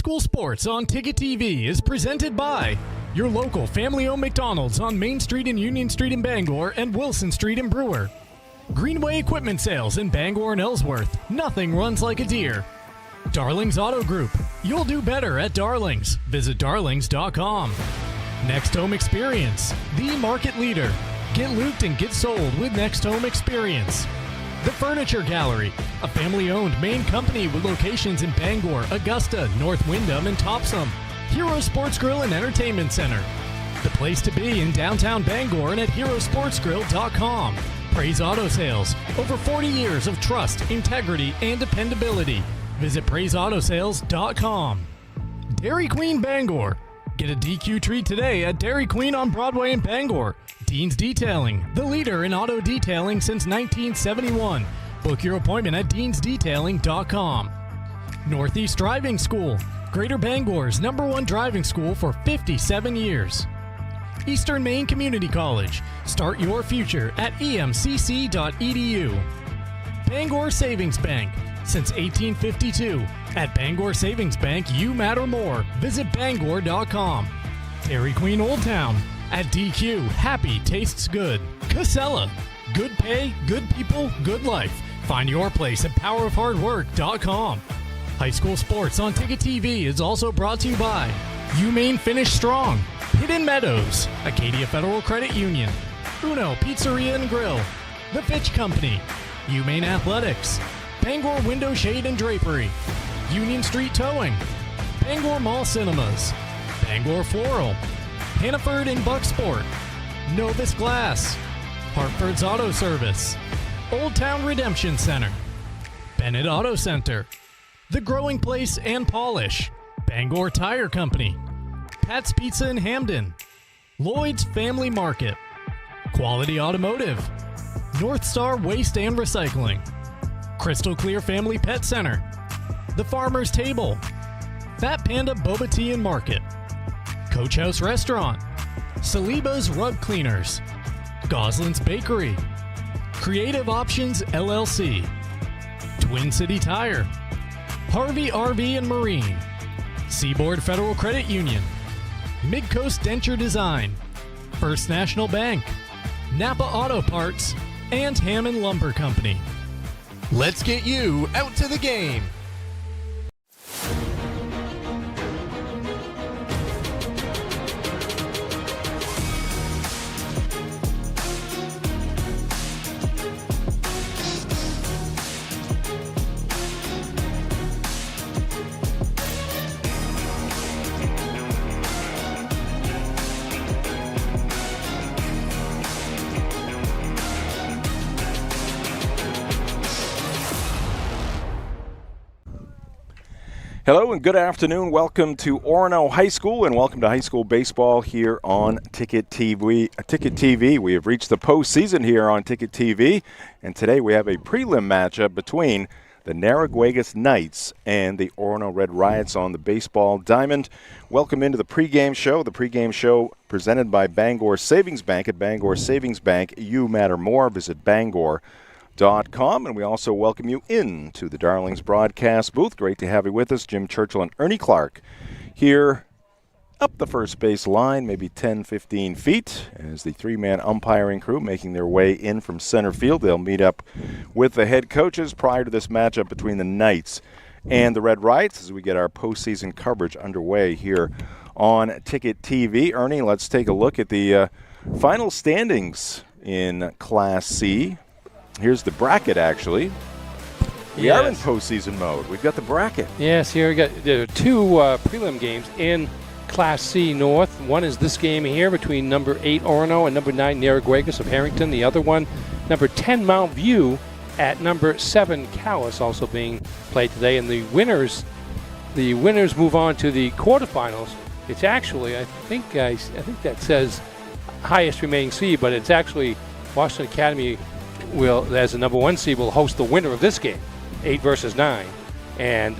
School Sports on Ticket TV is presented by your local family-owned McDonald's on Main Street and Union Street in Bangor and Wilson Street in Brewer. Greenway Equipment Sales in Bangor and Ellsworth. Nothing runs like a deer. Darlings Auto Group. You'll do better at Darlings. Visit darlings.com. Next Home Experience. The market leader. Get looped and get sold with Next Home Experience. The Furniture Gallery, a family-owned Maine company with locations in Bangor, Augusta, North Windham, and Topsom. Hero Sports Grill and Entertainment Center. The place to be in downtown Bangor and at herosportsgrill.com. Praise Auto Sales. Over 40 years of trust, integrity, and dependability. Visit praiseautosales.com. Dairy Queen Bangor. Get a DQ treat today at Dairy Queen on Broadway in Bangor. Dean's Detailing, the leader in auto detailing since 1971. Book your appointment at deansdetailing.com. Northeast Driving School, Greater Bangor's #1 driving school for 57 years. Eastern Maine Community College, start your future at emcc.edu. Bangor Savings Bank, since 1852. At Bangor Savings Bank, you matter more. Visit bangor.com. Dairy Queen Old Town. At DQ, happy tastes good. Casella, good pay, good people, good life. Find your place at powerofhardwork.com. High School Sports on Ticket TV is also brought to you by UMaine Finish Strong, Hidden Meadows, Acadia Federal Credit Union, Uno Pizzeria and Grill, The Fitch Company, UMaine Athletics, Bangor Window Shade and Drapery, Union Street Towing, Bangor Mall Cinemas, Bangor Floral, Hannaford and Bucksport, Novus Glass, Hartford's Auto Service, Old Town Redemption Center, Bennett Auto Center, The Growing Place and Polish, Bangor Tire Company, Pat's Pizza in Hamden, Lloyd's Family Market, Quality Automotive, North Star Waste and Recycling, Crystal Clear Family Pet Center, The Farmer's Table, Fat Panda Boba Tea and Market, Coach House Restaurant, Saliba's Rug Cleaners, Goslin's Bakery, Creative Options LLC, Twin City Tire, Harvey RV and Marine, Seaboard Federal Credit Union, Midcoast Denture Design, First National Bank, Napa Auto Parts, and Hammond Lumber Company. Let's get you out to the game. Hello and good afternoon. Welcome to Orono High School and welcome to high school baseball here on Ticket TV. We have reached the postseason here on Ticket TV, and today we have a prelim matchup between the Narraguagus Knights and the Orono Red Riots on the baseball diamond. Welcome into the pregame show. The pregame show presented by Bangor Savings Bank. At Bangor Savings Bank, you matter more. Visit Bangor.com, and we also welcome you into the Darlings broadcast booth. Great to have you with us. Jim Churchill and Ernie Clark here up the first base line, maybe 10, 15 feet, as the three-man umpiring crew making their way in from center field. They'll meet up with the head coaches prior to this matchup between the Knights and the Red Riots as we get our postseason coverage underway here on Ticket TV. Ernie, let's take a look at the final standings in Class C. Here's the bracket, actually. We are in postseason mode. We've got the bracket. Yes, here we got two prelim games in Class C North. One is this game here between number 8 Orono and number 9 Narraguagus of Harrington. The other one, number 10 Mount View at number 7 Cowes, also being played today. And the winners move on to the quarterfinals. It's actually, I think that says highest remaining seed, but it's actually Washington Academy will, as the number 1 seed, will host the winner of this game, 8 versus 9, and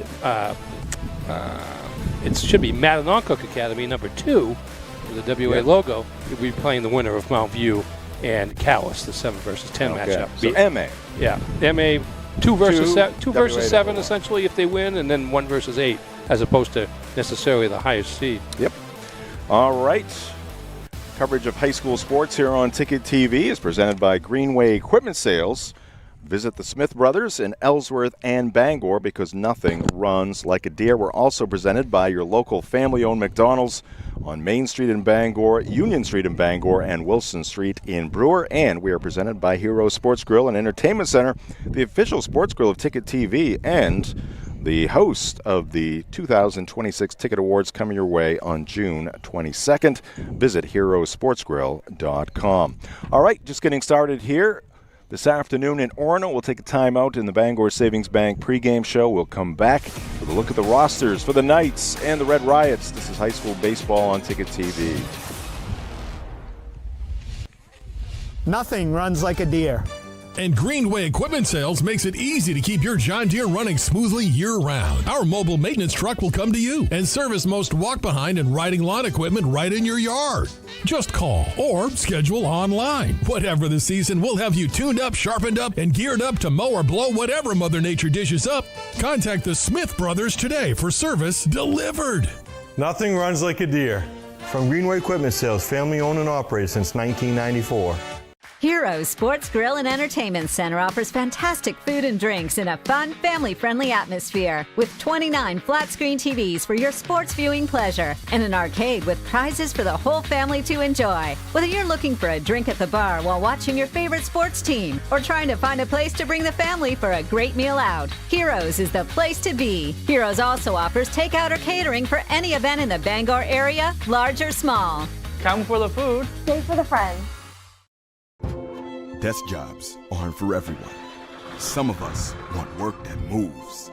it should be Madanoncook Academy, number 2, with the WA logo. Will be playing the winner of Mount View and Cowes, the 7 versus 10 matchup. So MA. Yeah, MA 2 versus 7 essentially if they win, and then 1 versus 8 as opposed to necessarily the highest seed. Yep. All right. Coverage of high school sports here on Ticket TV is presented by Greenway Equipment Sales. Visit the Smith Brothers in Ellsworth and Bangor because nothing runs like a deer. We're also presented by your local family-owned McDonald's on Main Street in Bangor, Union Street in Bangor, and Wilson Street in Brewer. And we are presented by Hero Sports Grill and Entertainment Center, the official sports grill of Ticket TV, and the host of the 2026 Ticket Awards coming your way on June 22nd. Visit herosportsgrill.com. All right, just getting started here. This afternoon in Orono, we'll take a time out in the Bangor Savings Bank pregame show. We'll come back with a look at the rosters for the Knights and the Red Riots. This is high school baseball on Ticket TV. Nothing runs like a deer. And Greenway Equipment Sales makes it easy to keep your John Deere running smoothly year-round. Our mobile maintenance truck will come to you and service most walk-behind and riding lawn equipment right in your yard. Just call or schedule online. Whatever the season, we'll have you tuned up, sharpened up, and geared up to mow or blow whatever Mother Nature dishes up. Contact the Smith Brothers today for service delivered. Nothing runs like a deer. From Greenway Equipment Sales, family owned and operated since 1994. Hero Sports Grill and Entertainment Center offers fantastic food and drinks in a fun, family-friendly atmosphere with 29 flat-screen TVs for your sports viewing pleasure and an arcade with prizes for the whole family to enjoy. Whether you're looking for a drink at the bar while watching your favorite sports team or trying to find a place to bring the family for a great meal out, Heroes is the place to be. Heroes also offers takeout or catering for any event in the Bangor area, large or small. Come for the food. Stay for the friends. Desk jobs aren't for everyone. Some of us want work that moves,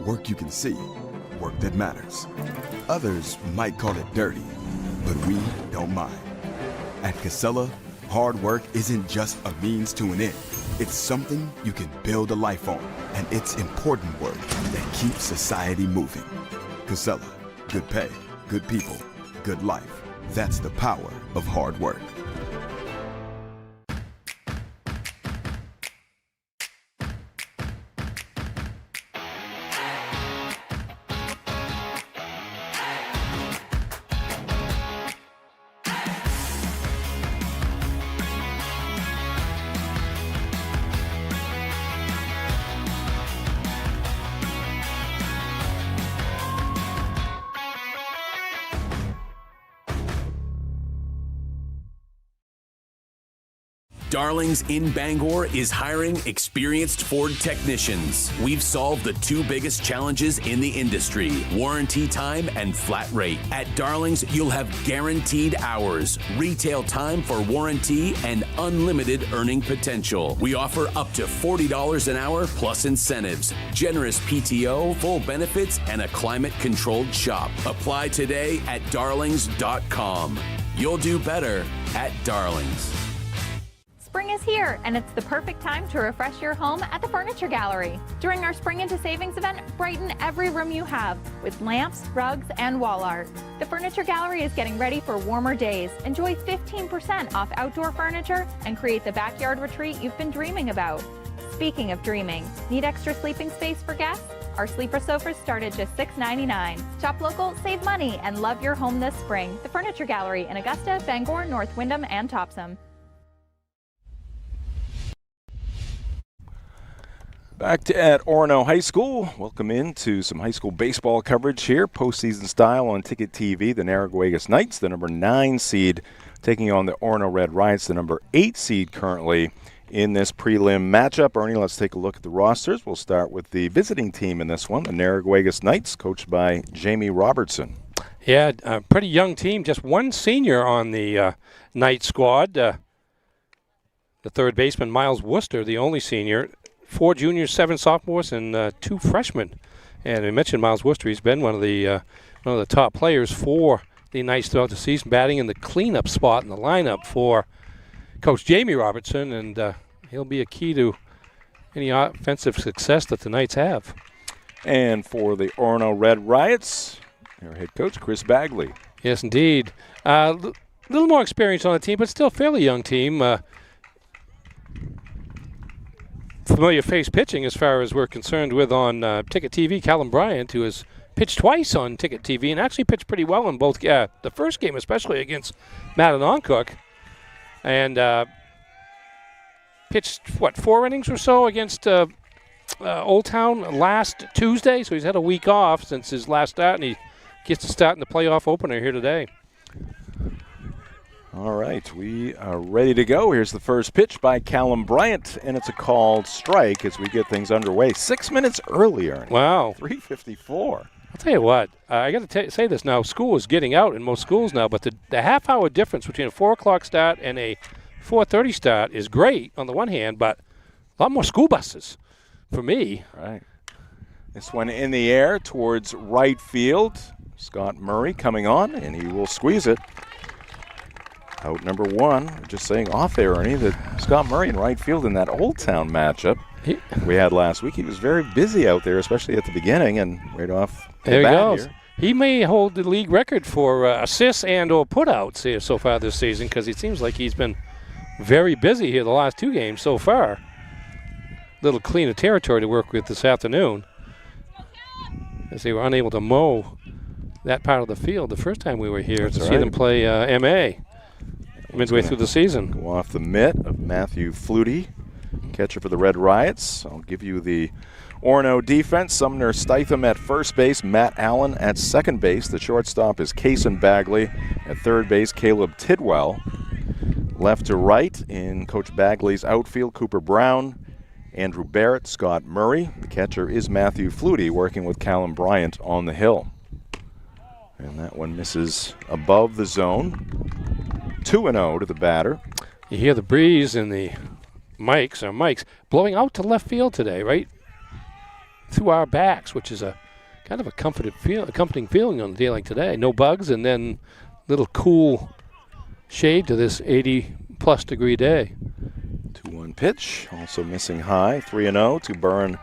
work you can see, work that matters. Others might call it dirty, but we don't mind. At Casella, hard work isn't just a means to an end. It's something you can build a life on, and it's important work that keeps society moving. Casella, good pay, good people, good life. That's the power of hard work. Darlings in Bangor is hiring experienced Ford technicians. We've solved the two biggest challenges in the industry, warranty time and flat rate. At Darlings, you'll have guaranteed hours, retail time for warranty, and unlimited earning potential. We offer up to $40 an hour plus incentives, generous PTO, full benefits, and a climate-controlled shop. Apply today at darlings.com. You'll do better at Darlings. Spring is here, and it's the perfect time to refresh your home at the Furniture Gallery. During our Spring into Savings event, brighten every room you have with lamps, rugs, and wall art. The Furniture Gallery is getting ready for warmer days. Enjoy 15% off outdoor furniture and create the backyard retreat you've been dreaming about. Speaking of dreaming, need extra sleeping space for guests? Our sleeper sofas start at just $6.99. Shop local, save money, and love your home this spring. The Furniture Gallery in Augusta, Bangor, North Windham, and Topsom. Back at Orono High School. Welcome into some high school baseball coverage here, postseason style on Ticket TV. The Narraguagus Knights, the number 9 seed, taking on the Orono Red Riots, the number 8 seed currently in this prelim matchup. Ernie, let's take a look at the rosters. We'll start with the visiting team in this one, the Narraguagus Knights, coached by Jamie Robertson. Yeah, a pretty young team. Just one senior on the Knight squad. The third baseman, Miles Worcester, the only senior. 4 juniors, 7 sophomores, and 2 freshmen. And we mentioned Miles Worcester. He's been one of the top players for the Knights throughout the season, batting in the cleanup spot in the lineup for Coach Jamie Robertson, and he'll be a key to any offensive success that the Knights have. And for the Orono Red Riots, their head coach, Chris Bagley. Yes, indeed. A little more experience on the team, but still a fairly young team. Familiar face pitching as far as we're concerned with on Ticket TV. Callum Bryant, who has pitched twice on Ticket TV and actually pitched pretty well in both. The first game, especially against Madanoncook, and pitched 4 innings or so against Old Town last Tuesday. So he's had a week off since his last start, and he gets to start in the playoff opener here today. All right, we are ready to go. Here's the first pitch by Callum Bryant, and it's a called strike as we get things underway. 6 minutes earlier. Wow. 3:54. I'll tell you what, I got to say this now. School is getting out in most schools now, but the half-hour difference between a 4 o'clock start and a 4:30 start is great on the one hand, but a lot more school buses for me. Right. This one in the air towards right field. Scott Murray coming on, and he will squeeze it. Out number 1, just saying off there, Ernie, that Scott Murray in right field in that Old Town matchup we had last week. He was very busy out there, especially at the beginning, and right off there the bat he goes. Here. He may hold the league record for assists and or putouts here so far this season, because it seems like he's been very busy here the last 2 games so far. Little cleaner territory to work with this afternoon, as they were unable to mow that part of the field the first time we were here to see them play MA. Midway through the season. Go off the mitt of Matthew Flutie, catcher for the Red Riots. I'll give you the Orono defense. Sumner Stitham at first base, Matt Allen at second base. The shortstop is Kaysen Bagley. At third base, Caleb Tidwell. Left to right in Coach Bagley's outfield, Cooper Brown, Andrew Barrett, Scott Murray. The catcher is Matthew Flutie, working with Callum Bryant on the hill. And that one misses above the zone. 2-0 to the batter. You hear the breeze in the mics blowing out to left field today, right through our backs, which is a kind of a comforting feeling on a day like today. No bugs, and then little cool shade to this 80-plus degree day. 2-1 pitch, also missing high. 3-0 to Burn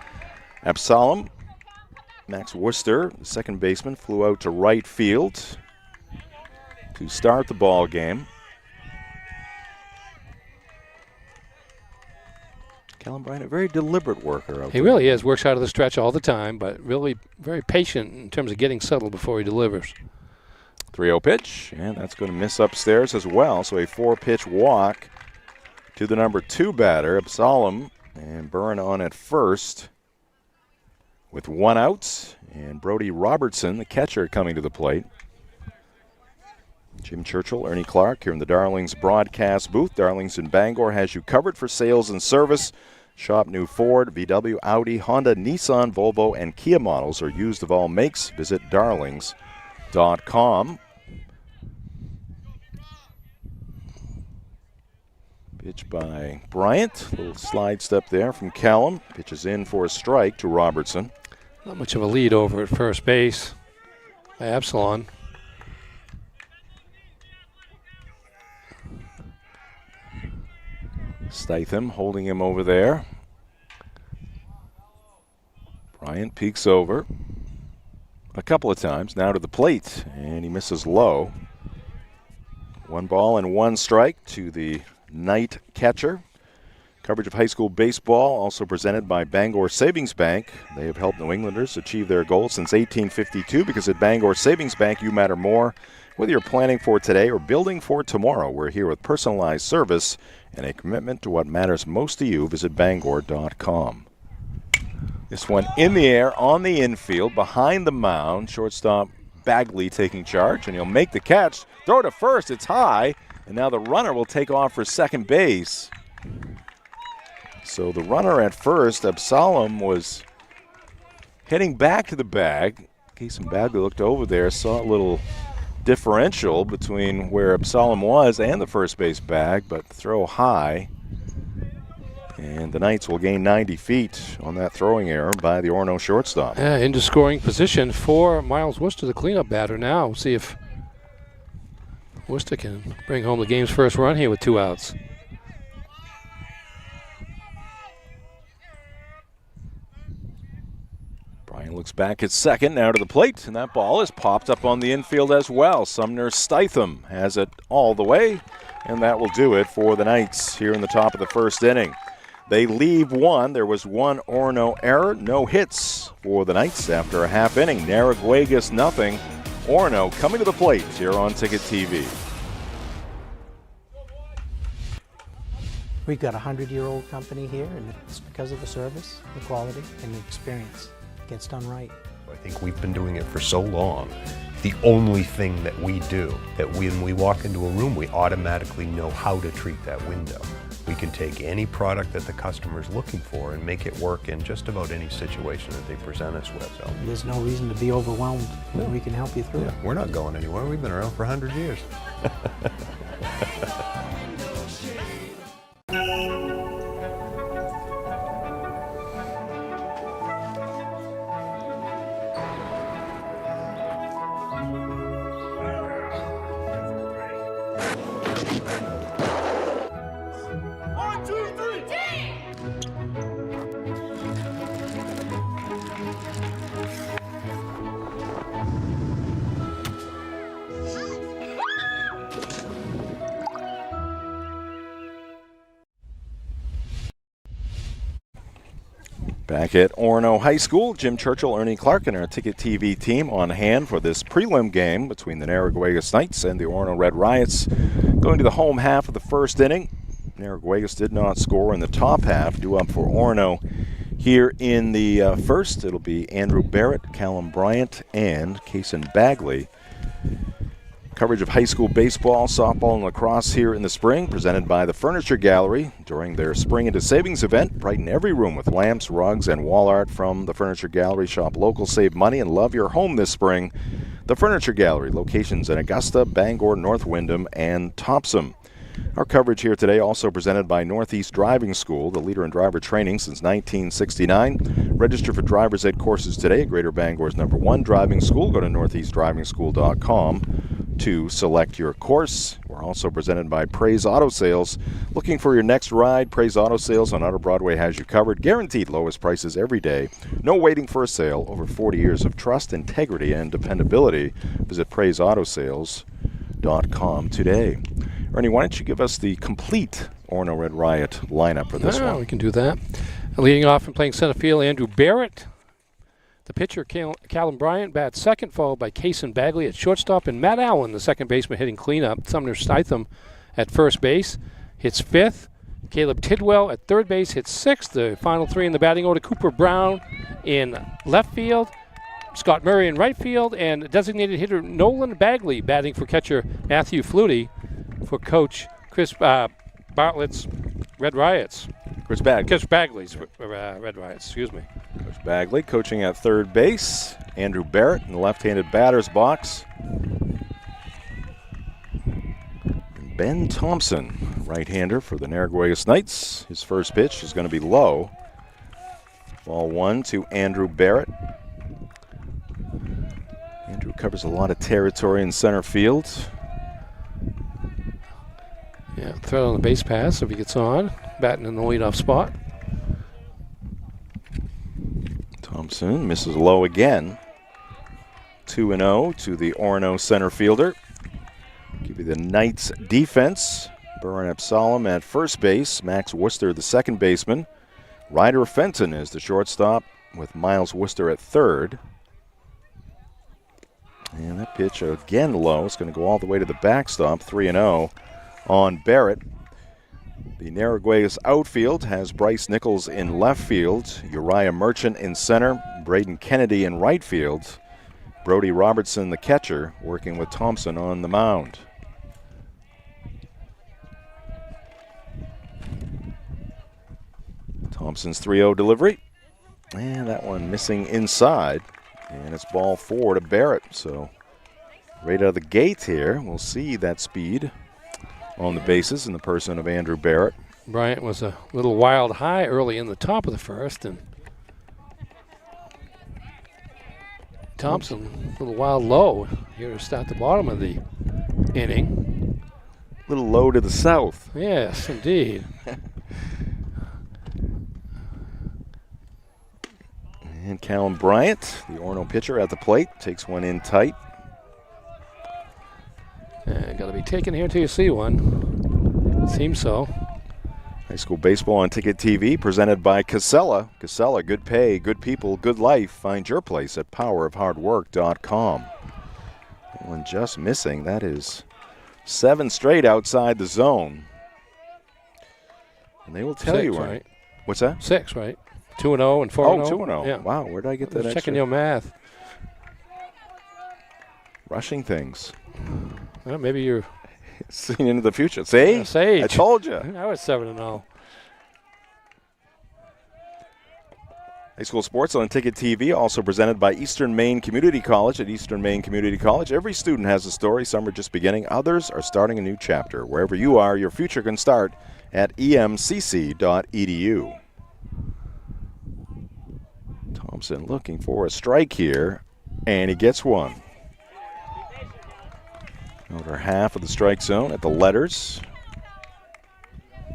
Absalom. Max Worcester, the second baseman, flew out to right field to start the ball game. Callum Bryant, a very deliberate worker out there. He really is. Works out of the stretch all the time, but really very patient in terms of getting settled before he delivers. 3-0 pitch, and that's going to miss upstairs as well. So a 4-pitch walk to the number 2 batter, Absalom, and Byrne on at first with 1 out, and Brody Robertson, the catcher, coming to the plate. Jim Churchill, Ernie Clark here in the Darlings broadcast booth. Darlings in Bangor has you covered for sales and service. Shop new Ford, VW, Audi, Honda, Nissan, Volvo, and Kia models are used of all makes. Visit darlings.com. Pitch by Bryant. Little slide step there from Callum. Pitches in for a strike to Robertson. Not much of a lead over at first base by Absalom. Stitham holding him over there. Bryant peeks over a couple of times, now to the plate, and he misses low. 1 ball and 1 strike to the Knight catcher. Coverage of high school baseball also presented by Bangor Savings Bank. They have helped New Englanders achieve their goals since 1852, because at Bangor Savings Bank you matter more. Whether you're planning for today or building for tomorrow, we're here with personalized service and a commitment to what matters most to you. Visit Bangor.com. This one in the air on the infield behind the mound. Shortstop Bagley taking charge, and he'll make the catch. Throw to first. It's high, and now the runner will take off for second base. So the runner at first, Absalom, was heading back to the bag. Kaysen Bagley looked over there, saw a little differential between where Absalom was and the first base bag, but throw high. And the Knights will gain 90 feet on that throwing error by the Orono shortstop. Yeah, into scoring position for Miles Worcester, the cleanup batter now. See if Worcester can bring home the game's first run here with 2 outs. Bryant looks back at second, now to the plate, and that ball is popped up on the infield as well. Sumner Stitham has it all the way, and that will do it for the Knights here in the top of the first inning. They leave one. There was one Orono error. No hits for the Knights after a half inning. Narraguagus nothing. Orono coming to the plate here on Ticket TV. We've got a 100-year-old company here, and it's because of the service, the quality, and the experience. It gets done right. I think we've been doing it for so long. The only thing that we do, that when we walk into a room, we automatically know how to treat that window. We can take any product that the customer's looking for and make it work in just about any situation that they present us with. So There's no reason to be overwhelmed. No. We can help you through it. We're not going anywhere. We've been around for 100 years. Back at Orono High School, Jim Churchill, Ernie Clark, and our Ticket TV team on hand for this prelim game between the Narraguagus Knights and the Orono Red Riots. Going to the home half of the first inning. Narraguagus did not score in the top half. Due up for Orono here in the first. It'll be Andrew Barrett, Callum Bryant, and Kason Bagley. Coverage of high school baseball, softball, and lacrosse here in the spring, presented by the Furniture Gallery during their Spring into Savings event. Brighten every room with lamps, rugs, and wall art from the Furniture Gallery. Shop local, save money, and love your home this spring. The Furniture Gallery, locations in Augusta, Bangor, North Windham, and Topsom. Our coverage here today also presented by Northeast Driving School, the leader in driver training since 1969. Register for driver's ed courses today at Greater Bangor's #1 driving school. Go to northeastdrivingschool.com to select your course. We're also presented by Praise Auto Sales. Looking for your next ride? Praise Auto Sales on Outer Broadway has you covered. Guaranteed lowest prices every day. No waiting for a sale. Over 40 years of trust, integrity, and dependability. Visit praiseautosales.com today. Ernie, why don't you give us the complete Orono Red Riot lineup for this one? We can do that. Leading off and playing center field, Andrew Barrett. The pitcher, Callum Bryant, bats second, followed by Kason Bagley at shortstop, and Matt Allen, the second baseman, hitting cleanup. Sumner Stitham at first base, hits fifth. Caleb Tidwell at third base, hits sixth. The final three in the batting order, Cooper Brown in left field, Scott Murray in right field, and designated hitter Nolan Bagley batting for catcher Matthew Flutie for coach Chris Bartlett's Red Riots. Chris Bagley's Red Riots, excuse me. Coach Bagley coaching at third base. Andrew Barrett in the left-handed batter's box. And Ben Thompson, right-hander for the Narraguagus Knights. His first pitch is going to be low. Ball one to Andrew Barrett. Andrew covers a lot of territory in center field. Yeah, throw on the base pass if he gets on. Batting in the leadoff spot. Thompson misses low again. 2-0 to the Orono center fielder. Give you the Knights defense. Burren Epsalem at first base. Max Worcester, the second baseman. Ryder Fenton is the shortstop with Miles Worcester at third. And that pitch again low. It's going to go all the way to the backstop. 3-0 on Barrett. The Narraguagus outfield has Bryce Nichols in left field, Uriah Merchant in center, Braden Kennedy in right field, Brody Robertson, the catcher, working with Thompson on the mound. Thompson's 3-0 delivery, and that one missing inside, and it's ball four to Barrett. So right out of the gate here, we'll see that speed on the bases in the person of Andrew Barrett. Bryant was a little wild high early in the top of the first, and Thompson a little wild low here to start the bottom of the inning. A little low to the south. Yes, indeed. And Callum Bryant, the Orono pitcher at the plate, takes one in tight. Got to be taken here until you see one. Seems so. High school baseball on Ticket TV, presented by Casella. Casella, good pay, good people, good life. Find your place at powerofhardwork.com. And just missing. That is 7 straight outside the zone. And they will tell 6, you. Right? What's that? 6, right? 2-0 and 4-0. Oh, 2-0. Yeah. Wow, where did I get that extra? Checking your math. Rushing things. Well, maybe you're seeing into the future. See? Sage. I told you. I was 7-0. High school sports on Ticket TV, also presented by Eastern Maine Community College. At Eastern Maine Community College, every student has a story. Some are just beginning. Others are starting a new chapter. Wherever you are, your future can start at emcc.edu. Thompson looking for a strike here, and he gets one. Over half of the strike zone at the letters.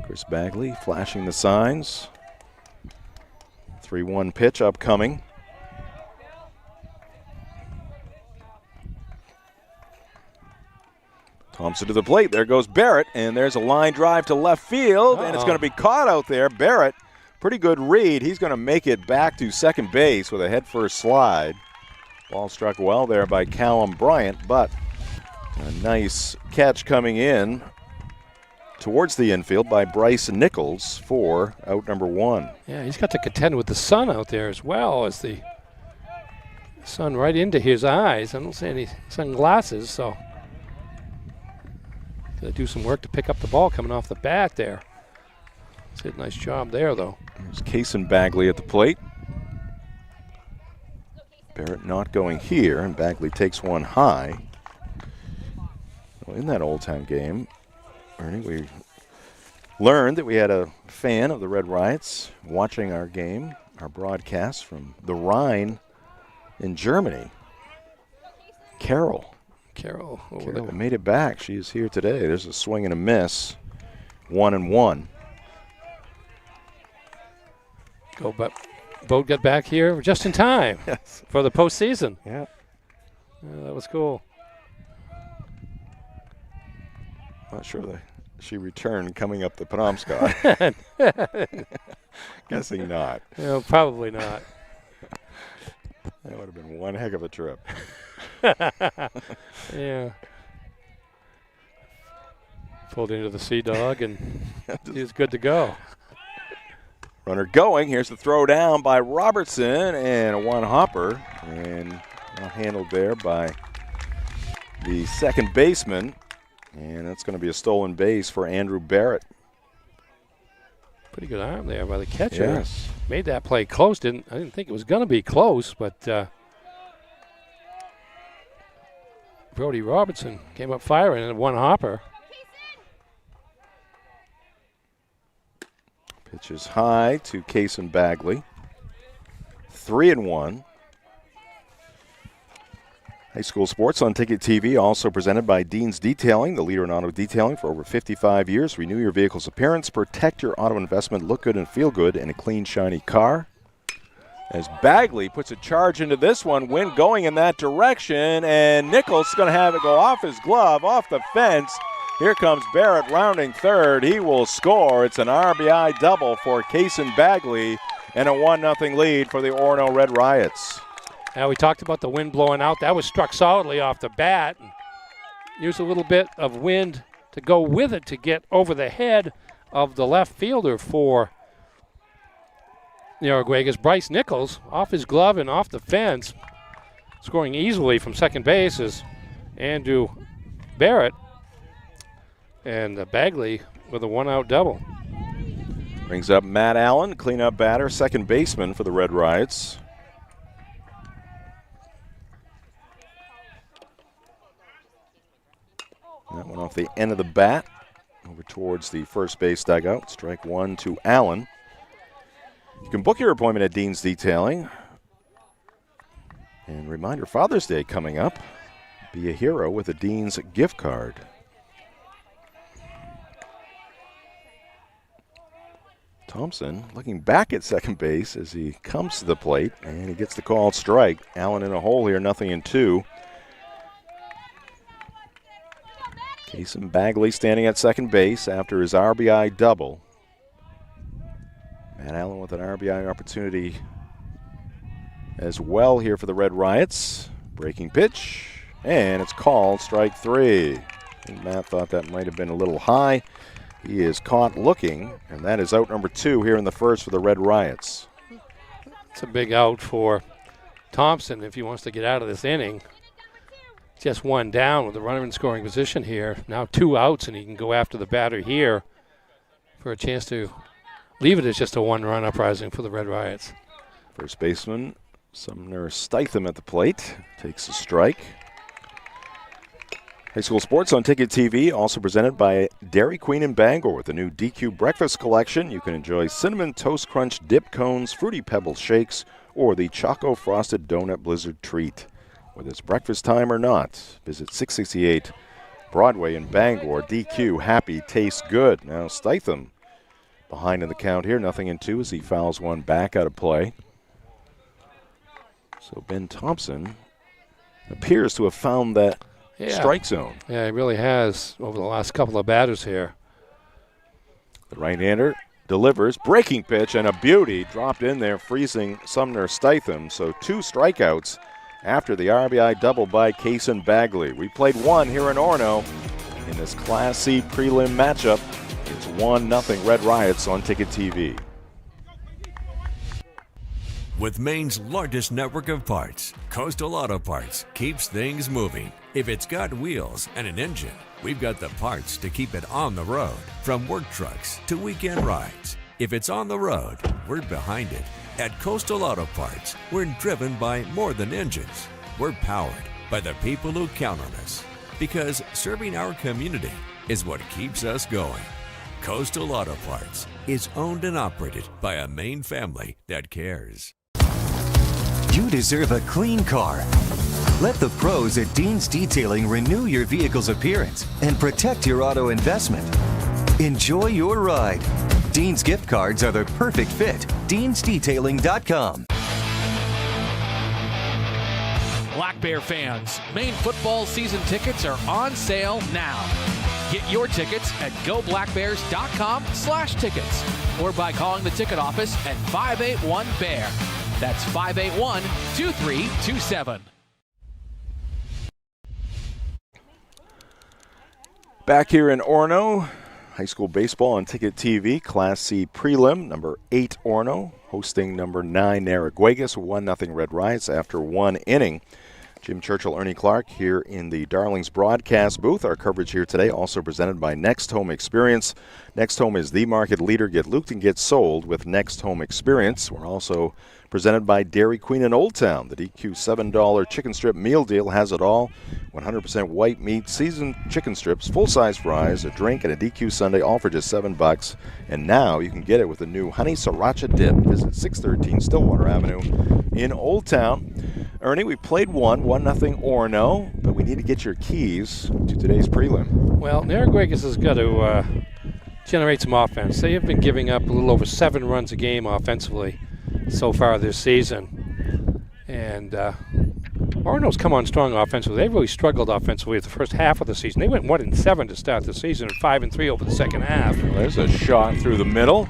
Chris Bagley flashing the signs. 3-1 pitch upcoming. Thompson to the plate. There goes Barrett, and there's a line drive to left field, and it's going to be caught out there. Barrett, pretty good read. He's going to make it back to second base with a head-first slide. Ball struck well there by Callum Bryant, but a nice catch coming in towards the infield by Bryce Nichols for out number 1. Yeah, he's got to contend with the sun out there as well as the sun right into his eyes. I don't see any sunglasses, so got to do some work to pick up the ball coming off the bat there. Did a nice job there, though. There's Kaysen Bagley at the plate. Barrett not going here, and Bagley takes one high. Well, in that Old Town game, Ernie, we learned that we had a fan of the Red Riots watching our game, our broadcast from the Rhine in Germany. Carol made it back. She is here today. There's a swing and a miss. 1-1. Boat got back here just in time for the postseason. Yeah. That was cool. Not sure that she returned coming up the Penobscot. Guessing not. No, probably not. That would have been one heck of a trip. Yeah. Pulled into the Sea Dog, and he was good to go. Runner going. Here's the throw down by Robertson, and a one-hopper. And well handled there by the second baseman. And that's going to be a stolen base for Andrew Barrett. Pretty good arm there by the catcher. Yes. Made that play close. I didn't think it was going to be close, but Brody Robertson came up firing and one hopper. Pitches high to Kaysen Bagley. 3-1. High school sports on Ticket TV, also presented by Dean's Detailing, the leader in auto detailing for over 55 years. Renew your vehicle's appearance, protect your auto investment, look good and feel good in a clean, shiny car. As Bagley puts a charge into this one, wind going in that direction, and Nichols is going to have it go off his glove, off the fence. Here comes Barrett rounding third. He will score. It's an RBI double for Kaysen Bagley and a 1-0 lead for the Orono Red Riots. Now we talked about the wind blowing out. That was struck solidly off the bat. Used a little bit of wind to go with it to get over the head of the left fielder for Narraguagus. Bryce Nichols off his glove and off the fence. Scoring easily from second base is Andrew Barrett. And Bagley with a one-out double. Brings up Matt Allen, cleanup batter, second baseman for the Red Riots. That one off the end of the bat, over towards the first base dugout. Strike one to Allen. You can book your appointment at Dean's Detailing. And reminder, Father's Day coming up. Be a hero with a Dean's gift card. Thompson looking back at second base as he comes to the plate, and he gets the called strike. Allen in a hole here, 0-2. Kaysen Bagley standing at second base after his RBI double. Matt Allen with an RBI opportunity as well here for the Red Riots. Breaking pitch, and it's called strike 3. I think Matt thought that might have been a little high. He is caught looking, and that is out number 2 here in the first for the Red Riots. It's a big out for Thompson if he wants to get out of this inning. Just one down with the runner in scoring position here. Now 2 outs, and he can go after the batter here for a chance to leave it as just a 1-run uprising for the Red Riots. First baseman Sumner Stitham at the plate takes a strike. High school sports on Ticket TV, also presented by Dairy Queen in Bangor with the new DQ Breakfast Collection. You can enjoy Cinnamon Toast Crunch Dip Cones, Fruity Pebble Shakes, or the Choco Frosted Donut Blizzard Treat. Whether it's breakfast time or not, visit 668 Broadway in Bangor. DQ, happy, tastes good. Now Stitham behind in the count here, 0-2 as he fouls one back out of play. So Ben Thompson appears to have found that strike zone. Yeah, he really has over the last couple of batters here. The right-hander delivers, breaking pitch, and a beauty dropped in there, freezing Sumner Stitham. So 2 strikeouts after the RBI double by Kaysen Bagley. We played 1 here in Orono in this Class C prelim matchup. It's 1-0 Red Riots on Ticket TV. With Maine's largest network of parts, Coastal Auto Parts keeps things moving. If it's got wheels and an engine, we've got the parts to keep it on the road. From work trucks to weekend rides. If it's on the road, we're behind it. At Coastal Auto Parts, we're driven by more than engines. We're powered by the people who count on us. Because serving our community is what keeps us going. Coastal Auto Parts is owned and operated by a Maine family that cares. You deserve a clean car. Let the pros at Dean's Detailing renew your vehicle's appearance and protect your auto investment. Enjoy your ride. Dean's gift cards are the perfect fit. DeansDetailing.com. Black Bear fans, Maine football season tickets are on sale now. Get your tickets at goblackbears.com/tickets or by calling the ticket office at 581-BEAR. That's 581-2327. Back here in Orono, high school baseball on Ticket TV, Class C prelim, number 8 Orono, hosting number 9 Narraguagus, 1-0 Red Riots after 1 inning. Jim Churchill, Ernie Clark here in the Darlings broadcast booth. Our coverage here today also presented by Next Home Experience. Next Home is the market leader. Get looked and get sold with Next Home Experience. We're also presented by Dairy Queen in Old Town. The DQ $7 chicken strip meal deal has it all. 100% white meat, seasoned chicken strips, full-size fries, a drink, and a DQ sundae, all for just $7. And now you can get it with the new Honey Sriracha Dip. Visit 613 Stillwater Avenue in Old Town. Ernie, we played 1-0 Orono, but we need to get your keys to today's prelim. Well, Narraguagus has got to generate some offense. They have been giving up a little over 7 runs a game offensively so far this season. And Orono's come on strong offensively. They really struggled offensively at the first half of the season. They went 1-7 to start the season and 5-3 over the second half. There's a shot through the middle.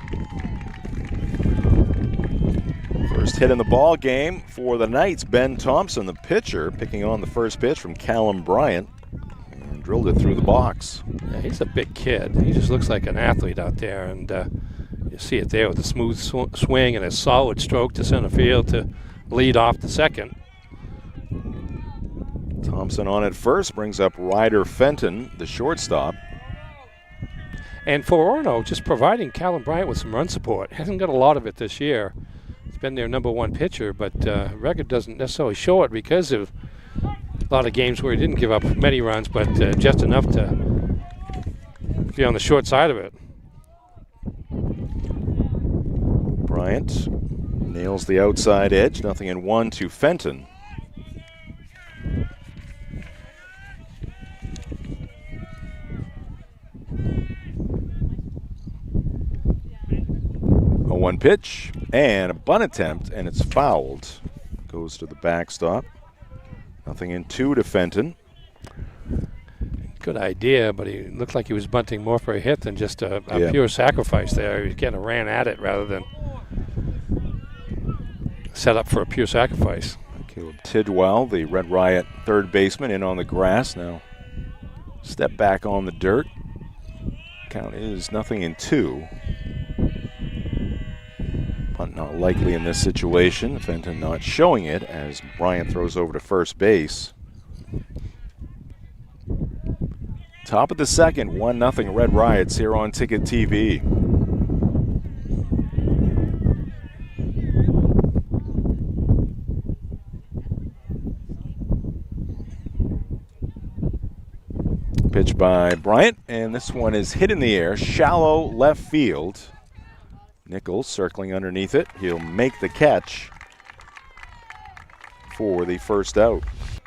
First hit in the ball game for the Knights. Ben Thompson, the pitcher, picking on the first pitch from Callum Bryant and drilled it through the box. Yeah, he's a big kid. He just looks like an athlete out there, and you see it there with a smooth swing and a solid stroke to center field to lead off the second. Thompson on at first brings up Ryder Fenton, the shortstop. And for Orono, just providing Callum Bryant with some run support. Hasn't got a lot of it this year. He's been their number 1 pitcher, but record doesn't necessarily show it because of a lot of games where he didn't give up many runs, but just enough to be on the short side of it. Bryant nails the outside edge, 0-1 to Fenton. A 1 pitch and a bunt attempt, and it's fouled. Goes to the backstop. 0-2 to Fenton. Good idea, but he looked like he was bunting more for a hit than just a pure sacrifice there. He kind of ran at it rather than set up for a pure sacrifice. Caleb Tidwell, the Red Riot third baseman, in on the grass now. Step back on the dirt. Count is 0-2. Punt not likely in this situation. Fenton not showing it as Bryant throws over to first base. Top of the second, 1-0 Red Riots here on Ticket TV. Pitch by Bryant, and this one is hit in the air, shallow left field. Nichols circling underneath it. He'll make the catch for the first out.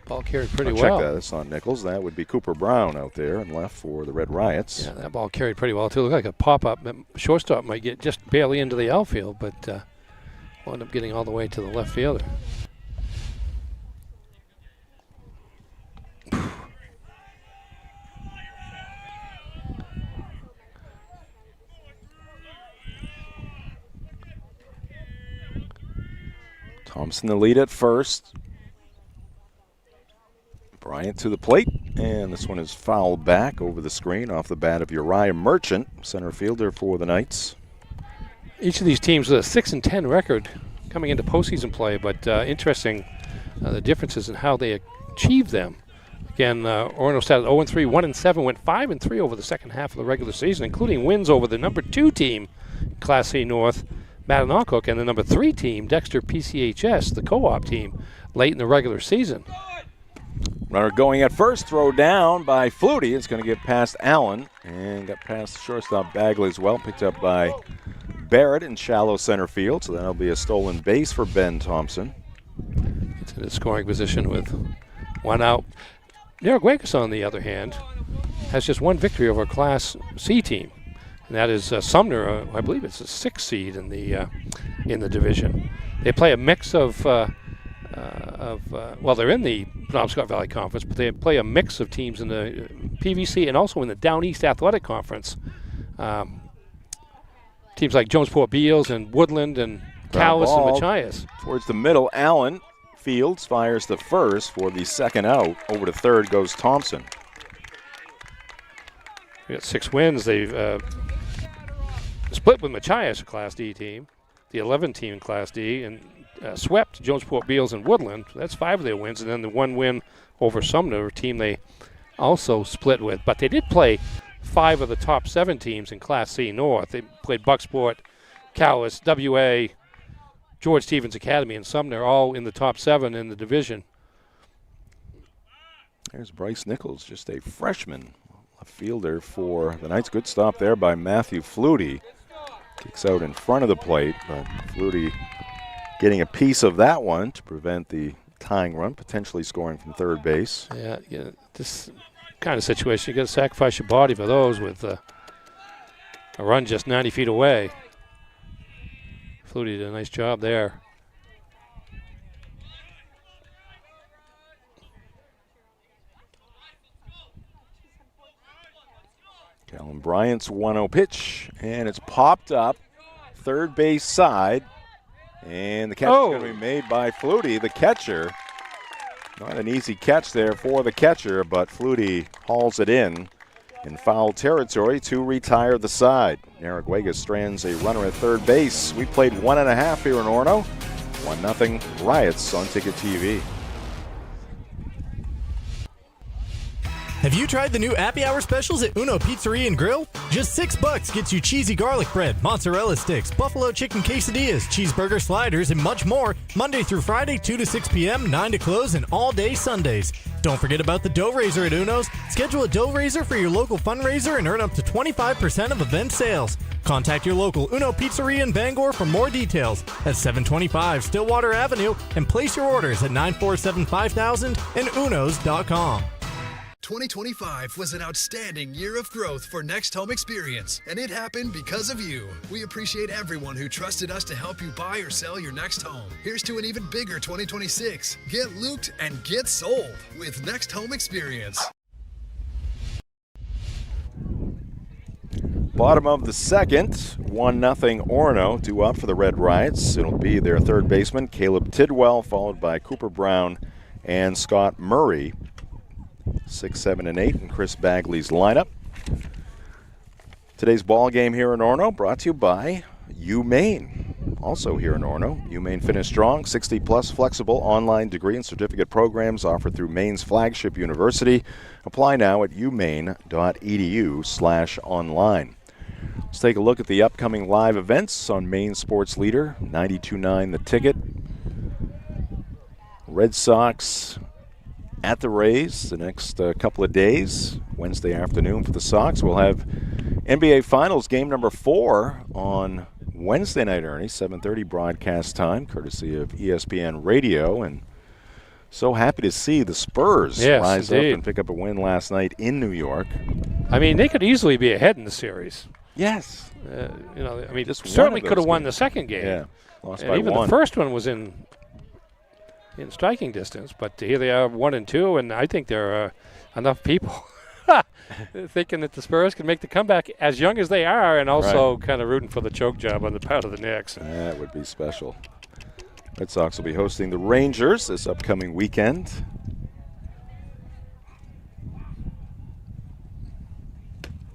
Ball carried pretty well. Check that. That's not Nichols. That would be Cooper Brown out there and left for the Red Riots. Yeah, that ball carried pretty well, too. Looked like a pop-up. Shortstop might get just barely into the outfield, but wound up getting all the way to the left fielder. Thompson the lead at first. Bryant to the plate, and this one is fouled back over the screen off the bat of Uriah Merchant, center fielder for the Knights. Each of these teams with a 6-10 record coming into postseason play, but interesting the differences in how they achieve them. Again, Orono started 0-3, 1-7, went 5-3 over the second half of the regular season, including wins over the number 2 team, Class C North, Mattanocook, and the number 3 team, Dexter PCHS, the co-op team, late in the regular season. Runner going at first, throw down by Flutie. It's going to get past Allen and got past shortstop Bagley as well. Picked up by Barrett in shallow center field, so that'll be a stolen base for Ben Thompson. It's in a scoring position with one out. Narraguagus, on the other hand, has just one victory over a Class C team. And that is Sumner. I believe it's a 6th seed in the division. They play a mix of well, they're in the Penobscot Valley Conference, but they play a mix of teams in the PVC and also in the Down East Athletic Conference. Teams like Jonesport Beals and Woodland and Callis and Machias. Towards the middle, Allen Fields fires the first for the second out. Over to third goes Thompson. We got 6 wins. They've split with Machias, a Class D team, the 11 team in Class D, and swept Jonesport Beals and Woodland. That's 5 of their wins, and then the 1 win over Sumner, a team they also split with. But they did play 5 of the top 7 teams in Class C North. They played Bucksport, Callis, WA, George Stevens Academy, and Sumner, all in the top 7 in the division. There's Bryce Nichols, just a freshman left fielder for the Knights. Good stop there by Matthew Flutie. Kicks out in front of the plate, but Flutie getting a piece of that one to prevent the tying run, potentially scoring from third base. Yeah, this kind of situation, you got to sacrifice your body for those with a run just 90 feet away. Flutie did a nice job there. Callum Bryant's 1-0 pitch, and it's popped up third base side, and the catch is going to be made by Flutie, the catcher. Not an easy catch there for the catcher, but Flutie hauls it in foul territory to retire the side. Narraguagus strands a runner at third base. We played 1.5 here in Orono. 1-0 Riots on Ticket TV. Have you tried the new happy hour specials at Uno Pizzeria and Grill? Just $6 gets you cheesy garlic bread, mozzarella sticks, buffalo chicken quesadillas, cheeseburger sliders, and much more. Monday through Friday, 2 to 6 p.m., 9 to close, and all day Sundays. Don't forget about the dough raiser at Uno's. Schedule a dough raiser for your local fundraiser and earn up to 25% of event sales. Contact your local Uno Pizzeria in Bangor for more details at 725 Stillwater Avenue and place your orders at 947-5000 and unos.com. 2025 was an outstanding year of growth for Next Home Experience, and it happened because of you. We appreciate everyone who trusted us to help you buy or sell your next home. Here's to an even bigger 2026. Get looped and get sold with Next Home Experience. Bottom of the second, 1-0 Orono due up for the Red Riots. It'll be their third baseman, Caleb Tidwell, followed by Cooper Brown and Scott Murray. 6, 7, and 8 in Chris Bagley's lineup. Today's ball game here in Orono brought to you by Maine. Also here in Orono, Maine finished strong, 60-plus flexible online degree and certificate programs offered through Maine's flagship university. Apply now at umaine.edu/online. Let's take a look at the upcoming live events on Maine Sports Leader, 92.9 The Ticket. Red Sox at the Rays the next couple of days. Wednesday afternoon for the Sox. We'll have NBA Finals game number 4 on Wednesday night, Ernie, 7:30 broadcast time, courtesy of ESPN Radio. And so happy to see the Spurs rise up and pick up a win last night in New York. I mean, they could easily be ahead in the series. Yes. Just certainly could have won the second game. Yeah, lost and by even 1. The first one was in striking distance, but here they are 1-2, and I think there are enough people thinking that the Spurs can make the comeback as young as they are, and also kind of rooting for the choke job on the part of the Knicks. That would be special. Red Sox will be hosting the Rangers this upcoming weekend.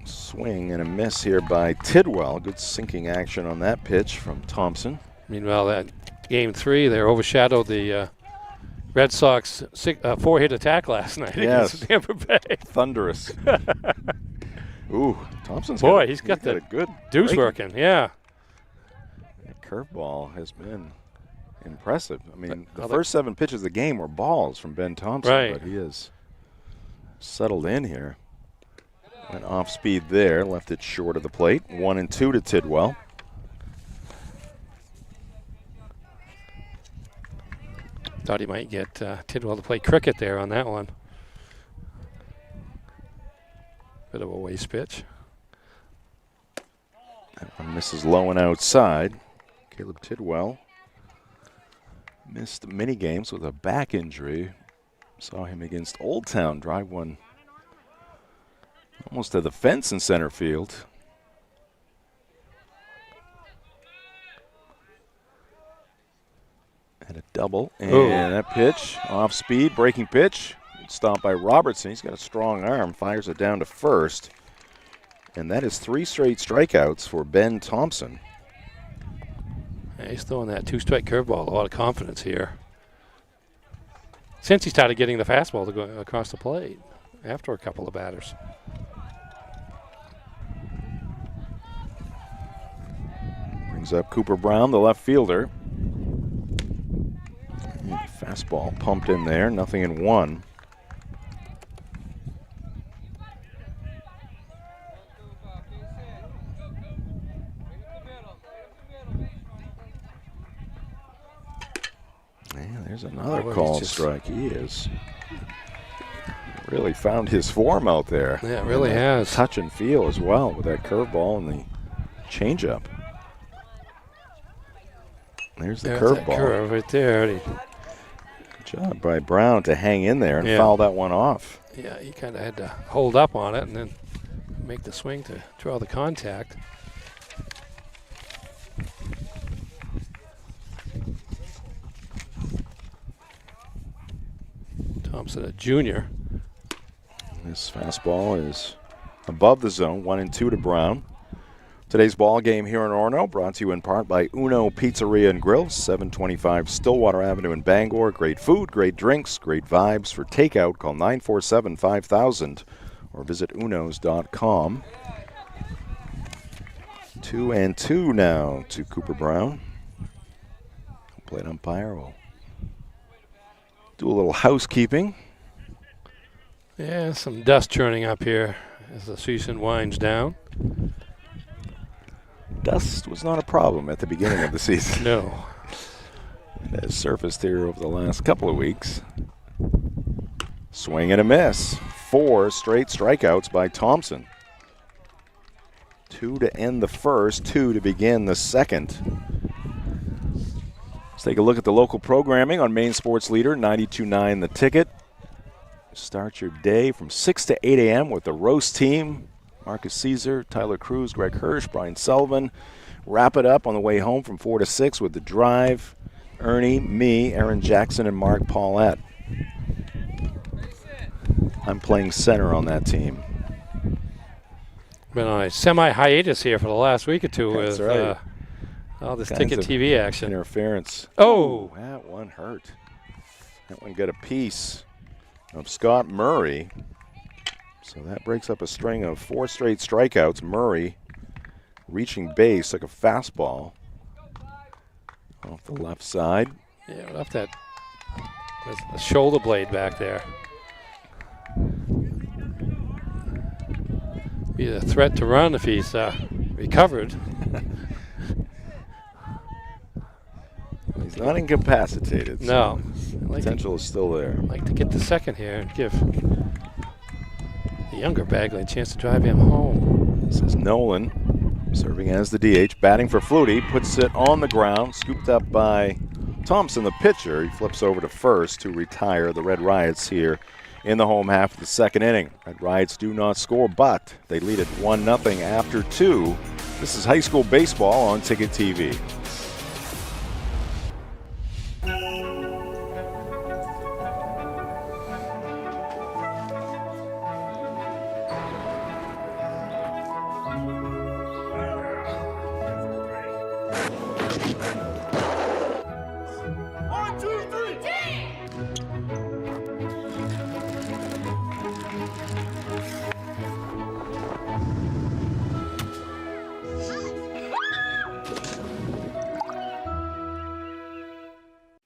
Swing and a miss here by Tidwell. Good sinking action on that pitch from Thompson. Meanwhile, that game 3, they overshadowed the Red Sox 4-hit attack last night against Tampa Bay. Thunderous. Ooh, Thompson's he's got a good deuce working. Yeah. That curveball has been impressive. I mean, the first 7 pitches of the game were balls from Ben Thompson, but he has settled in here. Went off speed there, left it short of the plate. 1-2 to Tidwell. Thought he might get Tidwell to play cricket there on that one. Bit of a waste pitch. That one misses low and outside. Caleb Tidwell missed many games with a back injury. Saw him against Old Town drive one almost to the fence in center field. And a double. And that pitch, off speed, breaking pitch. Stopped by Robertson. He's got a strong arm. Fires it down to first. And that is 3 straight strikeouts for Ben Thompson. Yeah, he's throwing that 2-strike curveball. A lot of confidence here. Since he started getting the fastball to go across the plate after a couple of batters. Brings up Cooper Brown, the left fielder. Fastball pumped in there, 0-1. Yeah, there's another called strike. He is really found his form out there. Yeah, it really has. Touch and feel as well with that curveball and the changeup. There's the curveball. Curve right there. Good job by Brown to hang in there and foul that one off. Yeah, he kind of had to hold up on it and then make the swing to draw the contact. Thompson, a junior. This fastball is above the zone, 1-2 to Brown. Today's ball game here in Orono brought to you in part by Uno Pizzeria and Grill, 725 Stillwater Avenue in Bangor. Great food, great drinks, great vibes. For takeout, call 947-5000 or visit unos.com. 2-2 now to Cooper Brown. Plate umpire will do a little housekeeping. Yeah, some dust churning up here as the season winds down. Dust was not a problem at the beginning of the season. No. It has surfaced here over the last couple of weeks. Swing and a miss. 4 straight strikeouts by Thompson. 2 to end the first, 2 to begin the second. Let's take a look at the local programming on Maine Sports Leader, 92.9 The Ticket. Start your day from 6 to 8 a.m. with the roast team. Marcus Caesar, Tyler Cruz, Greg Hirsch, Brian Sullivan. Wrap it up on the way home from 4 to 6 with The Drive, Ernie, me, Aaron Jackson, and Mark Paulette. I'm playing center on that team. Been on a semi-hiatus here for the last week or two with all this Ticket TV action. Interference. Oh! That one hurt. That one got a piece of Scott Murray. So that breaks up a string of 4 straight strikeouts. Murray reaching base like a fastball off the left side. Yeah, left that the shoulder blade back there. Be a threat to run if he's recovered. He's not incapacitated. No. So potential is still there. I'd like to get the second here and give the younger Bagley a chance to drive him home. This is Nolan serving as the DH, batting for Flutie, puts it on the ground, scooped up by Thompson, the pitcher. He flips over to first to retire the Red Riots here in the home half of the second inning. Red Riots do not score, but they lead it 1-0 after 2. This is high school baseball on Ticket TV.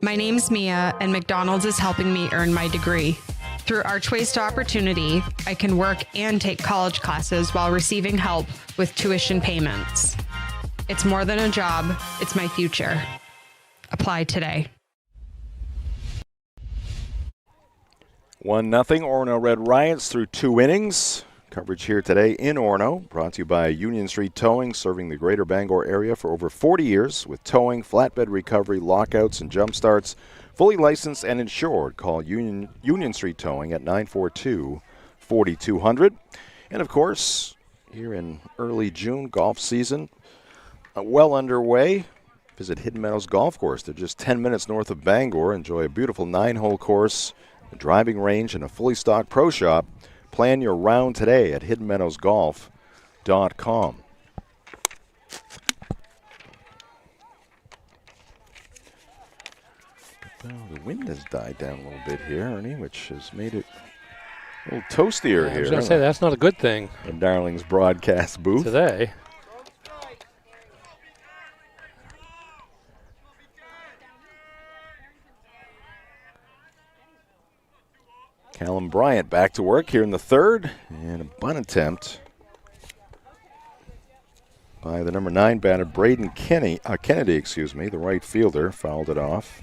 My name's Mia, and McDonald's is helping me earn my degree. Through Archways to Opportunity, I can work and take college classes while receiving help with tuition payments. It's more than a job, it's my future. Apply today. 1-0 Orono Red Riots through 2 innings. Coverage here today in Orono, brought to you by Union Street Towing, serving the greater Bangor area for over 40 years with towing, flatbed recovery, lockouts, and jump starts. Fully licensed and insured. Call Union Street Towing at 942-4200. And, of course, here in early June, golf season well underway. Visit Hidden Meadows Golf Course. They're just 10 minutes north of Bangor. Enjoy a beautiful 9-hole course, a driving range, and a fully stocked pro shop. Plan your round today at hiddenmeadowsgolf.com. Well, the wind has died down a little bit here, Ernie, which has made it a little toastier here. I was going to say, that's not a good thing. In Darling's broadcast booth. Today. Callum Bryant back to work here in the third, and a bunt attempt by the number 9 batter, Braden Kennedy, the right fielder, fouled it off.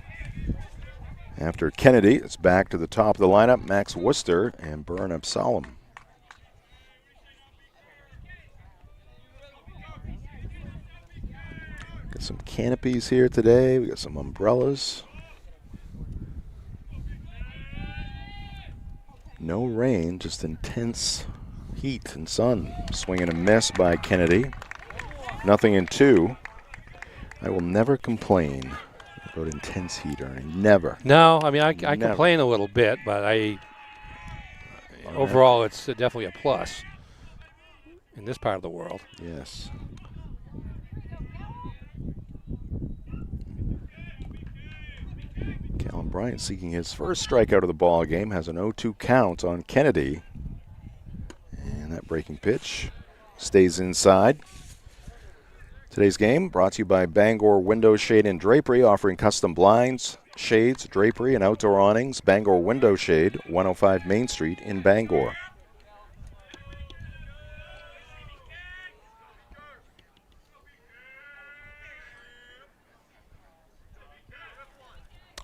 After Kennedy, it's back to the top of the lineup, Max Worcester and Byrne Absalom. Got some canopies here today. We got some umbrellas. No rain, just intense heat and sun. Swing and a miss by Kennedy. 0-2. I will never complain about intense heat, Ernie. Never. No, I mean, I complain a little bit, but overall it's definitely a plus in this part of the world. Yes. Callum Bryant seeking his first strikeout of the ball game, has an 0-2 count on Kennedy. And that breaking pitch stays inside. Today's game brought to you by Bangor Window Shade and Drapery, offering custom blinds, shades, drapery, and outdoor awnings. Bangor Window Shade, 105 Main Street in Bangor.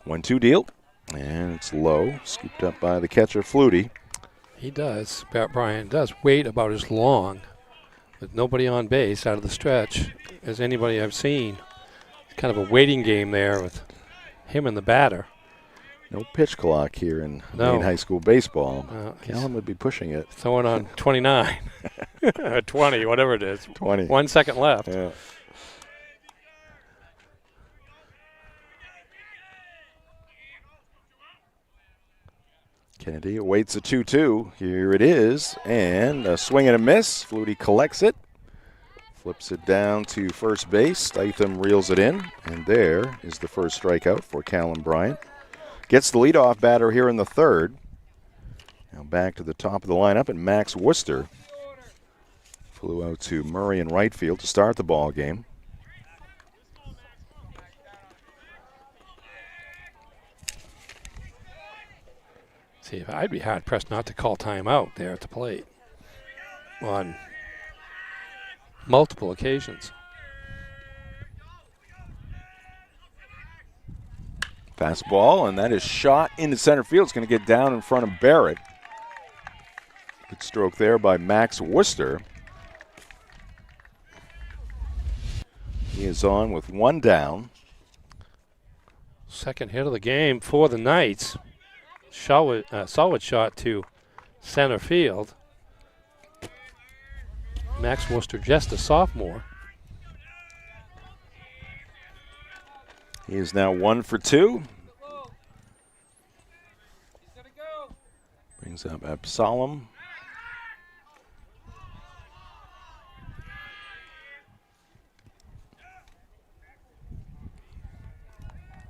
One-two deal, and it's low, scooped up by the catcher, Flutie. He does, Brian does wait about as long with nobody on base out of the stretch as anybody I've seen. It's kind of a waiting game there with him and the batter. No pitch clock here in Maine high school baseball. Callum would be pushing it. Throwing on 29. 20, whatever it is. 20. 1 second left. Yeah. Kennedy awaits a 2-2. Here it is, and a swing and a miss. Flutie collects it, flips it down to first base. Statham reels it in, and there is the first strikeout for Callum Bryant. Gets the leadoff batter here in the third. Now back to the top of the lineup, and Max Worcester flew out to Murray in right field to start the ball game. See, I'd be hard-pressed not to call timeout there at the plate on multiple occasions. Fastball, and that is shot into center field. It's going to get down in front of Barrett. Good stroke there by Max Worcester. He is on with one down. Second hit of the game for the Knights. Solid shot to center field. Max Worcester, just a sophomore. He is now 1 for 2. Brings up Absalom.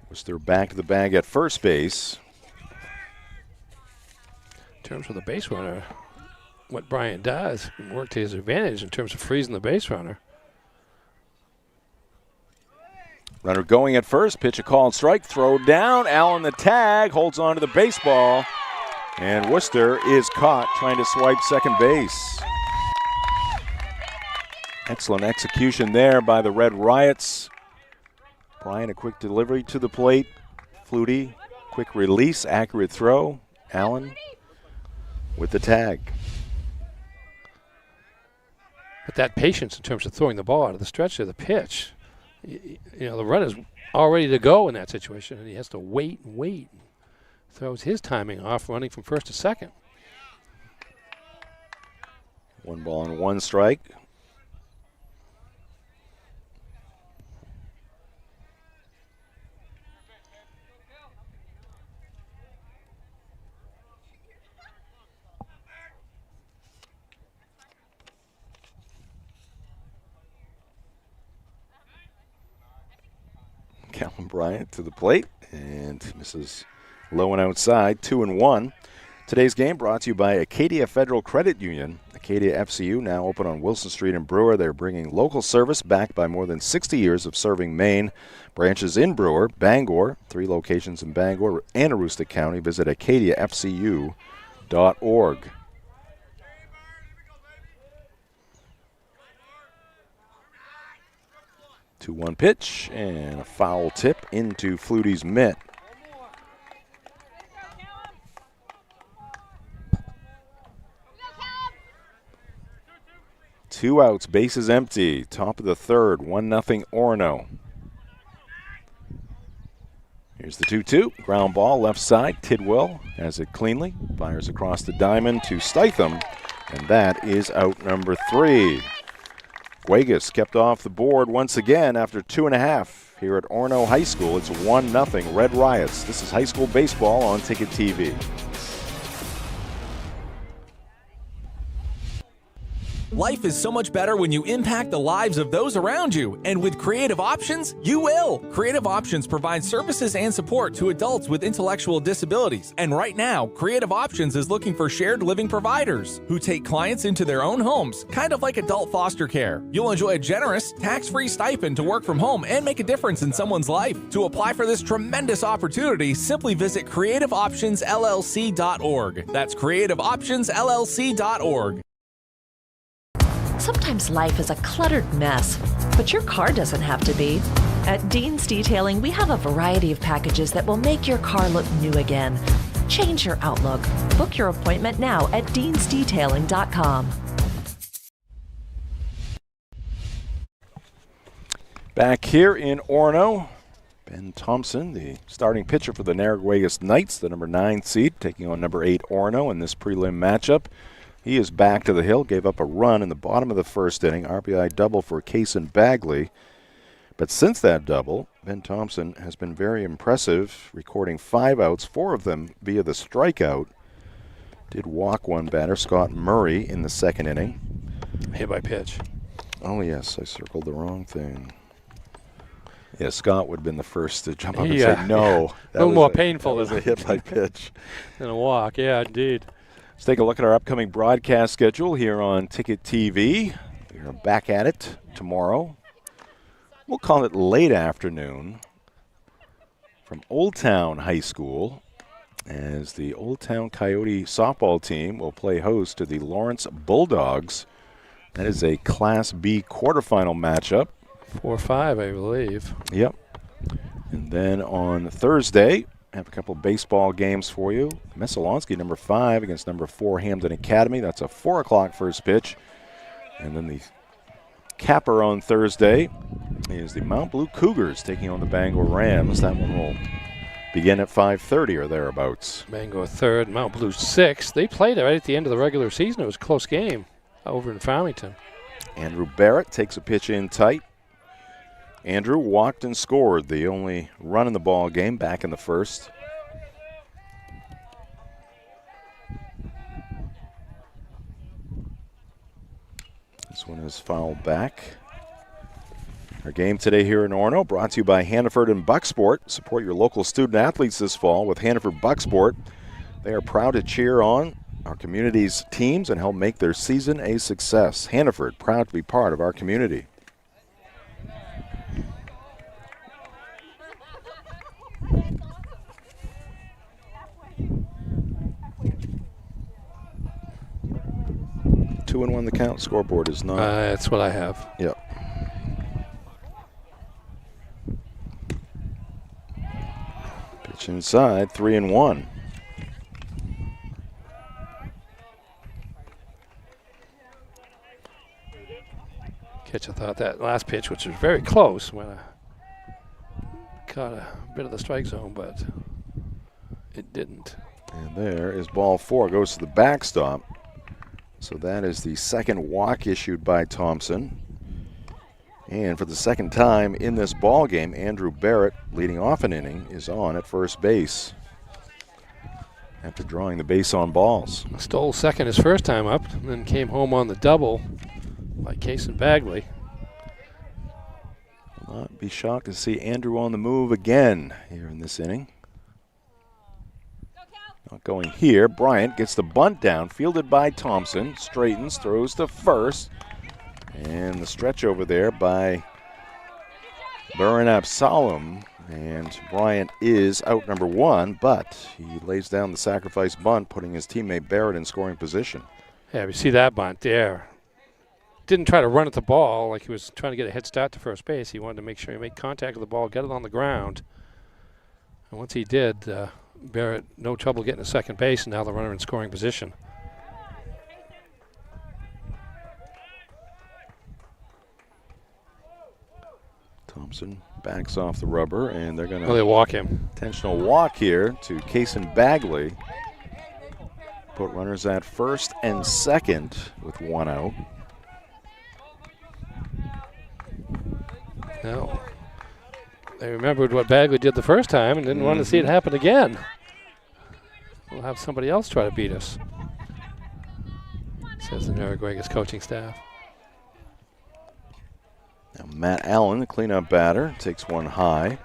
Worcester back to the bag at first base. In terms of the base runner, what Bryant does can work to his advantage in terms of freezing the base runner. Runner going at first, pitch a call and strike, throw down. Allen the tag, holds on to the baseball, and Worcester is caught trying to swipe second base. Excellent execution there by the Red Riots. Bryant, a quick delivery to the plate. Flutie, quick release, accurate throw. Allen with the tag. But that patience in terms of throwing the ball out of the stretch of the pitch, you know, the runner's all ready to go in that situation, and he has to wait and wait. Throws his timing off, running from first to second. 1 ball and 1 strike. Callum Bryant to the plate and misses low and outside, 2-1. Today's game brought to you by Acadia Federal Credit Union. Acadia FCU now open on Wilson Street in Brewer. They're bringing local service backed by more than 60 years of serving Maine. Branches in Brewer, Bangor, 3 locations in Bangor and Aroostook County. Visit acadiafcu.org. 2-1 pitch and a foul tip into Flutie's mitt. Two outs, bases empty. Top of the third, 1-0 Orono. Here's the 2-2. Ground ball left side. Tidwell has it cleanly. Fires across the diamond to Statham, and that is out number 3. Narraguagus kept off the board once again after 2.5 here at Orono High School. It's 1-0 Red Riots. This is high school baseball on Ticket TV. Life is so much better when you impact the lives of those around you, and with Creative Options, you will. Creative Options provides services and support to adults with intellectual disabilities, and right now, Creative Options is looking for shared living providers who take clients into their own homes, kind of like adult foster care. You'll enjoy a generous, tax-free stipend to work from home and make a difference in someone's life. To apply for this tremendous opportunity, simply visit creativeoptionsllc.org. That's creativeoptionsllc.org. Sometimes life is a cluttered mess, but your car doesn't have to be. At Dean's Detailing, we have a variety of packages that will make your car look new again. Change your outlook. Book your appointment now at deansdetailing.com. Back here in Orono, Ben Thompson, the starting pitcher for the Narraguagus Knights, the number 9 seed, taking on number 8 Orono in this prelim matchup. He is back to the hill, gave up a run in the bottom of the first inning, RBI double for Kason Bagley. But since that double, Ben Thompson has been very impressive, recording 5 outs, 4 of them via the strikeout. Did walk one batter, Scott Murray, in the second inning. Hit by pitch. Oh, yes, I circled the wrong thing. Yeah, Scott would have been the first to jump up and say no. A little more painful. That was a hit by pitch. Than a walk, yeah, indeed. Let's take a look at our upcoming broadcast schedule here on Ticket TV. We're back at it tomorrow. We'll call it late afternoon from Old Town High School, as the Old Town Coyote softball team will play host to the Lawrence Bulldogs. That is a Class B quarterfinal matchup. 4-5, I believe. Yep. And then on Thursday, have a couple of baseball games for you. Messalonsky, number 5, against number 4, Hamden Academy. That's a 4 o'clock first pitch. And then the capper on Thursday is the Mount Blue Cougars taking on the Bangor Rams. That one will begin at 5:30 or thereabouts. Bangor 3rd, Mount Blue 6th. They played it right at the end of the regular season. It was a close game over in Farmington. Andrew Barrett takes a pitch in tight. Andrew walked and scored, the only run in the ball game back in the first. This one is fouled back. Our game today here in Orono brought to you by Hannaford and Bucksport. Support your local student athletes this fall with Hannaford Bucksport. They are proud to cheer on our community's teams and help make their season a success. Hannaford, proud to be part of our community. Two and one the count. Scoreboard is not. That's what I have. Yep. Pitch inside, 3-1. Catcher thought that last pitch, which was very close, caught a bit of the strike zone, but it didn't. And there is ball 4, goes to the backstop. So that is the second walk issued by Thompson. And for the second time in this ball game, Andrew Barrett, leading off an inning, is on at first base after drawing the base on balls. Stole second his first time up, and then came home on the double by Kason Bagley. Will not be shocked to see Andrew on the move again here in this inning. Not going here. Bryant gets the bunt down, fielded by Thompson. Straightens, throws to first. And the stretch over there by Burin Absalom. And Bryant is out number 1, but he lays down the sacrifice bunt, putting his teammate Barrett in scoring position. Yeah, we see that bunt there. Didn't try to run at the ball like he was trying to get a head start to first base. He wanted to make sure he made contact with the ball, get it on the ground. And once he did, Barrett, no trouble getting to second base, and now the runner in scoring position. Thompson backs off the rubber, and they're going to... they walk him. Intentional walk here to Kason Bagley. Put runners at first and second with 1 out. No. They remembered what Bagley did the first time and didn't want to see it happen again. We'll have somebody else try to beat us, says the Narraguagus coaching staff. Now Matt Allen, the cleanup batter, takes one high.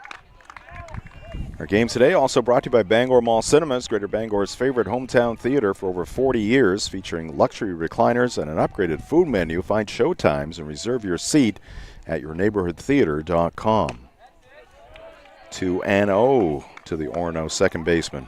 Our game today also brought to you by Bangor Mall Cinemas, Greater Bangor's favorite hometown theater for over 40 years, featuring luxury recliners and an upgraded food menu. Find showtimes and reserve your seat at yourneighborhoodtheater.com. 2-0 to the Orono second baseman.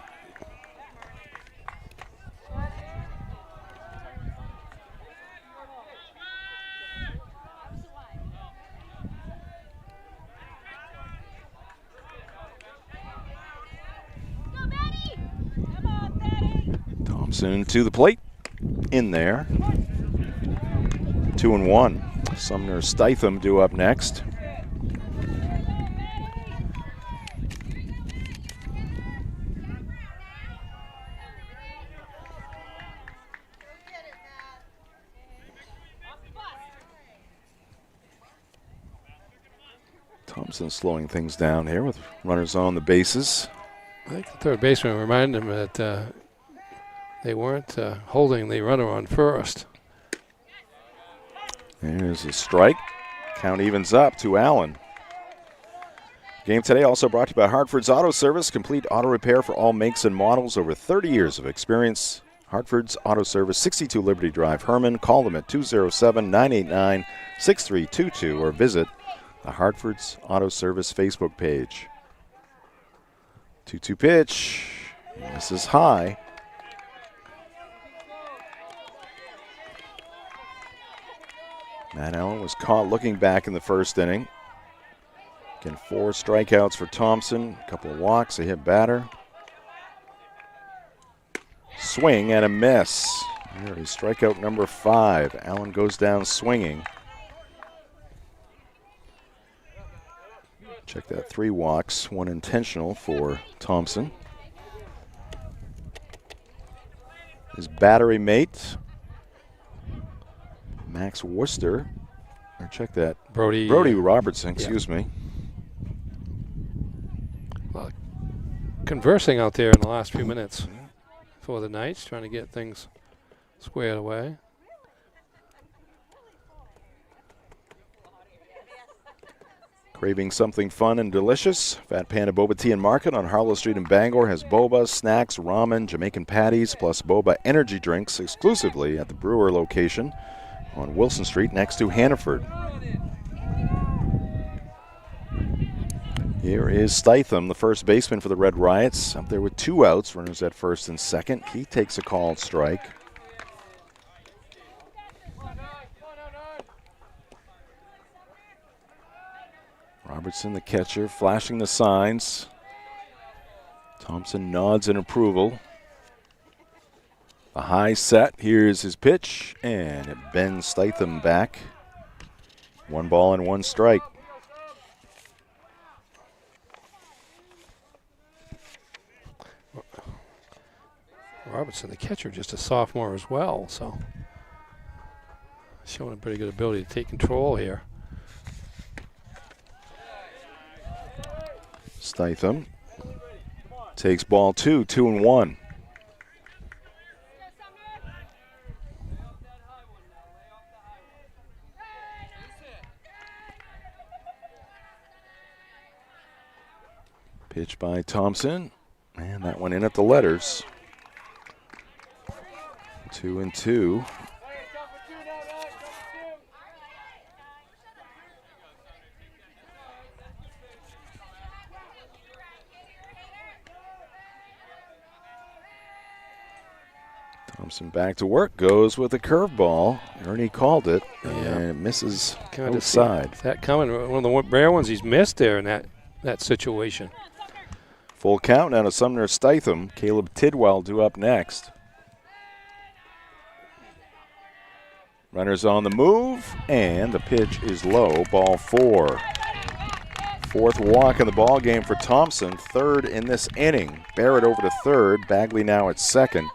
Thompson to the plate. In there. 2-1. Sumner Stitham due up next. Thompson slowing things down here with runners on the bases. I think the third baseman reminded him that they weren't holding the runner on first. There's a strike. Count evens up to Allen. Game today also brought to you by Hartford's Auto Service. Complete auto repair for all makes and models. Over 30 years of experience. Hartford's Auto Service, 62 Liberty Drive, Herman. Call them at 207-989-6322 or visit the Hartford's Auto Service Facebook page. 2-2 pitch. This is high. Matt Allen was caught looking back in the first inning. Again, 4 strikeouts for Thompson, a couple of walks, a hit batter. Swing and a miss. Here is strikeout number 5. Allen goes down swinging. Check that, 3 walks, 1 intentional for Thompson. His battery mate, Max Worcester, or check that, Brody Robertson, excuse me. Well, conversing out there in the last few minutes for the Knights, trying to get things squared away. Craving something fun and delicious? Fat Panda Boba Tea and Market on Harlow Street in Bangor has boba, snacks, ramen, Jamaican patties, plus boba energy drinks exclusively at the Brewer location on Wilson Street next to Hannaford. Here is Stitham, the first baseman for the Red Riots, up there with 2 outs, runners at first and second. He takes a called strike. Robertson, the catcher, flashing the signs. Thompson nods in approval. A high set. Here's his pitch, and it bends Stitham back. 1 ball and 1 strike. Robertson, the catcher, just a sophomore as well, so showing a pretty good ability to take control here. Stitham takes ball 2, 2-1. Pitch by Thompson, and that one in at the letters. 2-2. Thompson back to work, goes with a curveball. Ernie called it, and it misses outside. That coming, one of the rare ones he's missed there in that situation. Full count now to Sumner Stitham. Caleb Tidwell due up next. Runners on the move, and the pitch is low, ball 4. 4th walk in the ball game for Thompson, 3rd in this inning. Barrett over to 3rd, Bagley now at 2nd.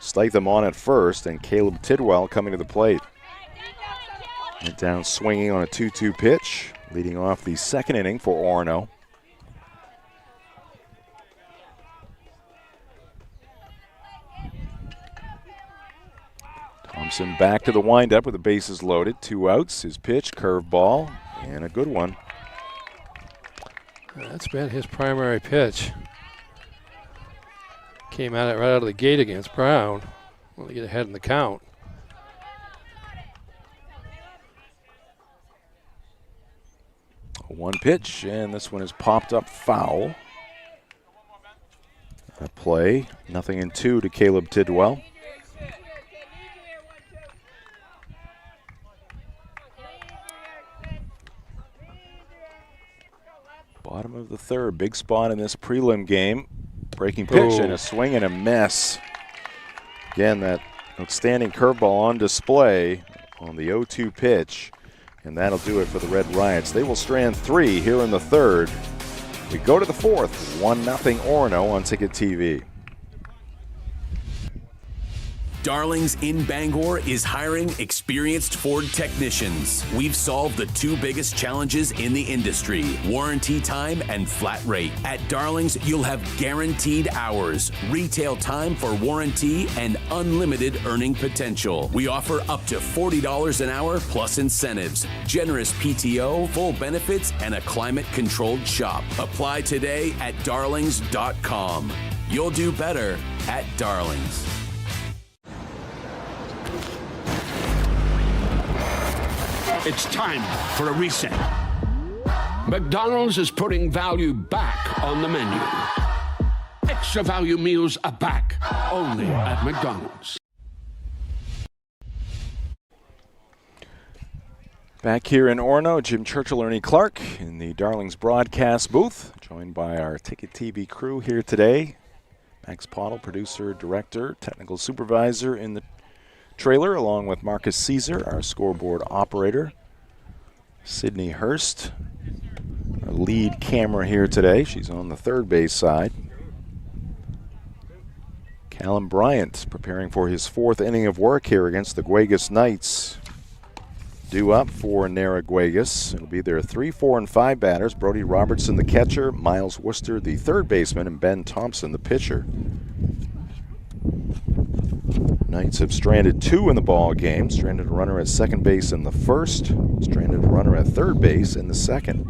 Stitham on at 1st, and Caleb Tidwell coming to the plate. Went down swinging on a 2-2 pitch, leading off the 2nd inning for Orono. Thompson back to the windup with the bases loaded. 2 outs, his pitch, curveball, and a good one. That's been his primary pitch. Came at it right out of the gate against Brown. Want to get ahead in the count. One pitch, and this one is popped up foul. A play, 0-2 to Caleb Tidwell. Bottom of the 3rd, big spot in this prelim game. Breaking pitch and a swing and a miss. Again, that outstanding curveball on display on the 0-2 pitch. And that'll do it for the Red Riots. They will strand 3 here in the 3rd. We go to the 4th, 1-0 Orono on Ticket TV. Darlings in Bangor is hiring experienced Ford technicians. We've solved the two biggest challenges in the industry: warranty time and flat rate. At Darlings, you'll have guaranteed hours, retail time for warranty, and unlimited earning potential. We offer up to $40 an hour plus incentives, generous PTO, full benefits, and a climate-controlled shop. Apply today at darlings.com. You'll do better at Darlings. It's time for a reset. McDonald's is putting value back on the menu. Extra value meals are back, only at McDonald's. Back here in Orono, Jim Churchill, Ernie Clark in the Darlings broadcast booth, joined by our Ticket TV crew here today. Max Pottle, producer, director, technical supervisor in the trailer, along with Marcus Caesar, our scoreboard operator. Sydney Hurst, our lead camera here today. She's on the third base side. Callum Bryant preparing for his fourth inning of work here against the Guagus Knights. Due up for Narraguagus. It'll be their 3, 4, and 5 batters. Brody Robertson, the catcher. Miles Worcester, the third baseman. And Ben Thompson, the pitcher. Knights have stranded 2 in the ball game. Stranded a runner at second base in the first. Stranded a runner at third base in the second.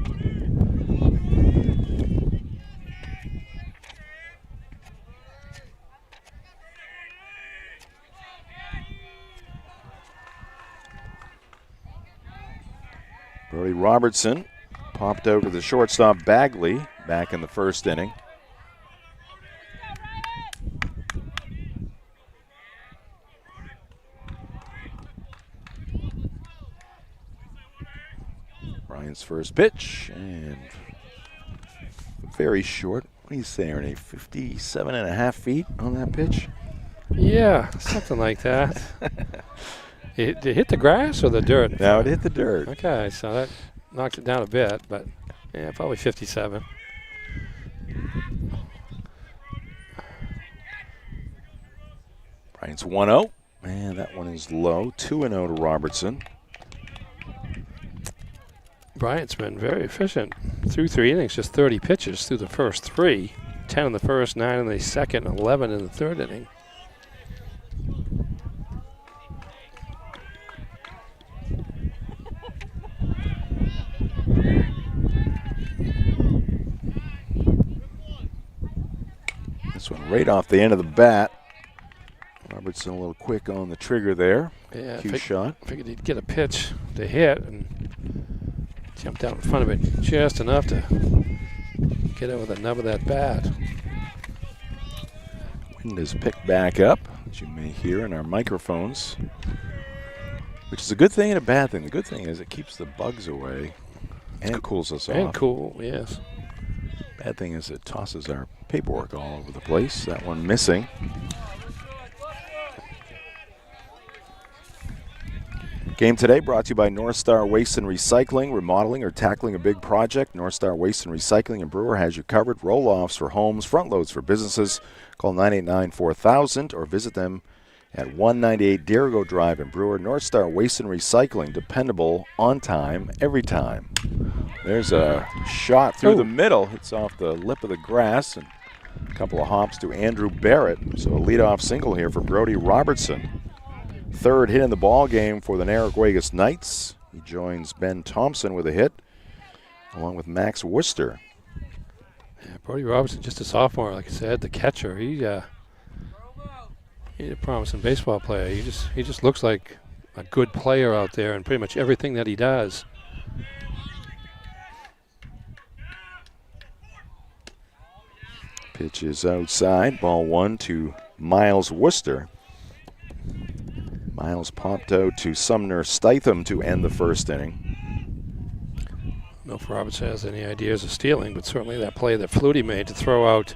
Brody Robertson popped out to the shortstop Bagley back in the first inning. Bryant's first pitch, and very short. What do you say, Ernie? 57.5 feet on that pitch? Yeah, something like that. It hit the grass or the dirt? No, it hit the dirt. Okay, so that knocks it down a bit, but yeah, probably 57. Bryant's 1-0, and that one is low. 2-0 to Robertson. Bryant's been very efficient through 3 innings, just 30 pitches through the first 3. 10 in the first, 9 in the second, 11 in the third inning. This one right off the end of the bat. Robertson a little quick on the trigger there. Yeah, Cue shot. Figured he'd get a pitch to hit and jumped out in front of it just enough to get over the nub of that bat. Wind is picked back up, as you may hear in our microphones, which is a good thing and a bad thing. The good thing is it keeps the bugs away and cools us off. And cool, yes. Bad thing is it tosses our paperwork all over the place. That one missing. Game today brought to you by North Star Waste and Recycling. Remodeling or tackling a big project, North Star Waste and Recycling in Brewer has you covered. Roll-offs for homes, front loads for businesses. Call 989-4000 or visit them at 198 Dirigo Drive in Brewer. North Star Waste and Recycling, dependable, on time, every time. There's a shot through the middle. It's off the lip of the grass, and a couple of hops to Andrew Barrett. So a leadoff single here for Brody Robertson. Third hit in the ball game for the Narraguagus Knights. He joins Ben Thompson with a hit, along with Max Worcester. Yeah, Brody Robertson, just a sophomore, like I said, the catcher. He's a promising baseball player. He just looks like a good player out there in pretty much everything that he does. Pitch is outside. Ball 1 to Miles Worcester. Miles popped out to Sumner Stitham to end the first inning. I don't know if Robertson has any ideas of stealing, but certainly that play that Flutie made to throw out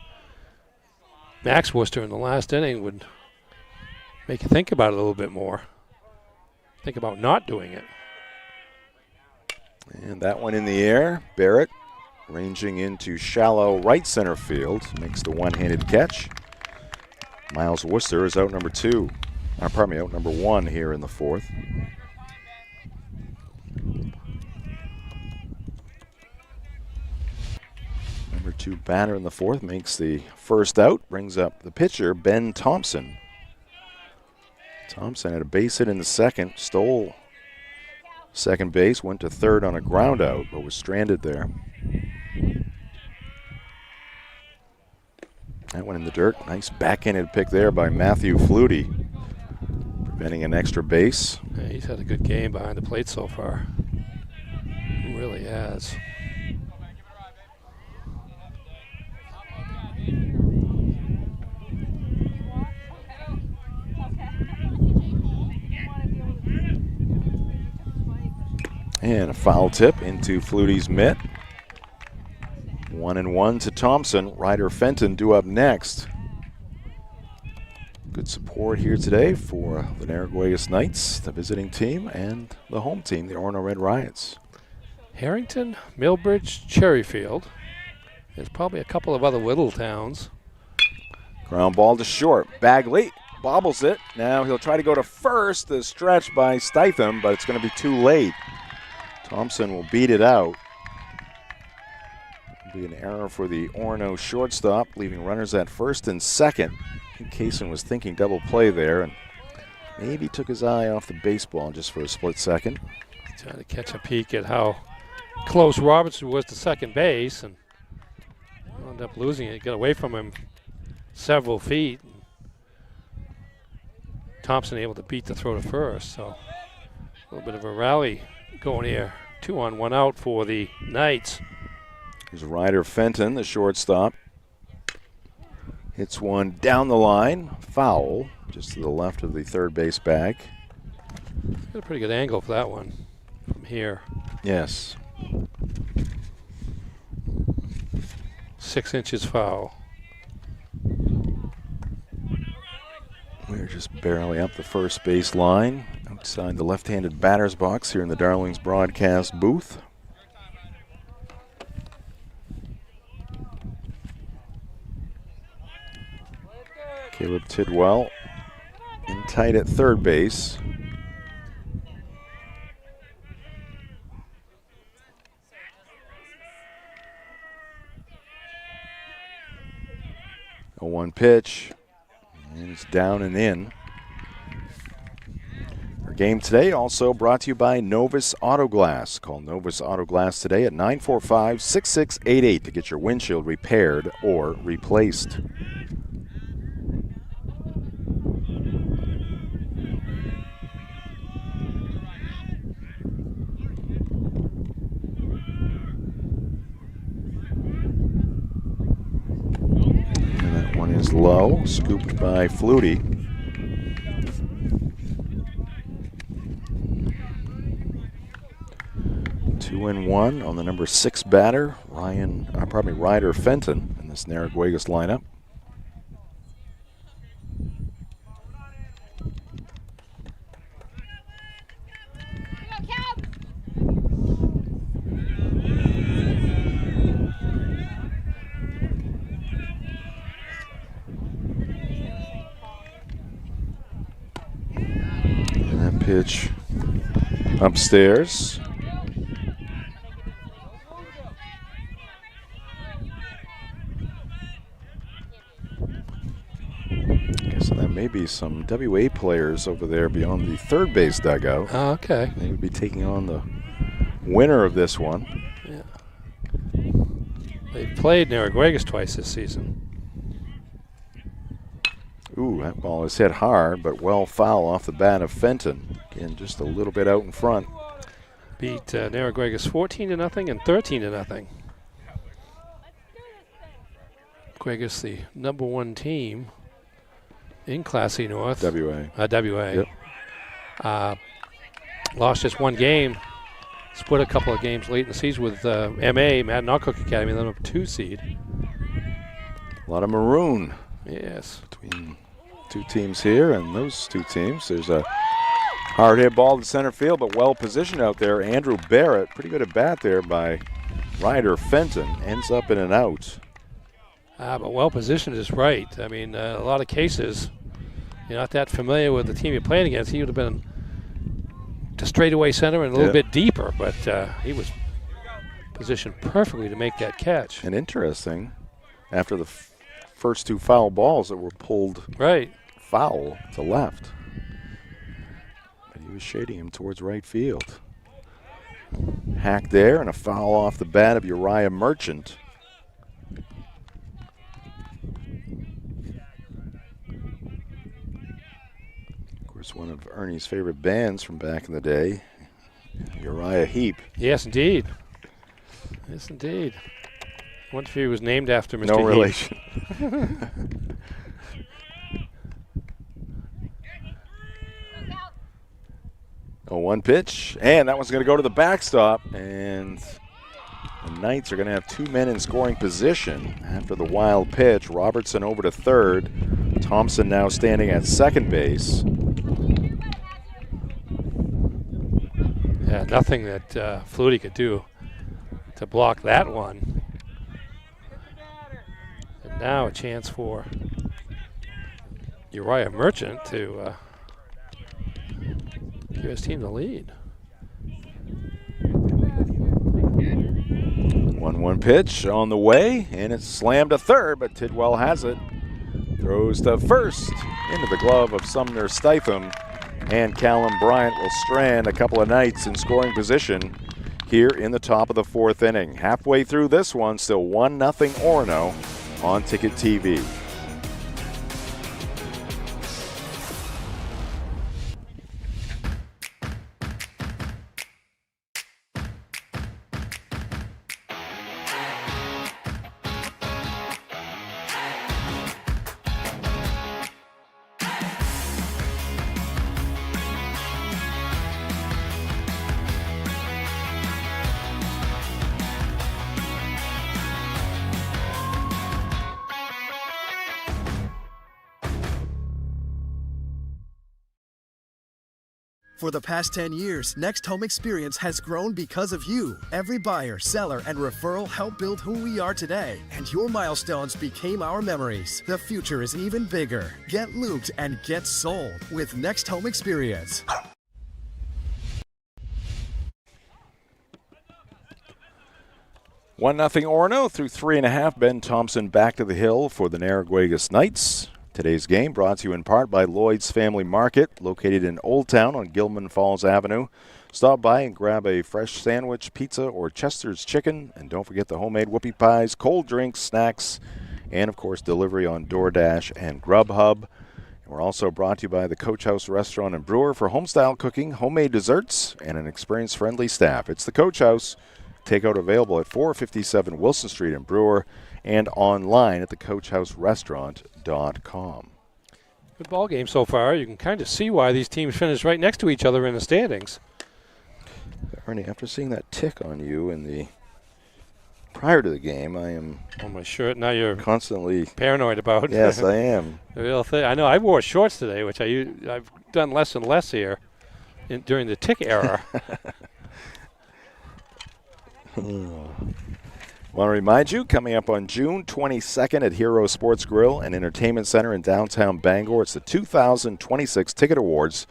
Max Worcester in the last inning would make you think about it a little bit more. Think about not doing it. And that one in the air. Barrett ranging into shallow right center field. Makes the one-handed catch. Miles Worcester is out number 2. Out number 1 here in the 4th. Number 2 batter in the 4th makes the first out, brings up the pitcher, Ben Thompson. Thompson had a base hit in the 2nd, stole second base, went to 3rd on a ground out, but was stranded there. That went in the dirt. Nice backhanded pick there by Matthew Flutie, preventing an extra base. Yeah, he's had a good game behind the plate so far. He really has. And a foul tip into Flutie's mitt. 1-1 to Thompson. Ryder Fenton due up next. Good support here today for the Narraguagus Knights, the visiting team, and the home team, the Orono Red Riots. Harrington, Millbridge, Cherryfield. There's probably a couple of other little towns. Ground ball to short. Bagley bobbles it. Now he'll try to go to first. The stretch by Stitham, but it's going to be too late. Thompson will beat it out. It'll be an error for the Orono shortstop, leaving runners at first and second. I think Kaysen was thinking double play there and maybe took his eye off the baseball just for a split second. Trying to catch a peek at how close Robertson was to second base and wound up losing it. Got away from him several feet. Thompson able to beat the throw to first, so a little bit of a rally going here. 2 on 1 out for the Knights. Here's Ryder Fenton, the shortstop. Hits one down the line, foul, just to the left of the third base bag. Got a pretty good angle for that one from here. Yes. 6 inches foul. We're just barely up the first base line, outside the left-handed batter's box here in the Darlings broadcast booth. Caleb Tidwell in tight at third base. A 1 pitch, and it's down and in. Our game today also brought to you by Novus Auto Glass. Call Novus Auto Glass today at 945-6688 to get your windshield repaired or replaced. Is low, scooped by Flutie. Two and one on the number 6 batter, Ryder Fenton in this Narraguagus lineup. Pitch upstairs. So that may be some WA players over there beyond the third base dugout. Oh, okay. They would be taking on the winner of this one. Yeah. They've played Narraguagus twice this season. Ooh, that ball is hit hard, but well foul off the bat of Fenton. Again, just a little bit out in front. Beat Narraguagus 14-0 and 13-0. Narraguagus, the number 1 team in Class C North. WA. WA. Yep. Lost just 1 game. Split a couple of games late in the season with MA, Madden Alcock Academy, the number 2 seed. A lot of maroon. Yes. Between 2 teams here and those 2 teams. There's a hard hit ball to center field, but well positioned out there. Andrew Barrett, pretty good at bat there by Ryder Fenton, ends up in an out. But well positioned is right. I mean, a lot of cases, you're not that familiar with the team you're playing against, he would have been to straightaway center and a little bit deeper, but he was positioned perfectly to make that catch. And interesting, after the first 2 foul balls that were pulled foul to left, but he was shading him towards right field. Hack there, and a foul off the bat of Uriah Merchant. Of course, one of Ernie's favorite bands from back in the day, Uriah Heep. Yes, indeed. Yes, indeed. I wonder if he was named after Mr. No Heap. relation. Oh, 1 pitch, and that one's going to go to the backstop, and the Knights are going to have 2 men in scoring position after the wild pitch. Robertson over to third. Thompson now standing at second base. Yeah, nothing that Flutie could do to block that one. And now a chance for Uriah Merchant to give his team the lead. 1-1 pitch on the way, and it's slammed to third, but Tidwell has it. Throws to first into the glove of Sumner Stitham, and Callum Bryant will strand a couple of Knights in scoring position here in the top of the 4th inning. Halfway through this one, still 1-0 Orono on Ticket TV. For the past 10 years, Next Home Experience has grown because of you. Every buyer, seller, and referral helped build who we are today, and your milestones became our memories. The future is even bigger. Get looped and get sold with Next Home Experience. One nothing Orono through 3.5. Ben Thompson back to the hill for the Narraguagus Knights. Today's game brought to you in part by Lloyd's Family Market, located in Old Town on Gilman Falls Avenue. Stop by and grab a fresh sandwich, pizza, or Chester's chicken. And don't forget the homemade whoopie pies, cold drinks, snacks, and, of course, delivery on DoorDash and Grubhub. And we're also brought to you by the Coach House Restaurant and Brewer for homestyle cooking, homemade desserts, and an experienced, friendly staff. It's the Coach House. Takeout available at 457 Wilson Street in Brewer and online at thecoachhouserestaurant.com. Good ball game so far. You can kind of see why these teams finished right next to each other in the standings. Ernie, after seeing that tick on you in the prior to the game, I am on my shirt. Now you're constantly paranoid about. Yes, I am. The real thing. I know. I wore shorts today, which I've done less and less here during the tick era. Want to remind you, coming up on June 22nd at Hero Sports Grill and Entertainment Center in downtown Bangor, it's the 2026 Ticket Awards,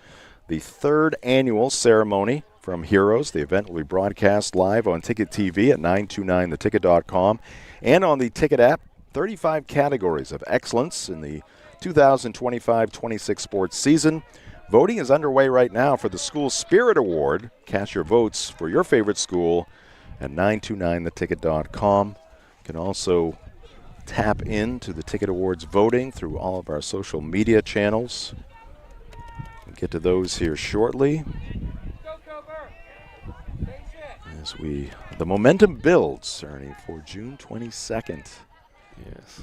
the 3rd annual ceremony from Heroes. The event will be broadcast live on Ticket TV at 929theticket.com and on the Ticket app. 35 categories of excellence in the 2025-26 sports season. Voting is underway right now for the School Spirit Award. Cast your votes for your favorite school at 929theticket.com. You can also tap into the Ticket Awards voting through all of our social media channels. We'll get to those here shortly. As the momentum builds, Ernie, for June 22nd. Yes.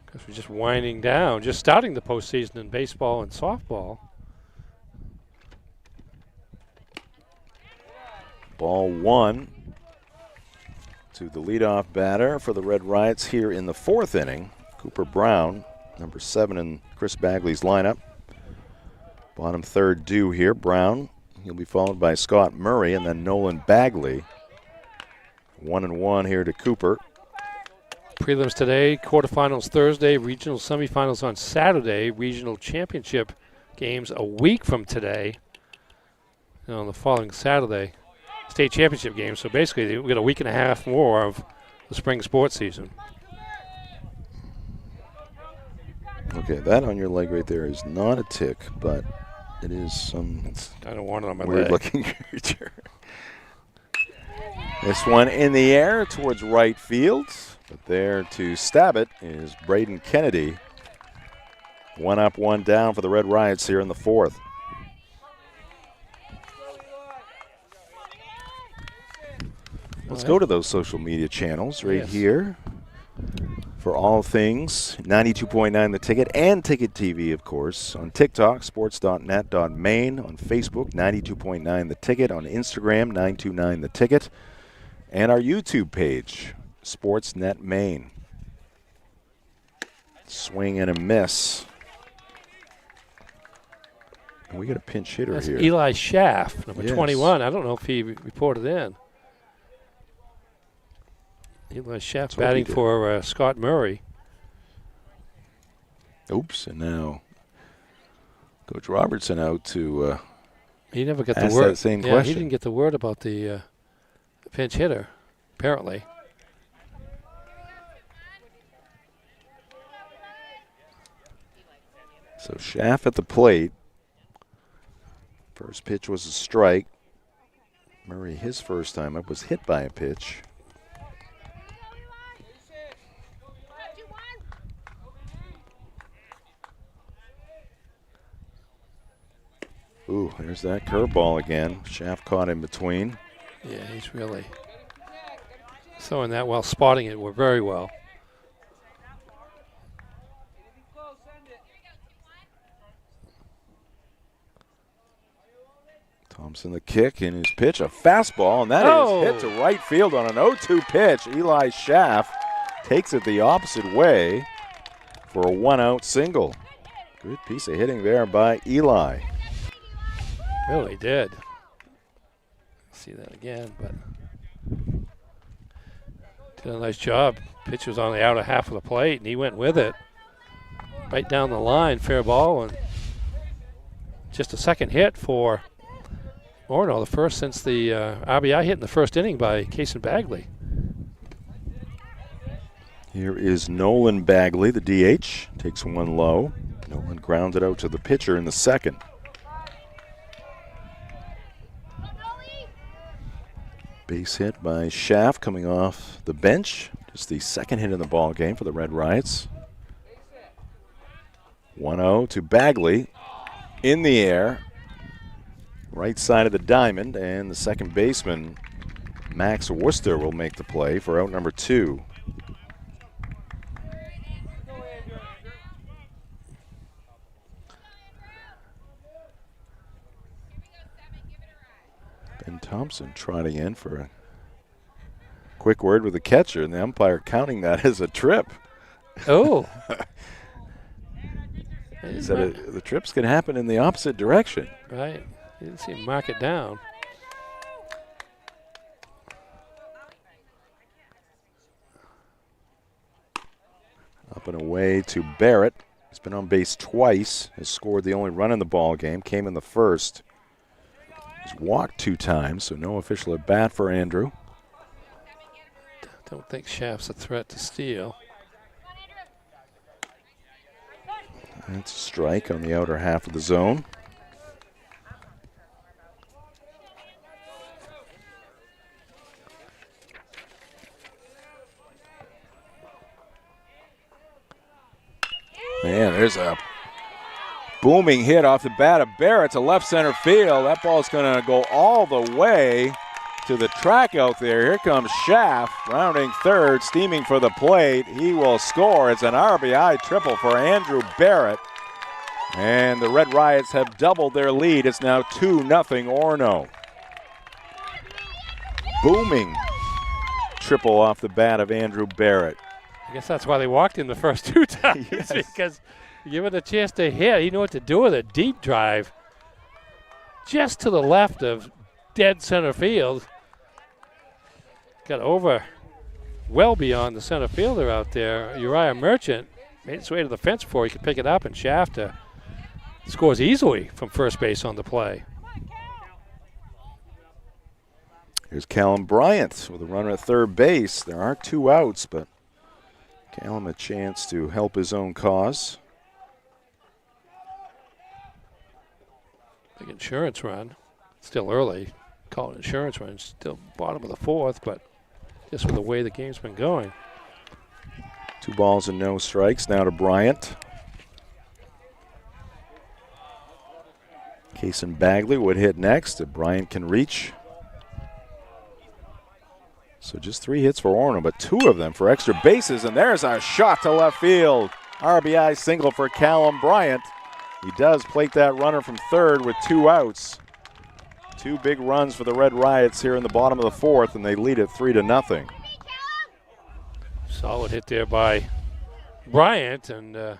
Because we're just winding down, just starting the postseason in baseball and softball. Ball 1 to the leadoff batter for the Red Riots here in the 4th inning. Cooper Brown, number 7 in Chris Bagley's lineup. Bottom 3rd due here. Brown, he'll be followed by Scott Murray and then Nolan Bagley. 1-1 here to Cooper. Prelims today, quarterfinals Thursday, regional semifinals on Saturday, regional championship games a week from today. And on the following Saturday, state championship games. So basically, we've got a week and a half more of the spring sports season. Okay, that on your leg right there is not a tick, but it is some I don't want it on my weird leg. looking creature. This one in the air towards right field, but there to stab it is Braden Kennedy. 1 up, 1 down for the Red Riots here in the 4th. Let's go to those social media channels right here for all things 92.9 The Ticket and Ticket TV, of course. On TikTok, sports.net.maine. On Facebook, 92.9 The Ticket. On Instagram, 929 The Ticket. And our YouTube page, Sportsnet Maine. Swing and a miss. And we got a pinch hitter That's here. Eli Schaff, number Yes. 21. I don't know if he reported in. Eli Schaff batting for Scott Murray. Oops, and now Coach Robertson out to He never got ask the word. that same Yeah, question. he didn't get the word about the pinch hitter, apparently. So Schaff at the plate. First pitch was a strike. Murray, his first time up, was hit by a pitch. Ooh, there's that curveball again. Schaff caught in between. Yeah, he's really throwing that well, spotting it very well. Thompson the kick and his pitch, a fastball, and that is hit to right field on an 0-2 pitch. Eli Schaff takes it the opposite way for a 1-out single. Good piece of hitting there by Eli. Really did. See that again, but did a nice job. Pitch was on the outer half of the plate, and he went with it. Right down the line, fair ball, and just a second hit for Orono, the first since the RBI hit in the first inning by Kason Bagley. Here is Nolan Bagley, the DH, takes one low. Nolan grounded out to the pitcher in the second. Base hit by Schaff coming off the bench. Just the second hit in the ball game for the Red Riots. 1-0 to Bagley in the air. Right side of the diamond, and the second baseman, Max Worcester, will make the play for out number 2. Ben Thompson trotting in for a quick word with the catcher, and the umpire counting that as a trip. Oh. He said the trips can happen in the opposite direction. Right. You didn't see him mark it down. Up and away to Barrett. He's been on base twice, has scored the only run in the ball game, came in the first. He's walked 2 times, so no official at bat for Andrew. Don't think Schaff's a threat to steal. That's a strike on the outer half of the zone. Man, there's a booming hit off the bat of Barrett to left center field. That ball's going to go all the way to the track out there. Here comes Schaff, rounding third, steaming for the plate. He will score. It's an RBI triple for Andrew Barrett. And the Red Riots have doubled their lead. It's now 2-0 Orono. Booming triple off the bat of Andrew Barrett. I guess that's why they walked him the first 2 times, because you give it a chance to hit. You know what to do with a deep drive. Just to the left of dead center field. Got over well beyond the center fielder out there. Uriah Merchant made its way to the fence before he could pick it up, and Shafter scores easily from first base on the play. Here's Callum Bryant with a runner at third base. There are 2 outs, but Callum a chance to help his own cause. Big insurance run. Still early. Call it insurance run. Still bottom of the 4th, but just with the way the game's been going. 2 balls and no strikes. Now to Bryant. Kason Bagley would hit next. If Bryant can reach. So just 3 hits for Orono, but 2 of them for extra bases, and there's a shot to left field. RBI single for Callum Bryant. He does plate that runner from third with 2 outs. 2 big runs for the Red Riots here in the bottom of the 4th, and they lead it 3-0. Solid hit there by Bryant, and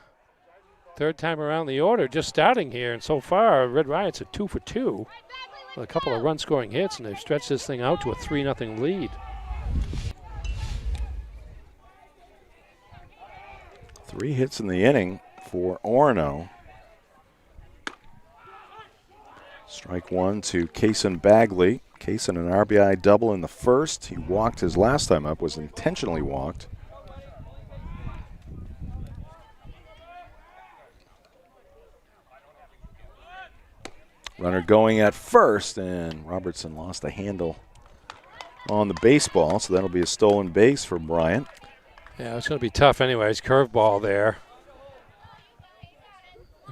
third time around the order, just starting here, and so far Red Riots are 2 for 2 with a couple of run-scoring hits, and they've stretched this thing out to a 3-0 lead. 3 hits in the inning for Orono. Strike 1 to Kason Bagley. Kason an RBI double in the first. He walked his last time up, was intentionally walked. Runner going at first, and Robertson lost the handle on the baseball, so that'll be a stolen base for Bryant. Yeah, it's going to be tough anyways. Curveball there.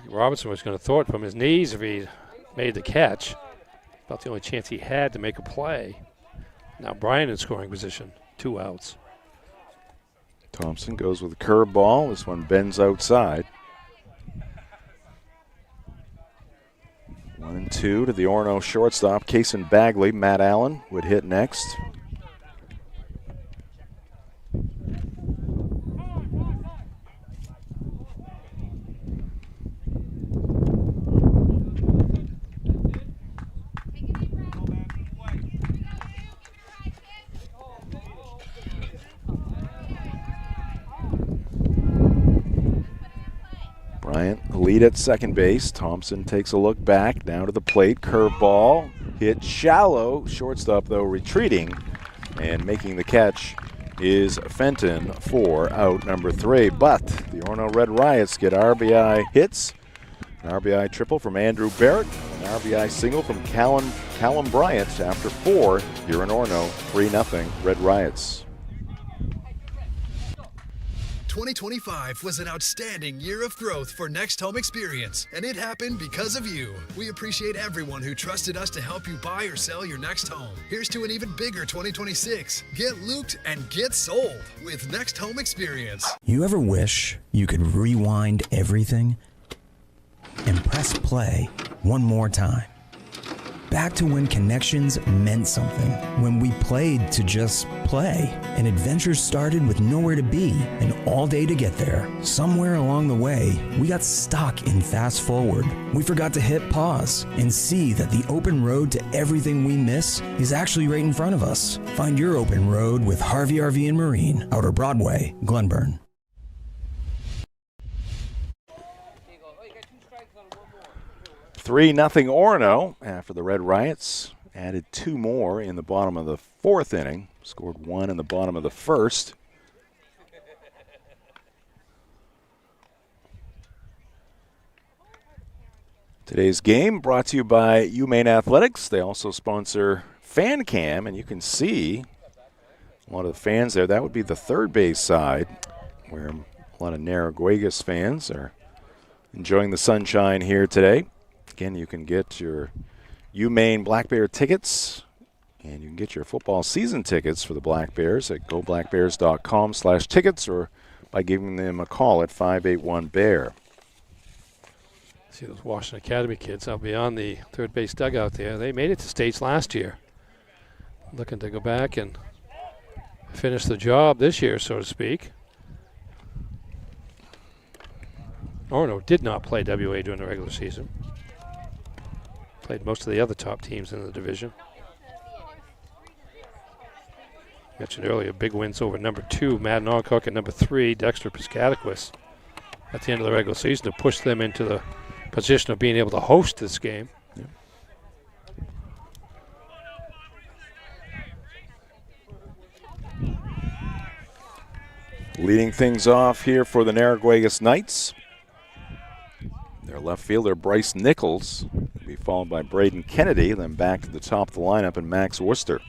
Robertson was going to throw it from his knees if he made the catch. About the only chance he had to make a play. Now Bryant in scoring position. 2 outs. Thompson goes with a curveball. This one bends outside. 1-2 to the Orono shortstop, Kason Bagley. Matt Allen would hit next. Bryant, the lead at second base. Thompson takes a look back, now to the plate. Curveball, hit shallow. Shortstop, though, retreating. And making the catch is Fenton for out number 3. But the Orono Red Riots get RBI hits. An RBI triple from Andrew Barrett. An RBI single from Callum Bryant after 4 here in Orono. 3-0 Red Riots. 2025 was an outstanding year of growth for Next Home Experience, and it happened because of you. We appreciate everyone who trusted us to help you buy or sell your next home. Here's to an even bigger 2026. Get looped and get sold with Next Home Experience. You ever wish you could rewind everything and press play one more time? Back to when connections meant something, when we played to just play, and adventures started with nowhere to be and all day to get there. Somewhere along the way, we got stuck in fast forward. We forgot to hit pause and see that the open road to everything we miss is actually right in front of us. Find your open road with Harvey RV and Marine, Outer Broadway, Glenburn. 3-0 Orono after the Red Riots added 2 more in the bottom of the 4th inning. Scored 1 in the bottom of the 1st. Today's game brought to you by Maine Athletics. They also sponsor Fan Cam, and you can see a lot of the fans there. That would be the third base side, where a lot of Narraguagus fans are enjoying the sunshine here today. Again, you can get your Maine Black Bear tickets, and you can get your football season tickets for the Black Bears at goblackbears.com/tickets or by giving them a call at 581-BEAR. See those Washington Academy kids out beyond the third base dugout there. They made it to states last year. Looking to go back and finish the job this year, so to speak. Orono did not play WA during the regular season. Played most of the other top teams in the division. Mentioned earlier, big wins over number 2, Madden-Oncook, and number 3, Dexter Piscataquis, at the end of the regular season to push them into the position of being able to host this game. Yeah. Leading things off here for the Narraguagus Knights. Their left fielder, Bryce Nichols, will be followed by Braden Kennedy, then back to the top of the lineup and Max Worcester.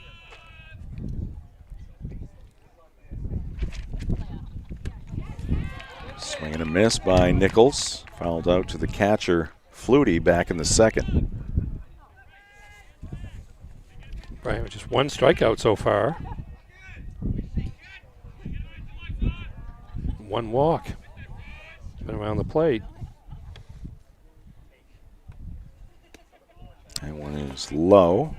Swing and a miss by Nichols. Fouled out to the catcher, Flutie, back in the second. Bryant with just 1 strikeout so far. 1 walk. Been around the plate. That one is low.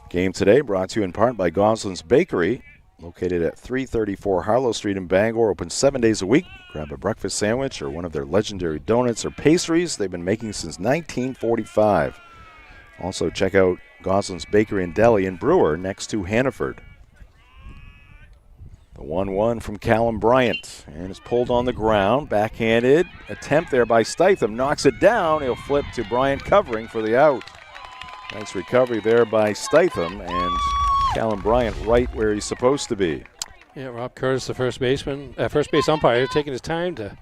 Game today brought to you in part by Goslin's Bakery, located at 334 Harlow Street in Bangor. Open 7 days a week. Grab a breakfast sandwich or one of their legendary donuts or pastries they've been making since 1945. Also check out Goslin's Bakery and Deli and Brewer next to Hannaford. The 1-1 from Callum Bryant, and it's pulled on the ground. Backhanded attempt there by Stitham. Knocks it down. He'll flip to Bryant covering for the out. Nice recovery there by Stitham, and Callum Bryant right where he's supposed to be. Yeah, Rob Curtis, the first base umpire, taking his time to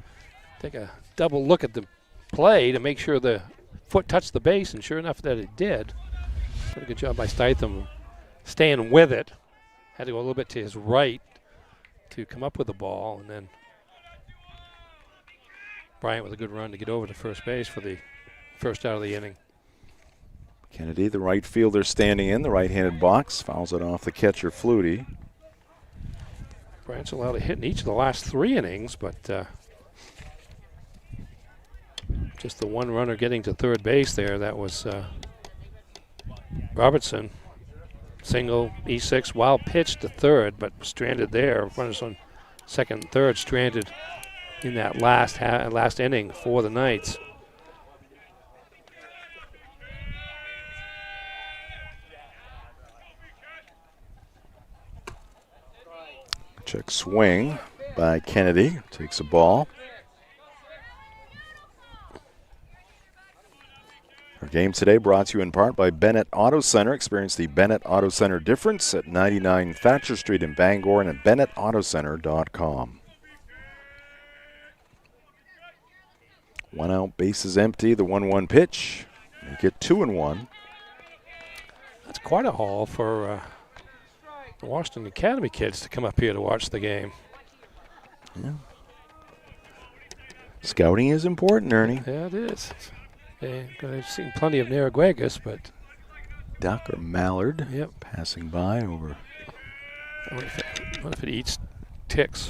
take a double look at the play to make sure the foot touched the base, and sure enough that it did. Pretty good job by Stitham staying with it. Had to go a little bit to his right to come up with the ball, and then Bryant with a good run to get over to first base for the first out of the inning. Kennedy, the right fielder, standing in the right-handed box, fouls it off the catcher, Flutie. Bryant's allowed a hit in each of the last 3 innings, but just the 1 runner getting to third base there. That was Robertson. Single, E6, wild pitch to third, but stranded there. Runners on second and third, stranded in that last inning for the Knights. Check swing by Kennedy. Takes a ball. Our game today brought to you in part by Bennett Auto Center. Experience the Bennett Auto Center difference at 99 Thatcher Street in Bangor and at BennettAutoCenter.com. 1 out, bases empty. The 1-1 pitch. Make it 2-1. That's quite a haul for the Washington Academy kids to come up here to watch the game. Yeah. Scouting is important, Ernie. Yeah, it is. I've seen plenty of Narraguagus, but Duck or mallard. Yep. Passing by over. I wonder if it eats ticks.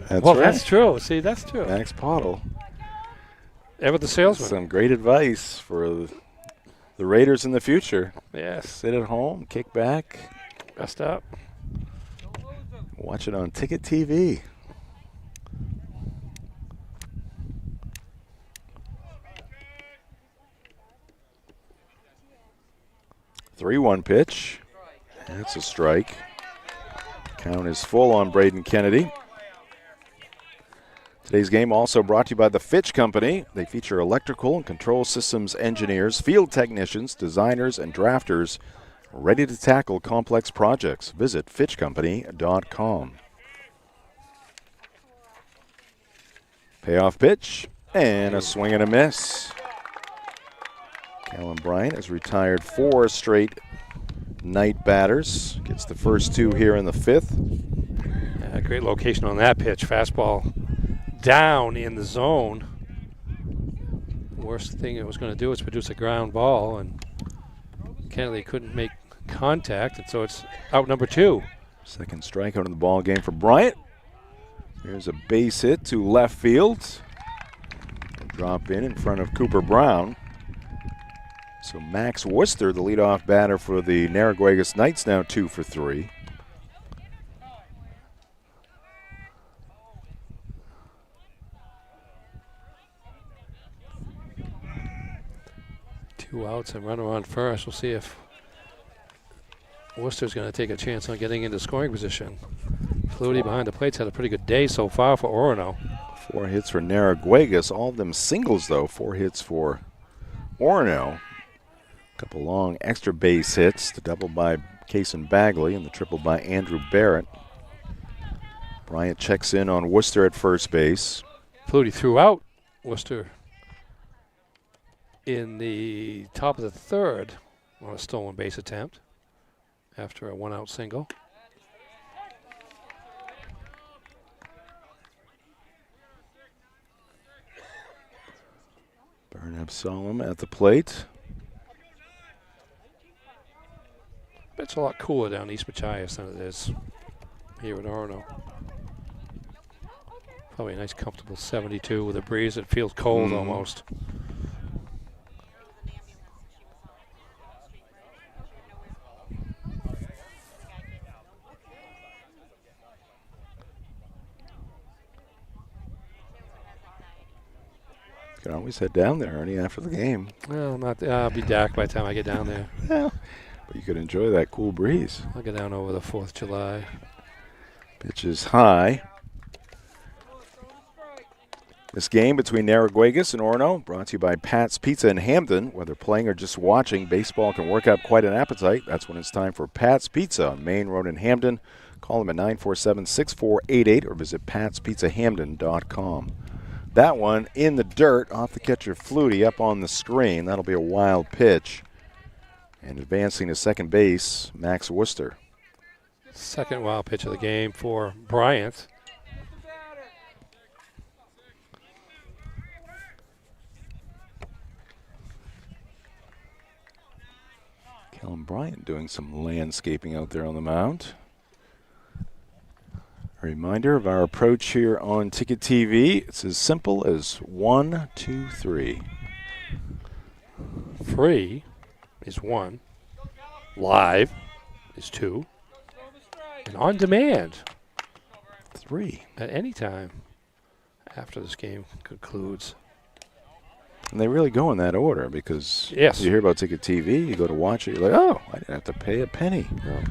That's well, right. that's true. See, that's true. Max Pottle. Ever the salesman. Some great advice for the Raiders in the future. Yes. Sit at home, kick back. Rest up. Watch it on Ticket TV. (3-1) pitch. That's a strike. Count is full on Braden Kennedy. Today's game also brought to you by the Fitch Company. They feature electrical and control systems engineers, field technicians, designers, and drafters ready to tackle complex projects. Visit FitchCompany.com. Payoff pitch and a swing and a miss. Callum Bryant has retired 4 straight night batters. Gets the first 2 here in the 5th. Great location on that pitch. Fastball down in the zone. Worst thing it was going to do is produce a ground ball, and Kennedy couldn't make contact, and so it's out number 2. Second strikeout in the ball game for Bryant. Here's a base hit to left field. Drop in front of Cooper Brown. So Max Worcester, the leadoff batter for the Narraguagus Knights, now 2 for 3. 2 outs and runner on first. We'll see if Worcester's going to take a chance on getting into scoring position. Flutie behind the plate's had a pretty good day so far for Orono. 4 hits for Narraguagus, all of them singles though. 4 hits for Orono. A couple long extra base hits, the double by Cason Bagley and the triple by Andrew Barrett. Bryant checks in on Worcester at first base. Flutie threw out Worcester in the top of the third on a stolen base attempt after a 1-out single. Bernab Solom at the plate. It's a lot cooler down East Machias than it is here at Orono. Probably a nice comfortable 72 with a breeze. It feels cold almost. You can always head down there, Ernie, after the game. Well, I'll be dark by the time I get down there. Well, but you could enjoy that cool breeze. I'll get down over the 4th of July. Pitch is high. This game between Narraguagus and Orono brought to you by Pat's Pizza in Hamden. Whether playing or just watching, baseball can work up quite an appetite. That's when it's time for Pat's Pizza on Maine Road in Hamden. Call them at 947-6488 or visit patspizzahamden.com. That one in the dirt off the catcher Flutie up on the screen. That'll be a wild pitch. And advancing to second base, Max Worcester. Second wild pitch of the game for Bryant. Kellen Bryant doing some landscaping out there on the mound. A reminder of our approach here on Ticket TV. It's as simple as 1, 2, 3. Free is 1. Live is 2. And on demand 3. At any time after this game concludes. And they really go in that order because yes, you hear about Ticket TV, you go to watch it, you're like, oh, I didn't have to pay a penny. No.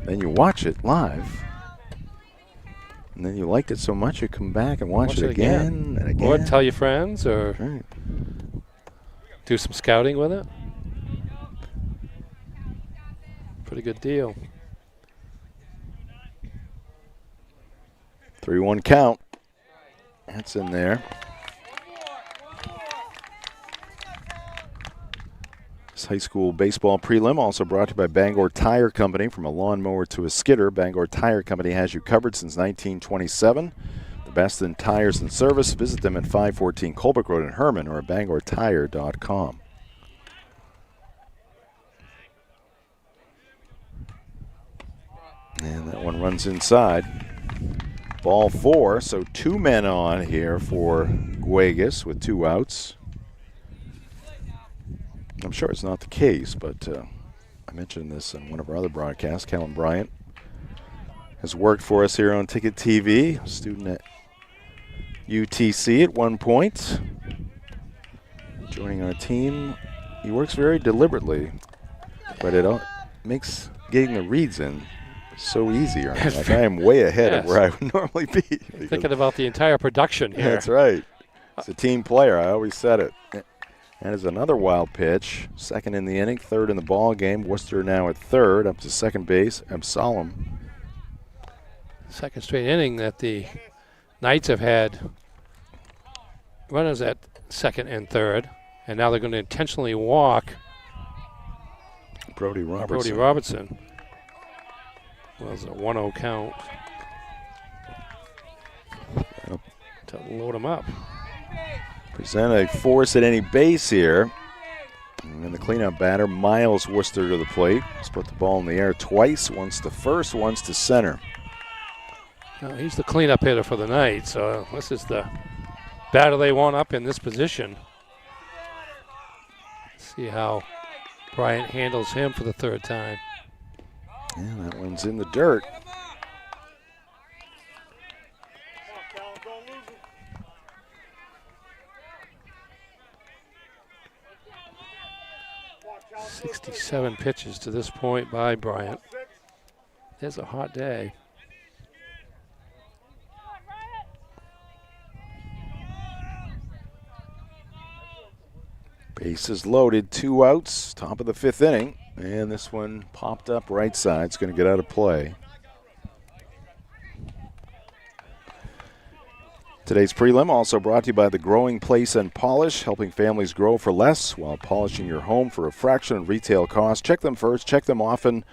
Then you watch it live. And then you liked it so much you come back and watch it again and again. Or tell your friends or do some scouting with it. Pretty good deal. 3-1 count. That's in there. This high school baseball prelim also brought to you by Bangor Tire Company. From a lawnmower to a skidder, Bangor Tire Company has you covered since 1927. The best in tires and service. Visit them at 514 Colbrook Road in Herman or at bangortire.com. And that one runs inside. Ball 4, so 2 men on here for Guagus with 2 outs. I'm sure it's not the case, but I mentioned this in one of our other broadcasts. Kellen Bryant has worked for us here on Ticket TV, a student at UTC at one point. Joining our team, he works very deliberately, but it makes getting the reads in so easy. Like I am way ahead of where I would normally be. Thinking about the entire production here. That's right. It's a team player. I always said it. That is another wild pitch. Second in the inning, third in the ball game. Worcester now at third, up to second base. Absalom. Second straight inning that the Knights have had runners at second and third, and now they're going to intentionally walk Brody Robertson. Well, it's a 1-0 count to load him up. Present a force at any base here. And then the cleanup batter, Miles Worcester to the plate. He's put the ball in the air twice, once to first, once to center. Now, he's the cleanup hitter for the Knights, so this is the batter they want up in this position. See how Bryant handles him for the third time. Yeah, that one's in the dirt. 67 pitches to this point by Bryant. It's a hot day. Bases loaded, 2 outs, top of the 5th inning. And this one popped up right side. It's going to get out of play. Today's prelim also brought to you by The Growing Place and Polish, helping families grow for less while polishing your home for a fraction of retail cost. Check them first, check them often.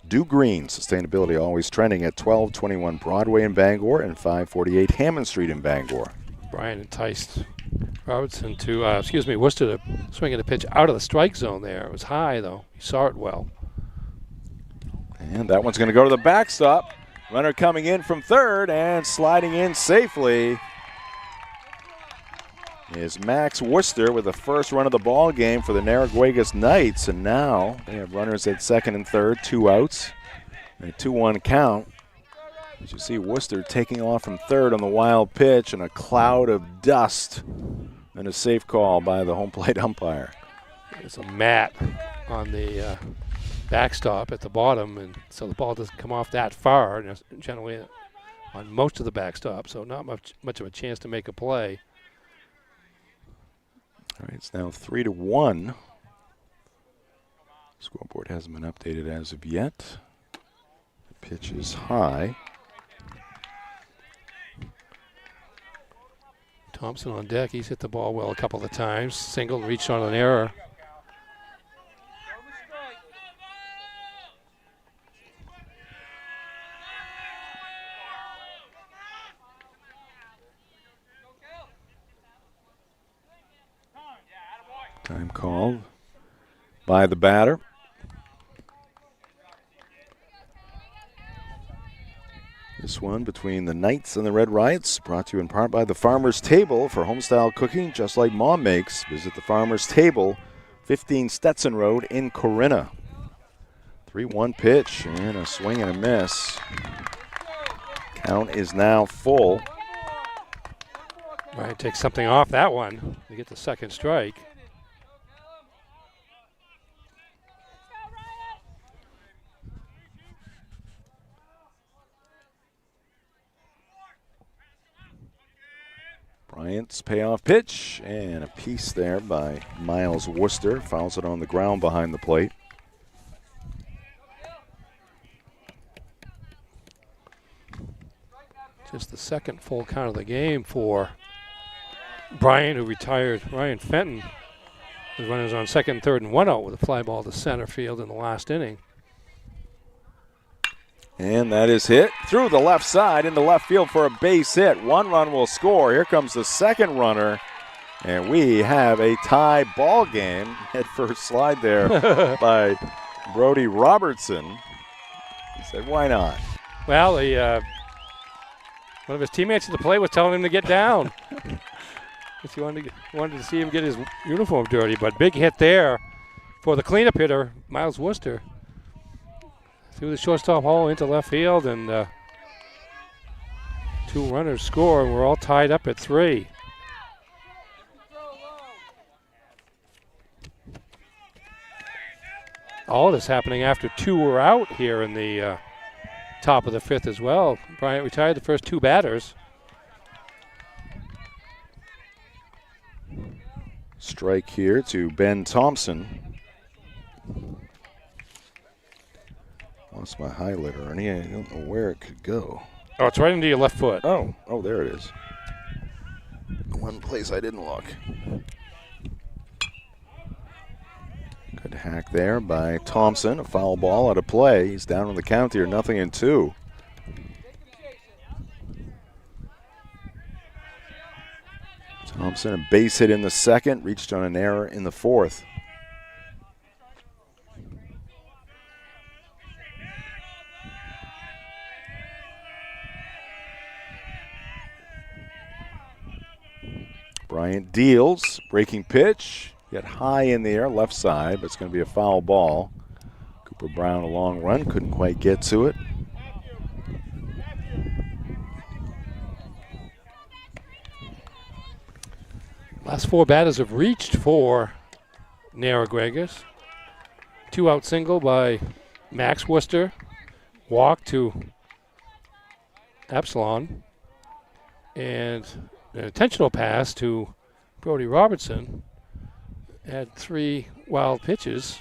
Do Green, sustainability always trending at 1221 Broadway in Bangor and 548 Hammond Street in Bangor. Bryant enticed Robertson to, Worcester to swing at a pitch out of the strike zone there. It was high, though. He saw it well. And that one's going to go to the backstop. Runner coming in from third and sliding in safely is Max Worcester with the first run of the ball game for the Narraguagus Knights. And now they have runners at second and third, 2 outs, and a 2-1 count. As you see, Worcester taking off from third on the wild pitch and a cloud of dust and a safe call by the home plate umpire. There's a mat on the backstop at the bottom, and so the ball doesn't come off that far, and it's generally on most of the backstop, so not much of a chance to make a play. All right, it's now 3-1. Scoreboard hasn't been updated as of yet. The pitch is high. Thompson on deck. He's hit the ball well a couple of times. Single, reached on an error. Time called by the batter. This one between the Knights and the Red Riots, brought to you in part by the Farmer's Table. For homestyle cooking just like Mom makes, visit the Farmer's Table, 15 Stetson Road in Corinna. 3-1 pitch and a swing and a miss. Count is now full. Right, take something off that one to get the second strike. Bryant's payoff pitch and a piece there by Miles Worcester. Fouls it on the ground behind the plate. Just the second full count of the game for Bryant, who retired. Ryan Fenton, the runners on second, third, and 1 out with a fly ball to center field in the last inning. And that is hit through the left side into left field for a base hit. 1 run will score. Here comes the second runner. And we have a tie ball game. Head first slide there by Brody Robertson. He said, why not? Well, one of his teammates at the plate was telling him to get down. He wanted to see him get his uniform dirty. But big hit there for the cleanup hitter, Miles Worcester. Through the shortstop hole into left field, and 2 runners score, and we're all tied up at 3. All this happening after 2 were out here in the top of the 5th as well. Bryant retired the first 2 batters. Strike here to Ben Thompson. Lost my highlighter, Ernie. I don't know where it could go. Oh, it's right into your left foot. Oh, there it is. One place I didn't look. Good hack there by Thompson. A foul ball out of play. He's down on the count here, 0-2. Thompson, a base hit in the second, reached on an error in the 4th. Bryant deals, breaking pitch, get high in the air, left side, but it's going to be a foul ball. Cooper Brown, a long run, couldn't quite get to it. Last 4 batters have reached for Narraguagus. 2-out single by Max Worcester. Walk to Absalon. And an intentional pass to Brody Robertson. Had 3 wild pitches.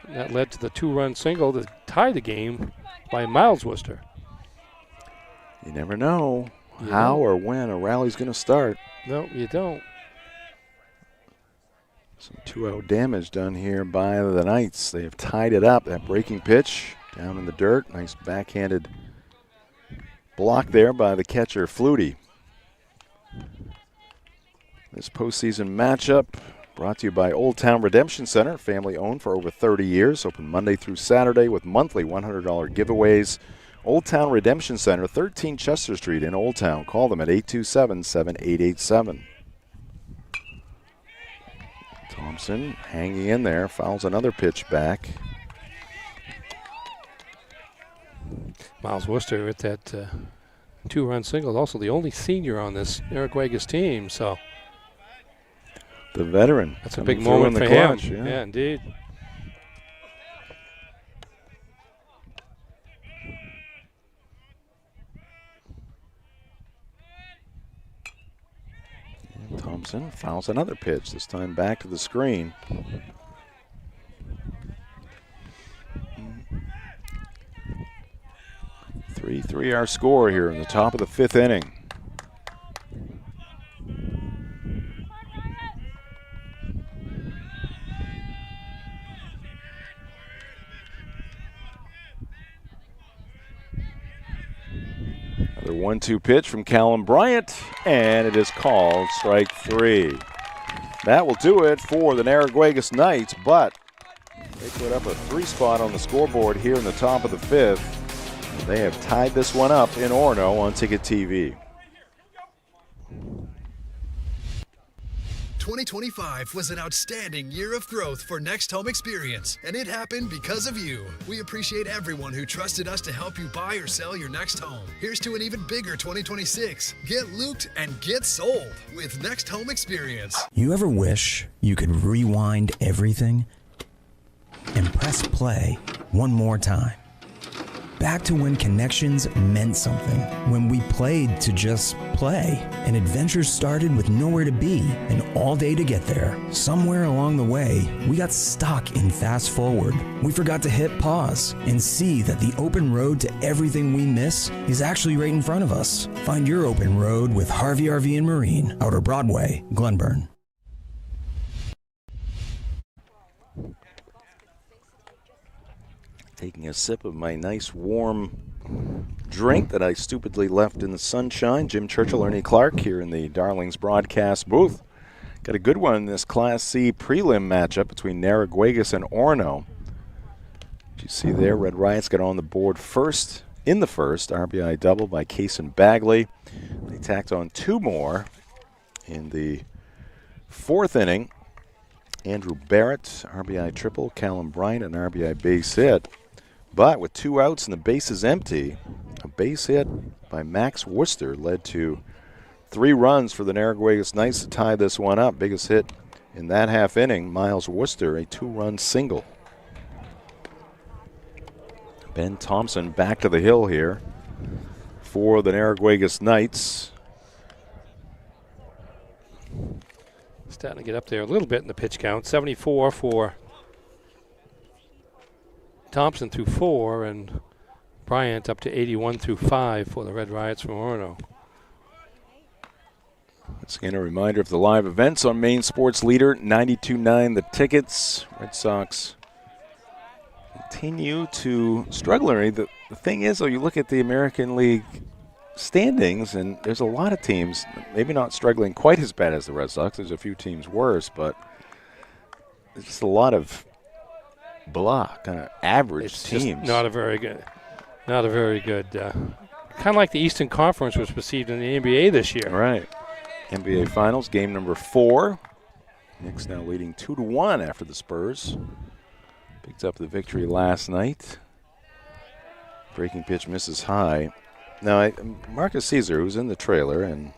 And that led to the 2-run single that tied the game by Miles Worcester. You never know how or when a rally's going to start. No, you don't. Some 2-0 damage done here by the Knights. They have tied it up. That breaking pitch down in the dirt. Nice backhanded block there by the catcher, Flutie. This postseason matchup brought to you by Old Town Redemption Center, family owned for over 30 years. Open Monday through Saturday with monthly $100 giveaways. Old Town Redemption Center, 13 Chester Street in Old Town. Call them at 827-7887. Thompson hanging in there, fouls another pitch back. Miles Worcester with that 2-run single, also the only senior on this Narraguagus team, so. The veteran. That's a big moment for him. Yeah, indeed. And Thompson fouls another pitch, this time back to the screen. 3-3 our score here in the top of the 5th inning. Another 1-2 pitch from Callum Bryant, and it is called strike 3. That will do it for the Narraguagus Knights, but they put up a 3 spot on the scoreboard here in the top of the 5th. They have tied this one up in Orono on Ticket TV. 2025 was an outstanding year of growth for Next Home Experience, and it happened because of you. We appreciate everyone who trusted us to help you buy or sell your next home. Here's to an even bigger 2026. Get looped and get sold with Next Home Experience. You ever wish you could rewind everything and press play one more time? Back to when connections meant something, when we played to just play, and adventures started with nowhere to be and all day to get there. Somewhere along the way, we got stuck in fast forward. We forgot to hit pause and see that the open road to everything we miss is actually right in front of us. Find your open road with Harvey RV and Marine, Outer Broadway, Glenburn. Taking a sip of my nice warm drink that I stupidly left in the sunshine. Jim Churchill, Ernie Clark here in the Darlings broadcast booth. Got a good one in this Class C prelim matchup between Narraguagus and Orono. You see there, Red Riots got on the board first in the first. RBI double by Kaysen Bagley. They tacked on 2 more in the 4th inning. Andrew Barrett, RBI triple. Callum Bryant, an RBI base hit. But with 2 outs and the bases empty, a base hit by Max Worcester led to 3 runs for the Narraguagus Knights to tie this one up. Biggest hit in that half inning, Miles Worcester, a 2-run single. Ben Thompson back to the hill here for the Narraguagus Knights. Starting to get up there a little bit in the pitch count. 74 for Thompson through 4, and Bryant up to 81 through 5 for the Red Riots from Orono. Once again, a reminder of the live events on Maine Sports Leader 92.9 The Tickets. Red Sox continue to struggle. The thing is, though, you look at the American League standings, and there's a lot of teams maybe not struggling quite as bad as the Red Sox. There's a few teams worse, but there's just a lot of kind of average teams. Just not a very good. Kind of like the Eastern Conference was perceived in the NBA this year. Right. NBA Finals, game number 4. Knicks now leading 2-1 after the Spurs picked up the victory last night. Breaking pitch misses high. Now, Marcus Caesar, who's in the trailer and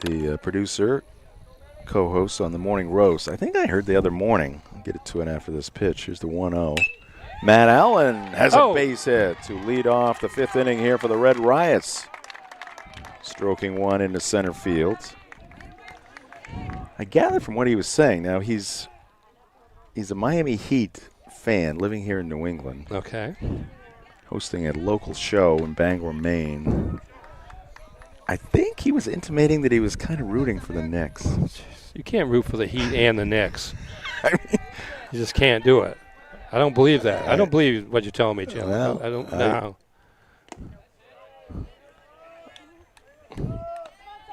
the producer, co-host on the Morning Roast, I think I heard the other morning, get it to it after this pitch. Here's the 1-0. Matt Allen has a base hit to lead off the 5th inning here for the Red Riots. Stroking one into center field. I gather from what he was saying, now he's a Miami Heat fan living here in New England. Okay. Hosting a local show in Bangor, Maine. I think he was intimating that he was kind of rooting for the Knicks. You can't root for the Heat and the Knicks. You just can't do it. I don't believe that. I don't believe what you're telling me, Jim. Well, I don't know.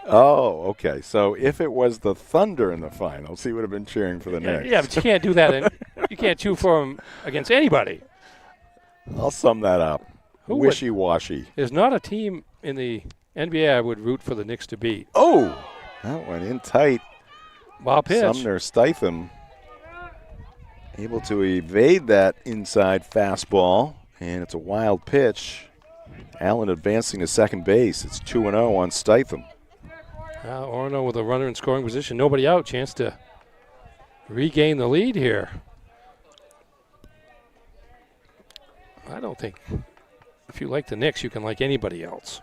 Oh, okay. So if it was the Thunder in the finals, he would have been cheering for the Knicks. Yeah, but you can't do that. You can't cheer for him against anybody. I'll sum that up. Who would- Wishy-washy. There's not a team in the NBA I would root for the Knicks to beat. Oh, that went in tight. Wild pitch. Sumner Stitham able to evade that inside fastball, and it's a wild pitch. Allen advancing to second base. It's 2-0 on Stitham. Now Orono with a runner in scoring position. Nobody out. Chance to regain the lead here. I don't think if you like the Knicks, you can like anybody else.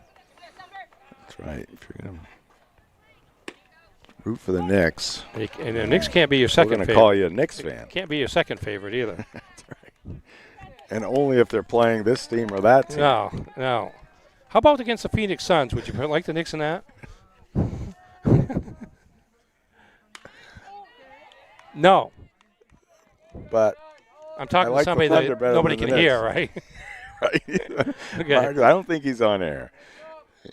That's right. If you're going to root for the Knicks. And the Knicks can't be your second favorite. We're going to call you a Knicks fan. Can't be your second favorite either. That's right. And only if they're playing this team or that team. No. How about against the Phoenix Suns? Would you like the Knicks in that? No. But I'm talking like to somebody that nobody can hear, right? Right. Okay. Mark, I don't think he's on air.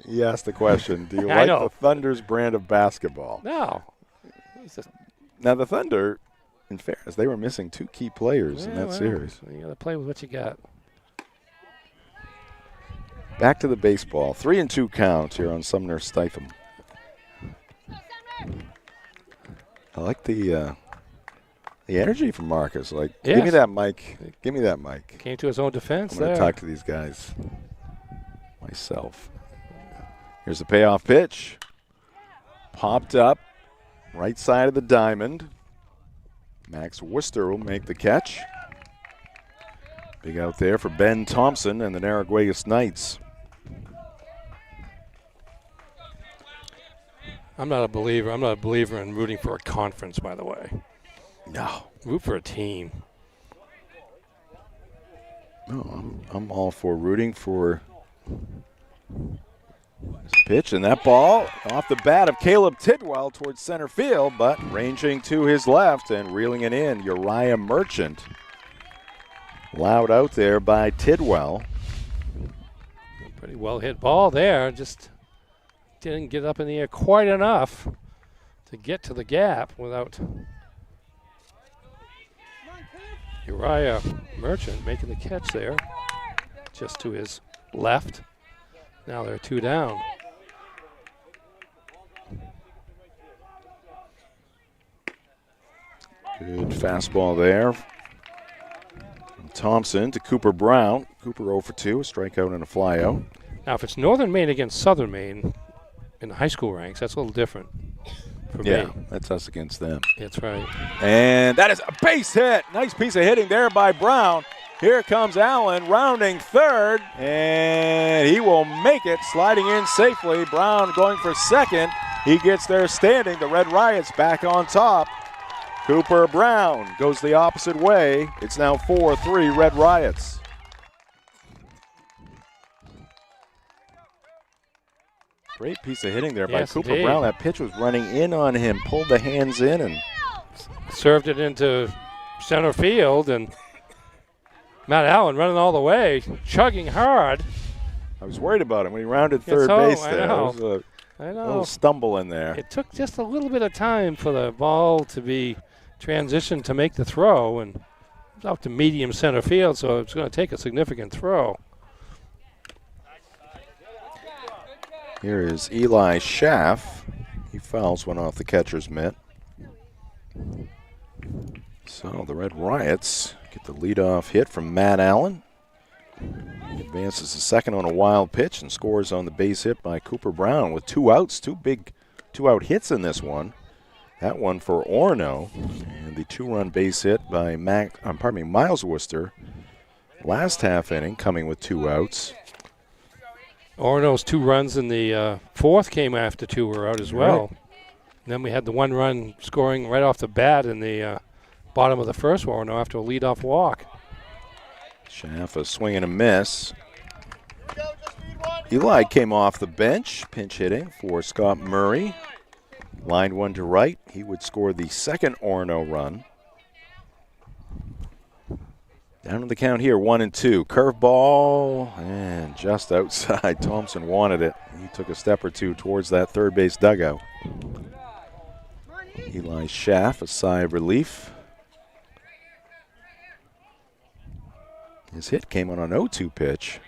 He asked the question, do you I like know. the Thunder's brand of basketball? No. Now, the Thunder, in fairness, they were missing 2 key players in that series. You got to play with what you got. Back to the baseball. 3-2 count here on Sumner Stitham. I like the energy from Marcus. Like, give me that mic. Give me that mic. Came to his own defense I'm going there. to talk to these guys myself. Here's the payoff pitch. Popped up. Right side of the diamond. Max Worcester will make the catch. Big out there for Ben Thompson and the Narraguagus Knights. I'm not a believer. I'm not a believer in rooting for a conference, by the way. No. Root for a team. No, I'm all for rooting for this pitch, and that ball off the bat of Caleb Tidwell towards center field, but ranging to his left and reeling it in, Uriah Merchant. Loud out there by Tidwell. Pretty well hit ball there. Just didn't get up in the air quite enough to get to the gap without Uriah Merchant making the catch there. Just to his left. Now they're 2 down. Good fastball there. From Thompson to Cooper Brown. Cooper 0 for 2, a strikeout and a flyout. Now, if it's Northern Maine against Southern Maine in the high school ranks, that's a little different for me. Yeah, that's us against them. That's right. And that is a base hit. Nice piece of hitting there by Brown. Here comes Allen rounding third, and he will make it, sliding in safely. Brown going for second. He gets there standing. The Red Riots back on top. Cooper Brown goes the opposite way. It's now 4-3 Red Riots. Great piece of hitting there by Cooper indeed. Brown. That pitch was running in on him, pulled the hands in, and served it into center field, and Matt Allen running all the way, chugging hard. I was worried about him when he rounded third So, base I there. know. There was I a know. little stumble in there. It took just a little bit of time for the ball to be transitioned to make the throw, and it was out to medium center field, so it's going to take a significant throw. Here is Eli Schaff. He fouls one off the catcher's mitt. So the Red Riots get the leadoff hit from Matt Allen. He advances to second on a wild pitch and scores on the base hit by Cooper Brown with 2 outs. 2 big 2-out hits in this one. That one for Orono. And the 2-run base hit by Miles Worcester. Last half inning, coming with 2 outs. Orono's 2 runs in the 4th came after 2 were out as well. Right. And then we had the 1 run scoring right off the bat in the bottom of the first Orono after a leadoff walk. Schaff a swing and a miss. Eli came off the bench, pinch hitting for Scott Murray. Lined one to right. He would score the second Orono run. Down to the count here, 1-2. Curveball, and just outside. Thompson wanted it. He took a step or 2 towards that third base dugout. Eli Schaff, a sigh of relief. His hit came on an 0-2 pitch.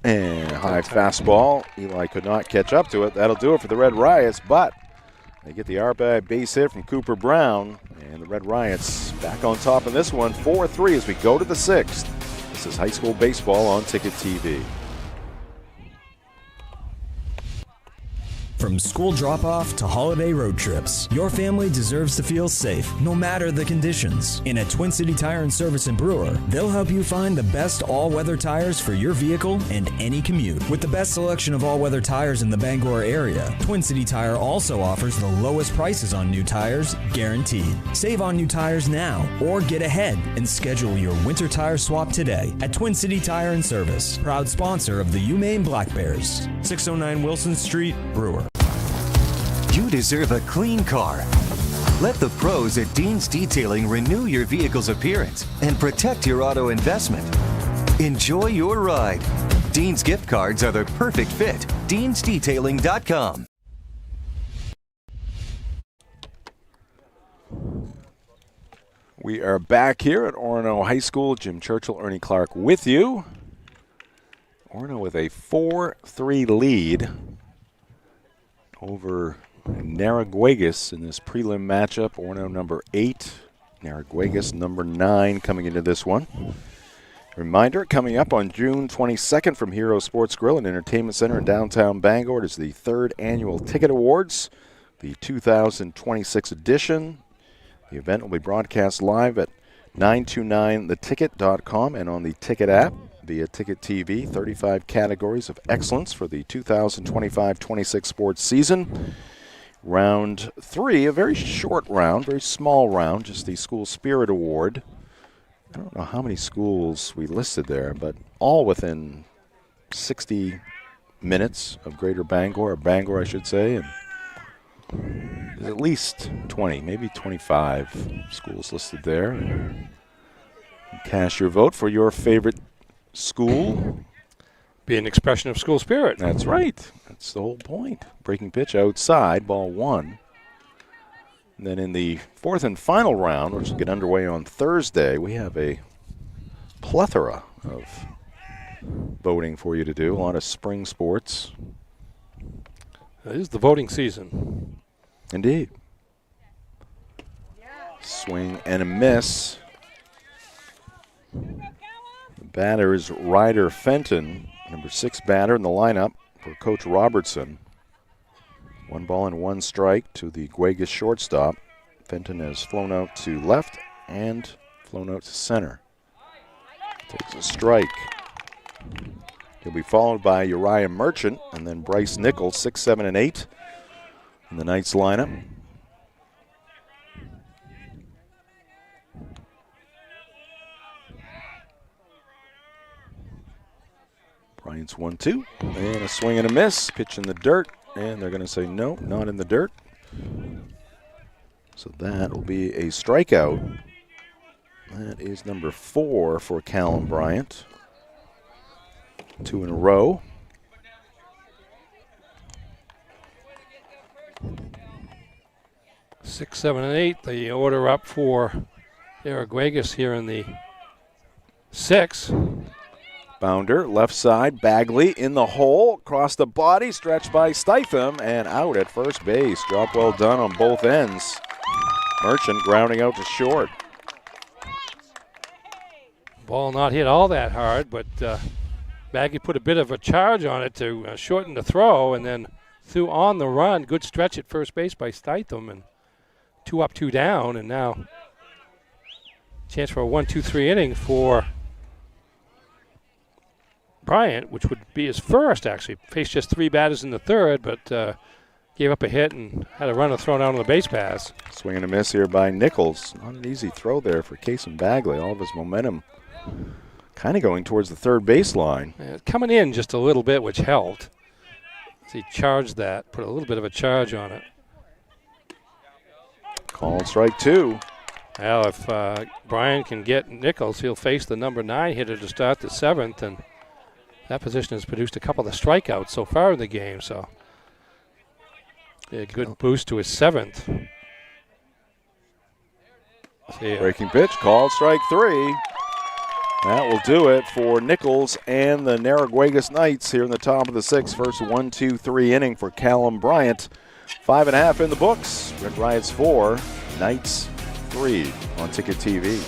And high fastball. Eli could not catch up to it. That'll do it for the Red Riots, but they get the RBI base hit from Cooper Brown. And the Red Riots back on top in this one, 4-3 as we go to the 6th. This is high school baseball on Ticket TV. From school drop-off to holiday road trips, your family deserves to feel safe, no matter the conditions. And at Twin City Tire and Service in Brewer, they'll help you find the best all-weather tires for your vehicle and any commute. With the best selection of all-weather tires in the Bangor area, Twin City Tire also offers the lowest prices on new tires, guaranteed. Save on new tires now, or get ahead and schedule your winter tire swap today at Twin City Tire and Service, proud sponsor of the Maine Black Bears, 609 Wilson Street, Brewer. You deserve a clean car. Let the pros at Dean's Detailing renew your vehicle's appearance and protect your auto investment. Enjoy your ride. Dean's gift cards are the perfect fit. Dean'sDetailing.com. We are back here at Orono High School. Jim Churchill, Ernie Clark with you. Orono with a 4-3 lead over Narraguagus in this prelim matchup. Orono number 8, Narraguagus number 9 coming into this one. Reminder, coming up on June 22nd from Hero Sports Grill and Entertainment Center in downtown Bangor, it is the 3rd annual Ticket Awards, the 2026 edition. The event will be broadcast live at 929theticket.com and on the Ticket app via Ticket TV. 35 categories of excellence for the 2025-26 sports season. Round 3, a very short round, very small round, just the School Spirit Award. I don't know how many schools we listed there, but all within 60 minutes of Greater Bangor, or Bangor I should say, and there's at least 20, maybe 25 schools listed there. And cast your vote for your favorite school. Be an expression of school spirit. That's right. That's the whole point. Breaking pitch outside, ball 1. And then in the 4th and final round, which will get underway on Thursday, we have a plethora of voting for you to do. A lot of spring sports. It is the voting season. Indeed. Swing and a miss. The batter is Ryder Fenton, number 6 batter in the lineup for Coach Robertson. 1 ball and 1 strike to the Guagus shortstop. Fenton has flown out to left and flown out to center. Takes a strike. He'll be followed by Uriah Merchant and then Bryce Nichols, 6, 7, and 8 in the Knights lineup. Bryant's 1-2, and a swing and a miss. Pitch in the dirt, and they're going to say no, not in the dirt. So that will be a strikeout. That is number 4 for Callum Bryant. 2 in a row. Six, 7, and 8. The order up for Narraguagus here in the 6th. Bounder, left side, Bagley in the hole, across the body, stretched by Stitham, and out at first base. Job well done on both ends. Merchant grounding out to short. Ball not hit all that hard, but Baggy put a bit of a charge on it to shorten the throw, and then threw on the run. Good stretch at first base by Stitham, and 2 up, 2 down, and now chance for a 1-2-3 inning for Bryant, which would be his first, actually. Faced just 3 batters in the third, but gave up a hit and had a runner thrown out on the base pass. Swing and a miss here by Nichols. Not an easy throw there for Kason Bagley. All of his momentum kind of going towards the third baseline. Coming in just a little bit, which helped. So he charged that, put a little bit of a charge on it. Called strike 2. Well, if Brian can get Nichols, he'll face the number 9 hitter to start the 7th, and that position has produced a couple of strikeouts so far in the game, so a good boost to his 7th. Breaking pitch, called strike 3. That will do it for Nichols and the Narraguagus Knights here in the top of the 6th. First 1-2-3 inning for Callum Bryant. 5.5 in the books. Red Riots 4, Knights 3 on Ticket TV.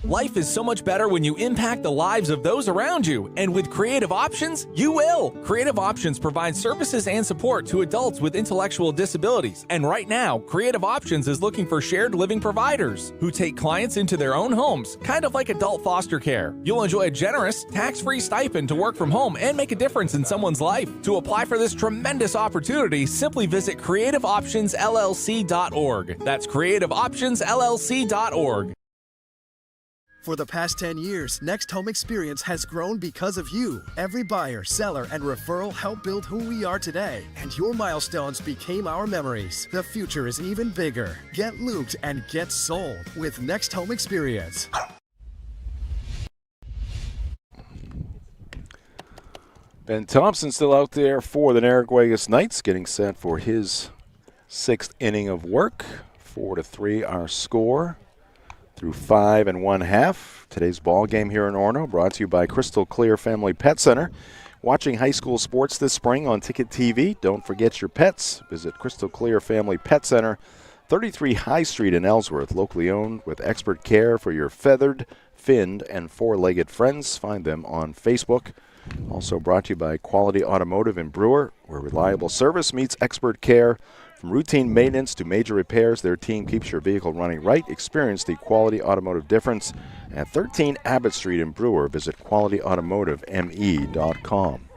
Life is so much better when you impact the lives of those around you. And with Creative Options, you will. Creative Options provides services and support to adults with intellectual disabilities. And right now, Creative Options is looking for shared living providers who take clients into their own homes, kind of like adult foster care. You'll enjoy a generous, tax-free stipend to work from home and make a difference in someone's life. To apply for this tremendous opportunity, simply visit creativeoptionsllc.org. That's creativeoptionsllc.org. For the past 10 years, Next Home Experience has grown because of you. Every buyer, seller, and referral helped build who we are today. And your milestones became our memories. The future is even bigger. Get looped and get sold with Next Home Experience. Ben Thompson still out there for the Narraguagus Knights, getting set for his 6th inning of work. 4-3 our score. Through 5 1/2. Today's ball game here in Orono, brought to you by Crystal Clear Family Pet Center. Watching high school sports this spring on Ticket TV. Don't forget your pets. Visit Crystal Clear Family Pet Center, 33 High Street in Ellsworth. Locally owned with expert care for your feathered, finned, and four-legged friends. Find them on Facebook. Also brought to you by Quality Automotive in Brewer, where reliable service meets expert care. From routine maintenance to major repairs, their team keeps your vehicle running right. Experience the Quality Automotive difference at 13 Abbott Street in Brewer. Visit qualityautomotiveme.com.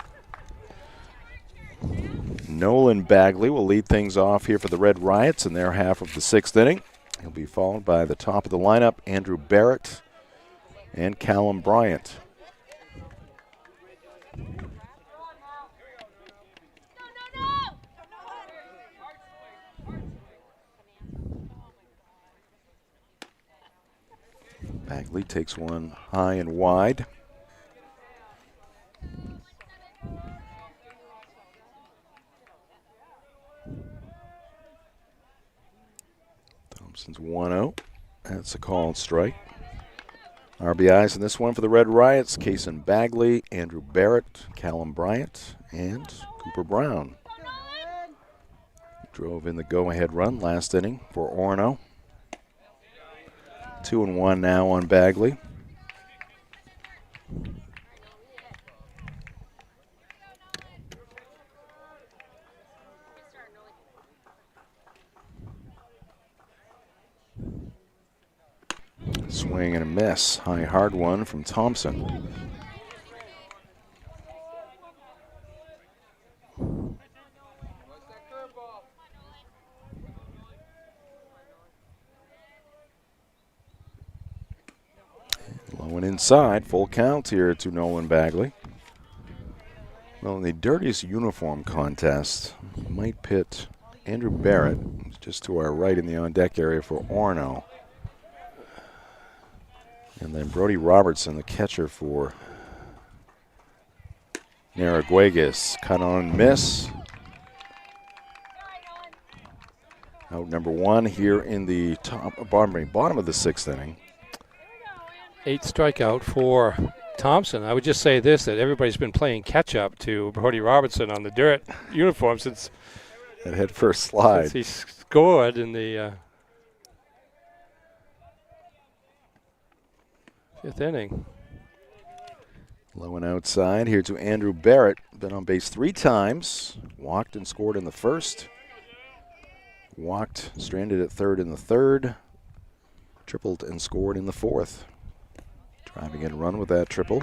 Nolan Bagley will lead things off here for the Red Riots in their half of the 6th inning. He'll be followed by the top of the lineup, Andrew Barrett and Callum Bryant. Bagley takes one high and wide. Thompson's 1-0. That's a called strike. RBIs in this one for the Red Riots. Kason Bagley, Andrew Barrett, Callum Bryant, and Cooper Brown. Drove in the go-ahead run last inning for Orono. 2-1 now on Bagley. Swing and a miss. High hard one from Thompson. Low and inside, full count here to Nolan Bagley. Well, in the dirtiest uniform contest, we might pit Andrew Barrett, who's just to our right in the on-deck area for Orono. And then Brody Robertson, the catcher for Narraguagus. Cut on miss. Out number 1 here in the bottom of the 6th inning. 8th strikeout for Thompson. I would just say this, that everybody's been playing catch-up to Brody Robertson on the dirt uniform since that head first slide. Since he scored in the Fifth inning. Low and outside here to Andrew Barrett. Been on base 3 times. Walked and scored in the first. Walked, stranded at third in the third. Tripled and scored in the fourth. Driving in a run with that triple.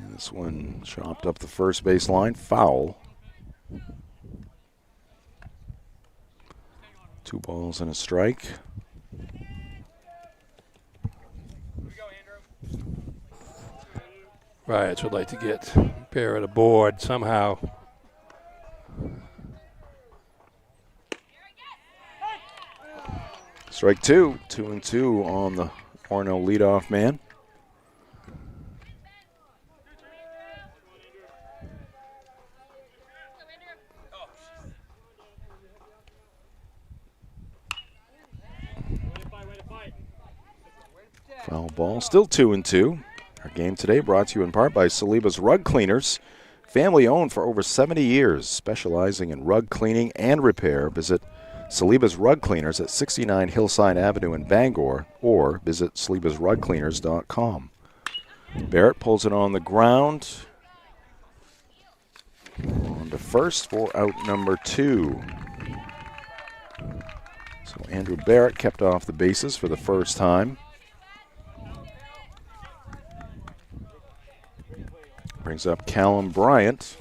And this one chopped up the first base line. Foul. 2 balls and a strike. Riots would like to get Barrett aboard somehow. Strike 2. 2-2 on the Orono leadoff man. Foul ball. Still 2-2. Our game today brought to you in part by Saliba's Rug Cleaners. Family owned for over 70 years, specializing in rug cleaning and repair. Visit Saliba's Rug Cleaners at 69 Hillside Avenue in Bangor or visit salibasrugcleaners.com. Barrett pulls it on the ground. On to first for out number 2. So Andrew Barrett kept off the bases for the first time. Brings up Callum Bryant,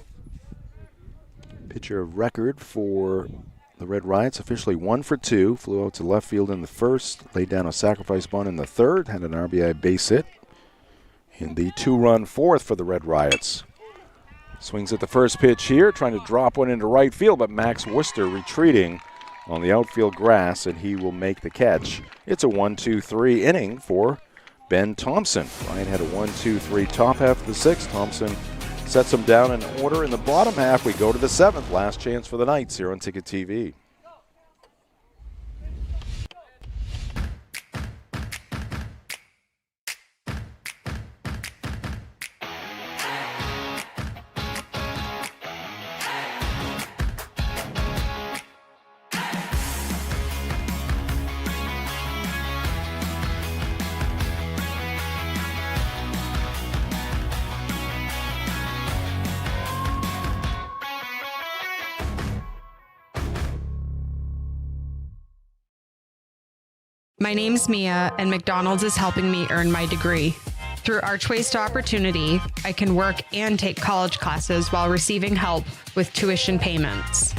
pitcher of record for the Red Riots, officially 1 for 2. Flew out to left field in the first, laid down a sacrifice bunt in the third, had an RBI base hit in the 2-run fourth for the Red Riots. Swings at the first pitch here, trying to drop one into right field, but Max Worcester retreating on the outfield grass, and he will make the catch. It's a 1-2-3 inning for Ben Thompson. Ryan had a 1-2-3 top half of the 6th. Thompson sets him down in order. In the bottom half, we go to the 7th. Last chance for the Knights here on Ticket TV. My name's Mia, and McDonald's is helping me earn my degree. Through Archways to Opportunity, I can work and take college classes while receiving help with tuition payments.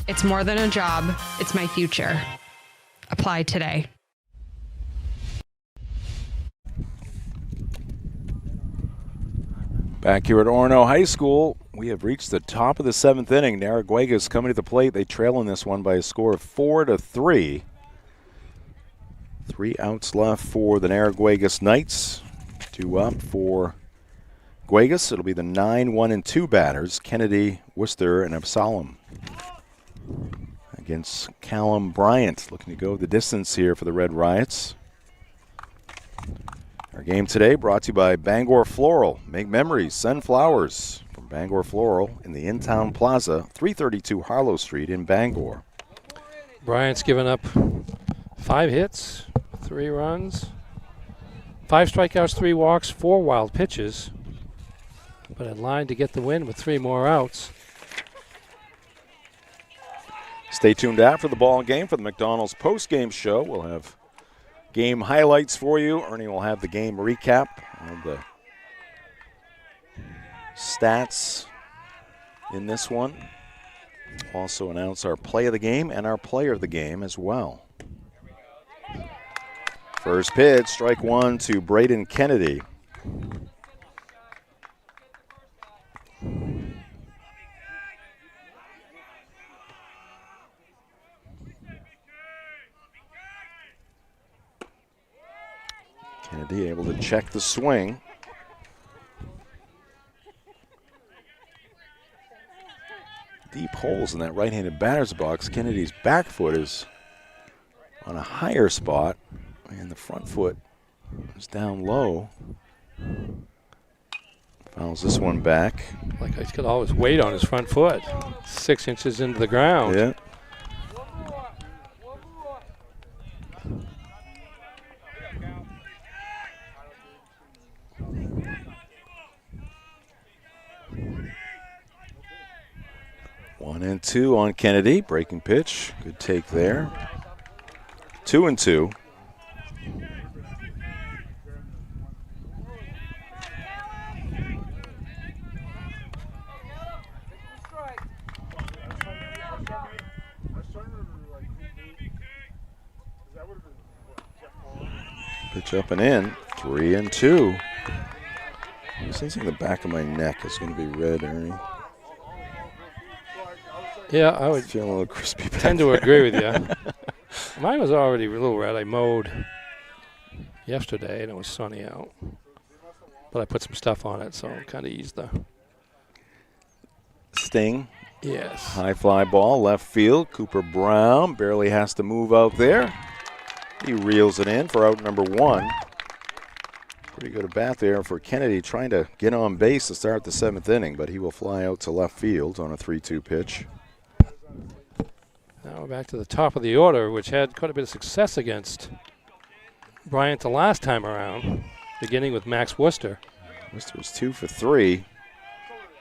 It's more than a job, it's my future. Apply today. Back here at Orono High School, we have reached the top of the 7th inning. Narraguagus coming to the plate. They trail in this one by a score of 4-3. 3 outs left for the Narraguagus Knights. 2 up for Guagus. It'll be the 9, 1, and 2 batters, Kennedy, Worcester, and Absalom. Against Callum Bryant, looking to go the distance here for the Red Riots. Our game today brought to you by Bangor Floral. Make memories, send flowers from Bangor Floral in the In-Town Plaza, 332 Harlow Street in Bangor. Bryant's given up 5 hits, 3 runs, 5 strikeouts, 3 walks, 4 wild pitches, but in line to get the win with 3 more outs. Stay tuned after the ball game for the McDonald's post-game show. We'll have game highlights for you. Ernie will have the game recap of the stats in this one. Also announce our play of the game and our player of the game as well. First pitch, strike 1 to Braden Kennedy. Kennedy able to check the swing. Deep holes in that right-handed batter's box. Kennedy's back foot is on a higher spot, and the front foot is down low. Fouls this one back. Like he's got all his weight on his front foot. 6 inches into the ground. Yeah. One and two on Kennedy. Breaking pitch. Good take there. 2-2. Pitch up and in. 3-2. I'm sensing the back of my neck is going to be red, Ernie. Yeah, I would feel a little crispy back tend to there. agree with you. Mine was already a little red. I mowed yesterday and it was sunny out. But I put some stuff on it, so it kind of eased the sting. Yes. High fly ball, left field. Cooper Brown barely has to move out there. He reels it in for out number one. Pretty good at bat there for Kennedy, trying to get on base to start the 7th inning, but he will fly out to left field on a 3-2 pitch. Now we're back to the top of the order, which had quite a bit of success against Bryant the last time around, beginning with Max Worcester. Worcester was 2 for 3.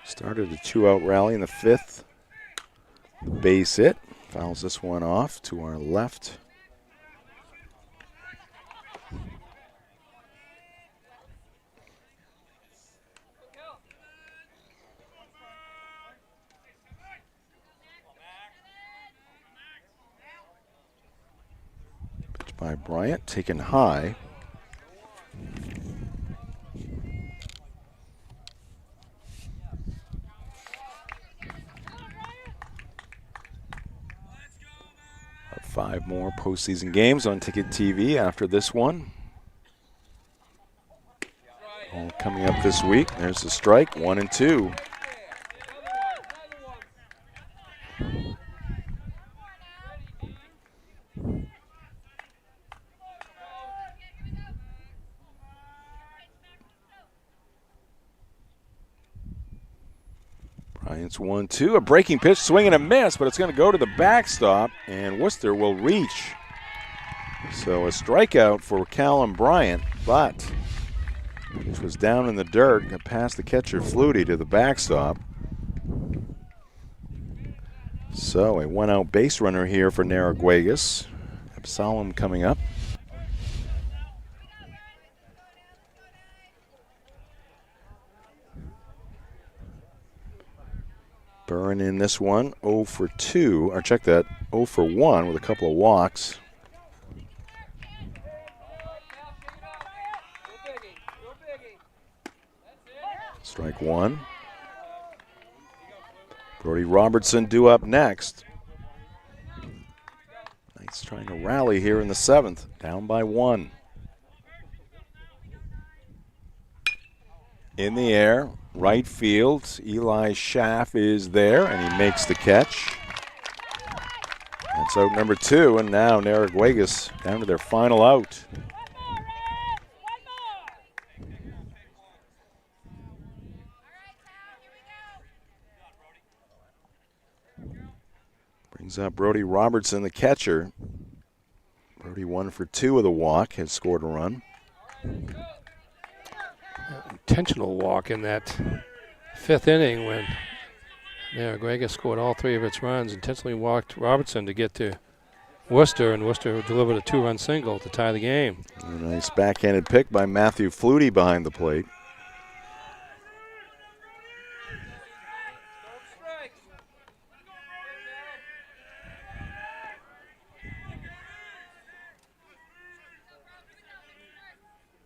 Started a 2-out rally in the 5th. Base hit. Fouls this one off to our left. Pitch by Bryant, taken high. Five more postseason games on Ticket TV after this one. All coming up this week. There's the strike, 1-2. Bryant's 1-2, a breaking pitch, swing and a miss, but it's going to go to the backstop, and Worcester will reach. So a strikeout for Callum Bryant, but which was down in the dirt, got past the catcher Flutie to the backstop. So a one-out base runner here for Narraguagus. Absalom coming up. Burn in this one, 0 for 2, or check that, 0 for 1 with a couple of walks. Strike one. Brody Robertson due up next. Knights trying to rally here in the 7th, down by 1. In the air, right field. Eli Schaff is there, and he makes the catch. That's out number 2, and now Narraguagus down to their final out. Brings up Brody Robertson, the catcher. Brody 1 for 2 with a walk, has scored a run. Intentional walk in that 5th inning when Narraguagus scored all 3 of its runs. Intentionally walked Robertson to get to Worcester, and Worcester delivered a 2-run single to tie the game. A nice backhanded pick by Matthew Flutie behind the plate.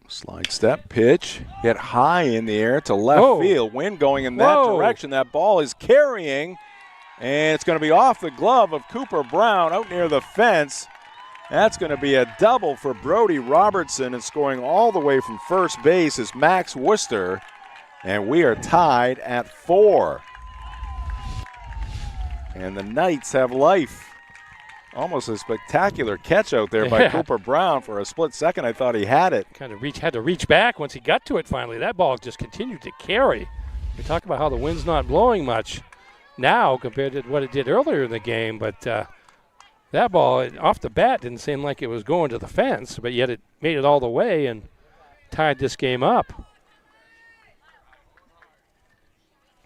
Slide step, pitch, hit high in the air to left field. Wind going in that direction. That ball is carrying, and it's going to be off the glove of Cooper Brown out near the fence. That's going to be a double for Brody Robertson, and scoring all the way from first base is Max Worcester, and we are tied at 4. And the Knights have life. Almost a spectacular catch out there by Cooper Brown. For a split second, I thought he had it. Kind of had to reach back once he got to it finally. That ball just continued to carry. We talk about how the wind's not blowing much now compared to what it did earlier in the game, but that ball off the bat didn't seem like it was going to the fence, but yet it made it all the way and tied this game up.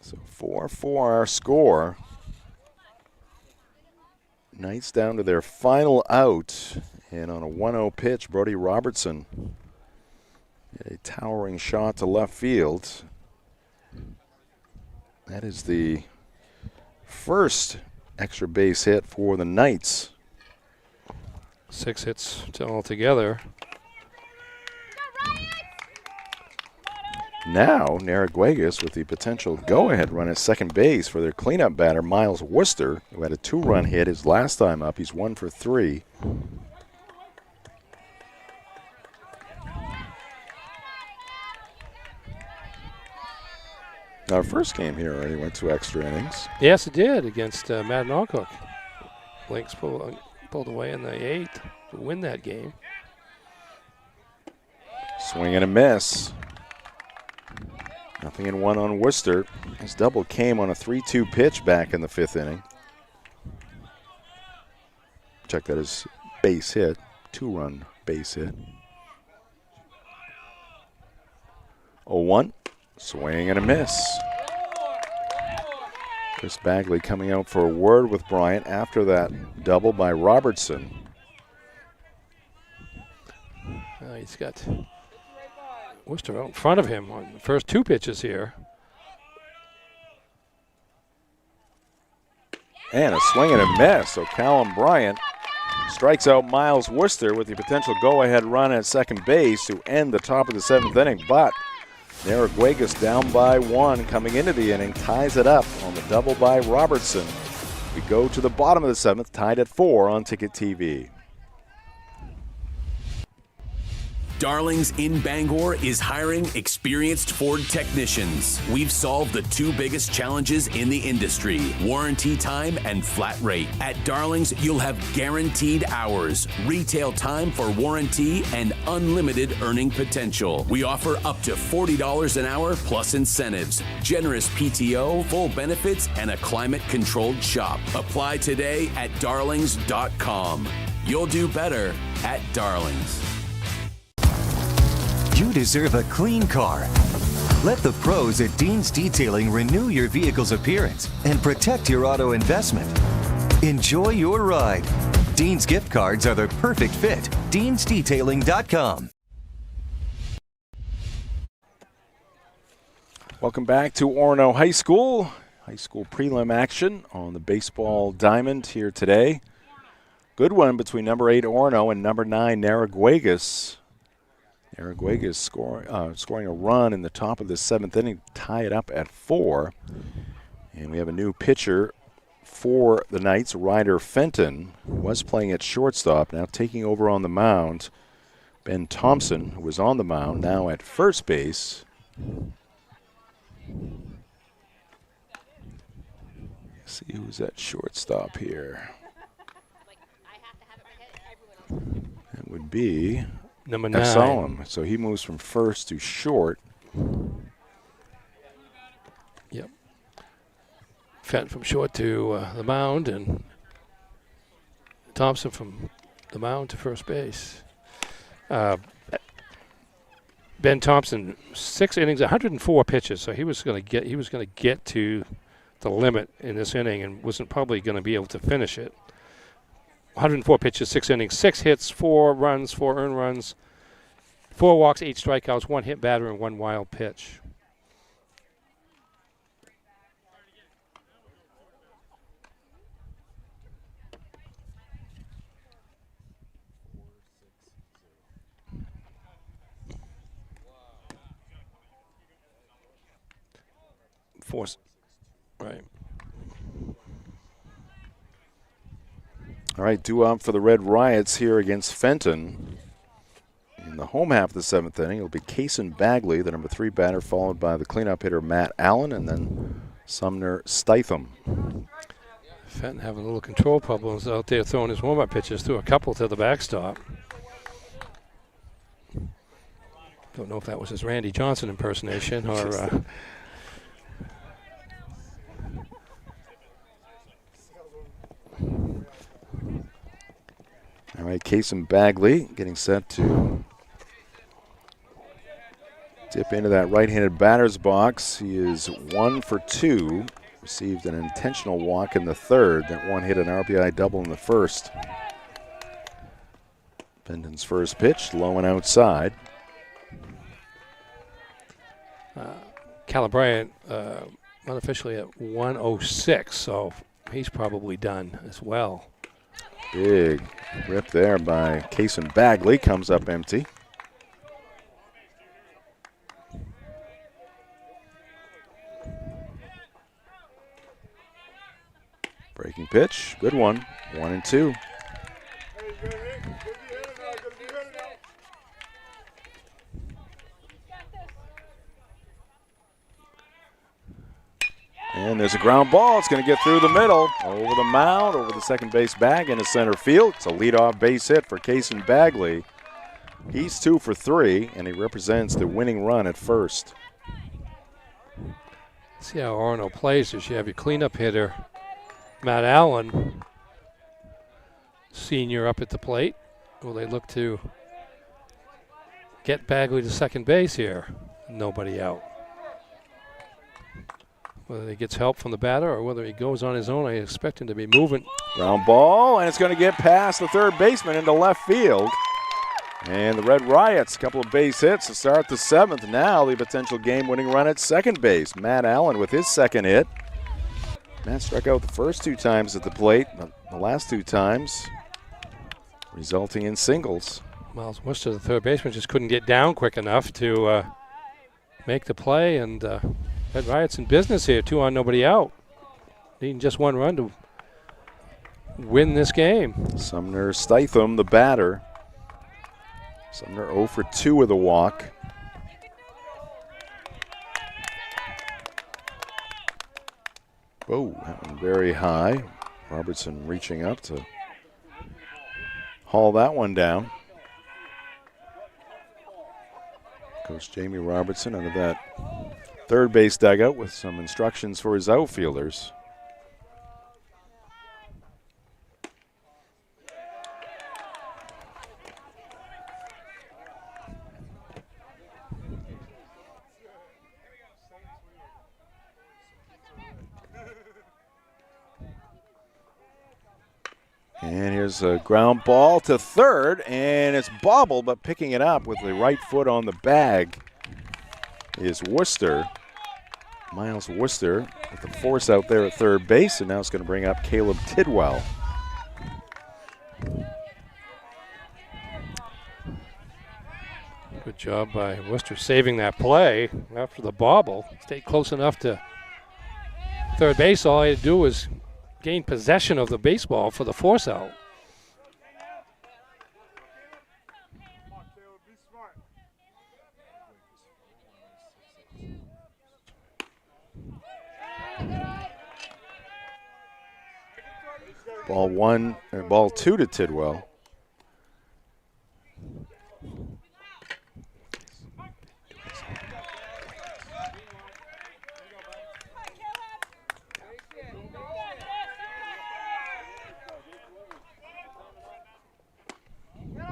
So 4-4 our score. Knights down to their final out, and on a 1-0 pitch, Brody Robertson a towering shot to left field. That is the first extra base hit for the Knights. 6 hits altogether. Now, Narraguagus with the potential go-ahead run at second base for their cleanup batter, Miles Worcester, who had a 2-run hit his last time up. He's 1 for 3. Our first game here already went to extra innings. Yes, it did against Matt Alcock. Lynx pulled away in the 8th to win that game. Swing and a miss. Nothing in 1 on Worcester. His double came on a 3-2 pitch back in the 5th inning. Check that as base hit, 2-run base hit. 0-1, swing and a miss. Chris Bagley coming out for a word with Bryant after that double by Robertson. He's got Worcester out in front of him on the first 2 pitches here. And a swing and a miss. So Callum Bryant strikes out Miles Worcester with the potential go-ahead run at second base to end the top of the 7th inning. But Narraguagus down by 1 coming into the inning, ties it up on the double by Robertson. We go to the bottom of the 7th, tied at 4 on Ticket TV. Darlings in Bangor is hiring experienced Ford technicians. We've solved the 2 biggest challenges in the industry, warranty time and flat rate. At Darlings, you'll have guaranteed hours, retail time for warranty, and unlimited earning potential. We offer up to $40 an hour plus incentives, generous PTO, full benefits, and a climate-controlled shop. Apply today at darlings.com. You'll do better at Darlings. You deserve a clean car. Let the pros at Dean's Detailing renew your vehicle's appearance and protect your auto investment. Enjoy your ride. Dean's gift cards are the perfect fit. Dean'sDetailing.com. Welcome back to Orono High School. High school prelim action on the baseball diamond here today. Good one between number 8 Orono and number 9 Narraguagus. Narraguagus scoring a run in the top of the 7th inning, tie it up at 4. And we have a new pitcher for the Knights, Ryder Fenton, who was playing at shortstop, now taking over on the mound. Ben Thompson, who was on the mound, now at first base. Let's see who's at shortstop here. That would be number 9. Solomon. So he moves from first to short. Yep. Fenton from short to the mound, and Thompson from the mound to first base. Ben Thompson, 6 innings, 104 pitches. So he was going to get to the limit in this inning, and wasn't probably going to be able to finish it. 104 pitches, 6 innings, 6 hits, 4 runs, 4 earned runs, 4 walks, 8 strikeouts, 1 hit batter, and 1 wild pitch. Right. All right, due up for the Red Riots here against Fenton. In the home half of the 7th inning, it'll be Kaysen Bagley, the number 3 batter, followed by the cleanup hitter Matt Allen, and then Sumner Stitham. Fenton having a little control problems out there, throwing his warm-up pitches, threw a couple to the backstop. Don't know if that was his Randy Johnson impersonation or right, Kason Bagley getting set to dip into that right-handed batter's box. He is 1 for 2. Received an intentional walk in the third. That one hit an RBI double in the first. Benton's first pitch, low and outside. Calabria unofficially at 106, so he's probably done as well. Big rip there by Kason Bagley. Comes up empty. Breaking pitch, good one. 1-2. And there's a ground ball. It's going to get through the middle, over the mound, over the second base bag into center field. It's a leadoff base hit for Kason Bagley. He's 2 for 3, and he represents the winning run at first. See how Orono plays. You have your cleanup hitter, Matt Allen, senior, up at the plate. Will they look to get Bagley to second base here? Nobody out. Whether he gets help from the batter or whether he goes on his own, I expect him to be moving. Ground ball, and it's going to get past the third baseman into left field. And the Red Riots, a couple of base hits to start the 7th. Now the potential game-winning run at second base. Matt Allen with his second hit. Matt struck out the first 2 times at the plate, the last 2 times resulting in singles. Miles Worcester, the third baseman, just couldn't get down quick enough to make the play, and Red Riots in business here, 2 on, nobody out. Needing just 1 run to win this game. Sumner Statham, the batter. Sumner 0 for 2 with a walk. Whoa, that one very high. Robertson reaching up to haul that one down. Coach Jamie Robertson under that third base dugout with some instructions for his outfielders. And here's a ground ball to third, and it's bobbled, but picking it up with the right foot on the bag is Worcester. Miles Worcester with the force out there at third base, and now it's going to bring up Caleb Tidwell. Good job by Worcester saving that play after the bobble. Stayed close enough to third base. All he had to do was gain possession of the baseball for the force out. Ball 2 to Tidwell.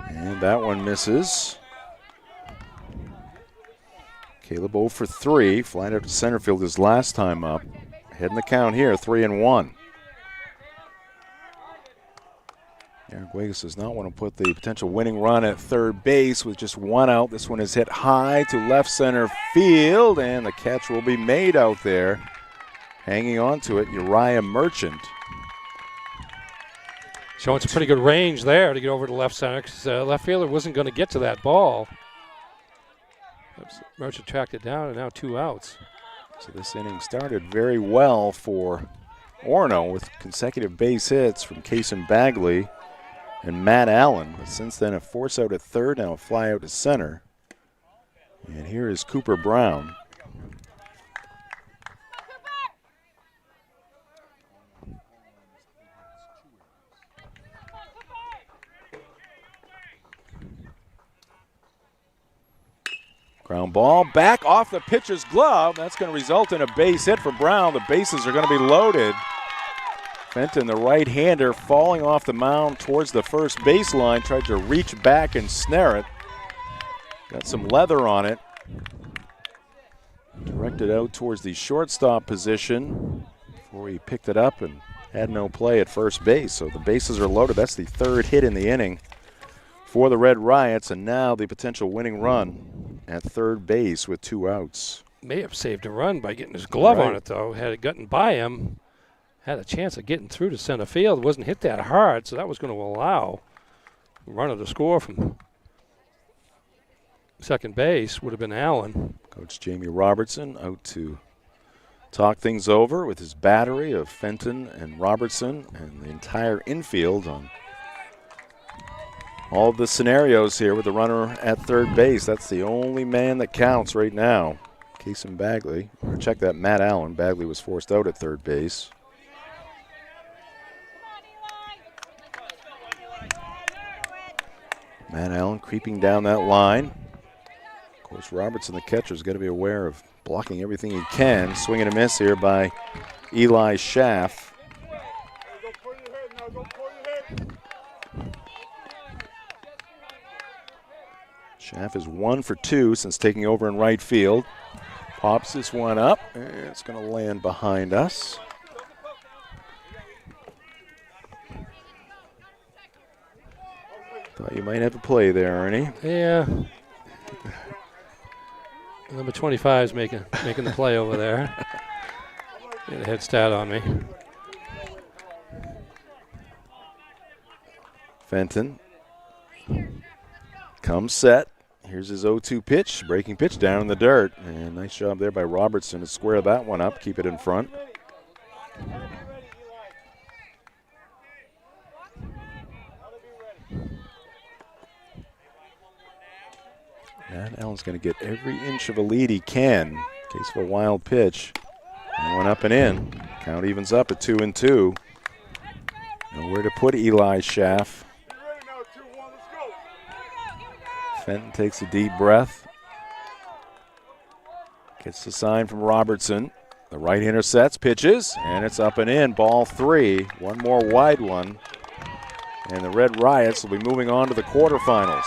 And that one misses. Caleb 0 for 3, flying out to center field his last time up. Heading the count here, 3-1. Narraguagus does not want to put the potential winning run at third base with just 1 out. This one is hit high to left center field, and the catch will be made out there. Hanging on to it, Uriah Merchant. Showing some pretty good range there to get over to left center, because left fielder wasn't going to get to that ball. Merchant tracked it down, and now 2 outs. So this inning started very well for Orono with consecutive base hits from Kason Bagley and Matt Allen. But since then, a force out at third, now a fly out to center. And here is Cooper Brown. Ground ball back off the pitcher's glove. That's going to result in a base hit for Brown. The bases are going to be loaded Fenton, the right-hander, falling off the mound towards the first baseline, tried to reach back and snare it. Got some leather on it. Directed out towards the shortstop position before he picked it up and had no play at first base. So the bases are loaded. That's the third hit in the inning for the Red Riots, and now the potential winning run at third base with 2 outs. May have saved a run by getting his glove Right. on it, though. Had it gotten by him, had a chance of getting through to center field. Wasn't hit that hard, so that was going to allow a runner to score from second base. Would have been Allen. Coach Jamie Robertson out to talk things over with his battery of Fenton and Robertson and the entire infield on all of the scenarios here with the runner at third base. That's the only man that counts right now. Casey Bagley, or check that, Matt Allen. Bagley was forced out at third base. Matt Allen creeping down that line. Of course, Robertson, the catcher, is going to be aware of blocking everything he can. Swing and a miss here by Eli Schaff. Schaff is 1 for 2 since taking over in right field. Pops this one up, and it's going to land behind us. Thought you might have a play there, Ernie. Yeah. Number 25 is making the play over there. Get a head start on me. Fenton comes set. Here's his 0-2 pitch, breaking pitch down in the dirt. And nice job there by Robertson to square that one up, keep it in front. Matt Allen's going to get every inch of a lead he can in case of a wild pitch. And one up and in. Count evens up at 2-2. Nowhere to put Eli Schaff. Fenton takes a deep breath. Gets the sign from Robertson. The right-hander sets, pitches, and it's up and in. Ball 3. One more wide one. And the Red Riots will be moving on to the quarterfinals.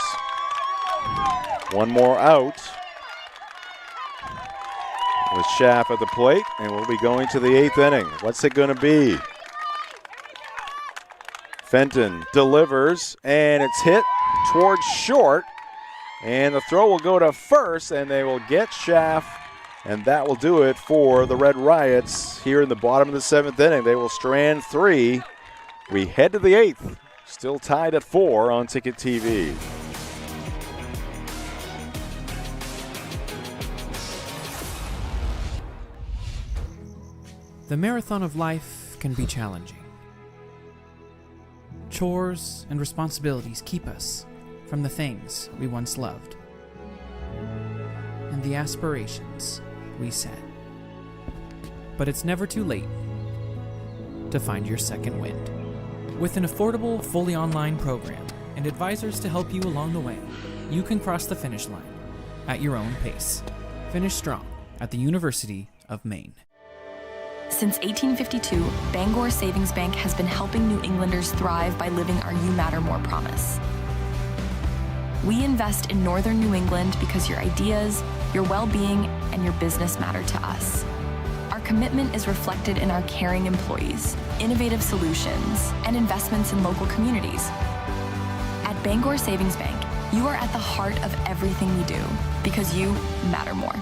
One more out with Schaff at the plate, and we'll be going to the 8th inning. What's it going to be? Fenton delivers, and it's hit towards short. And the throw will go to first, and they will get Schaff, and that will do it for the Red Riots here in the bottom of the 7th inning. They will strand 3. We head to the 8th, still tied at 4 on Ticket TV. The marathon of life can be challenging. Chores and responsibilities keep us from the things we once loved and the aspirations we set. But it's never too late to find your second wind. With an affordable, fully online program and advisors to help you along the way, you can cross the finish line at your own pace. Finish strong at the University of Maine. Since 1852, Bangor Savings Bank has been helping New Englanders thrive by living our You Matter More promise. We invest in Northern New England because your ideas, your well-being, and your business matter to us. Our commitment is reflected in our caring employees, innovative solutions, and investments in local communities. At Bangor Savings Bank, you are at the heart of everything we do because you matter more.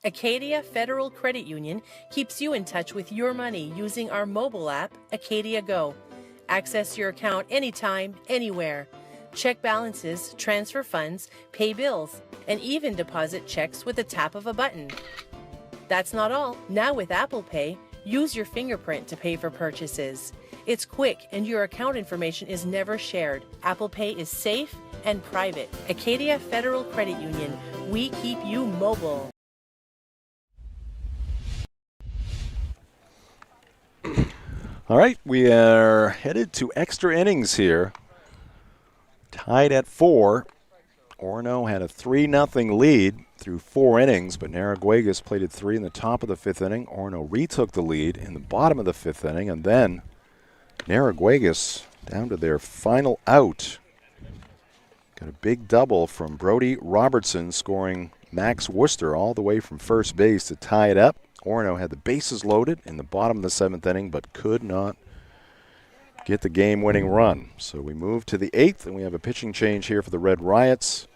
Acadia Federal Credit Union keeps you in touch with your money using our mobile app, Acadia Go. Access your account anytime, anywhere. Check balances, transfer funds, pay bills, and even deposit checks with the tap of a button. That's not all. Now with Apple Pay, use your fingerprint to pay for purchases. It's quick and your account information is never shared. Apple Pay is safe and private. Acadia Federal Credit Union. We keep you mobile. All right, we are headed to extra innings here. Tied at 4. Orono had a 3-0 lead through 4 innings, but Narraguagus plated 3 in the top of the 5th inning. Orono retook the lead in the bottom of the 5th inning, and then Narraguagus down to their final out. Got a big double from Brody Robertson, scoring Max Worcester all the way from first base to tie it up. Orono had the bases loaded in the bottom of the 7th inning, but could not get the game-winning run. So we move to the 8th, and we have a pitching change here for the Red Riots.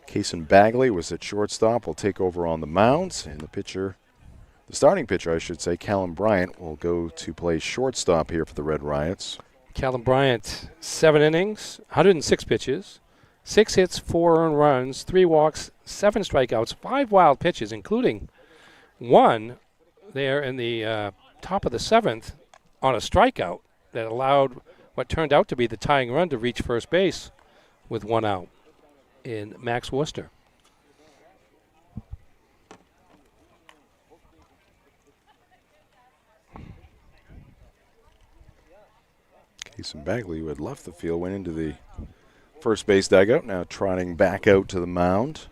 Kason Bagley was at shortstop, will take over on the mound, and the starting pitcher, I should say, Callum Bryant, will go to play shortstop here for the Red Riots. Callum Bryant, 7 innings, 106 pitches, 6 hits, 4 earned runs, 3 walks, 7 strikeouts, 5 wild pitches, including 1 there in the top of the 7th on a strikeout that allowed what turned out to be the tying run to reach first base with 1 out in Max Worcester. Kason Bagley, who had left the field, went into the first base dugout, now trotting back out to the mound.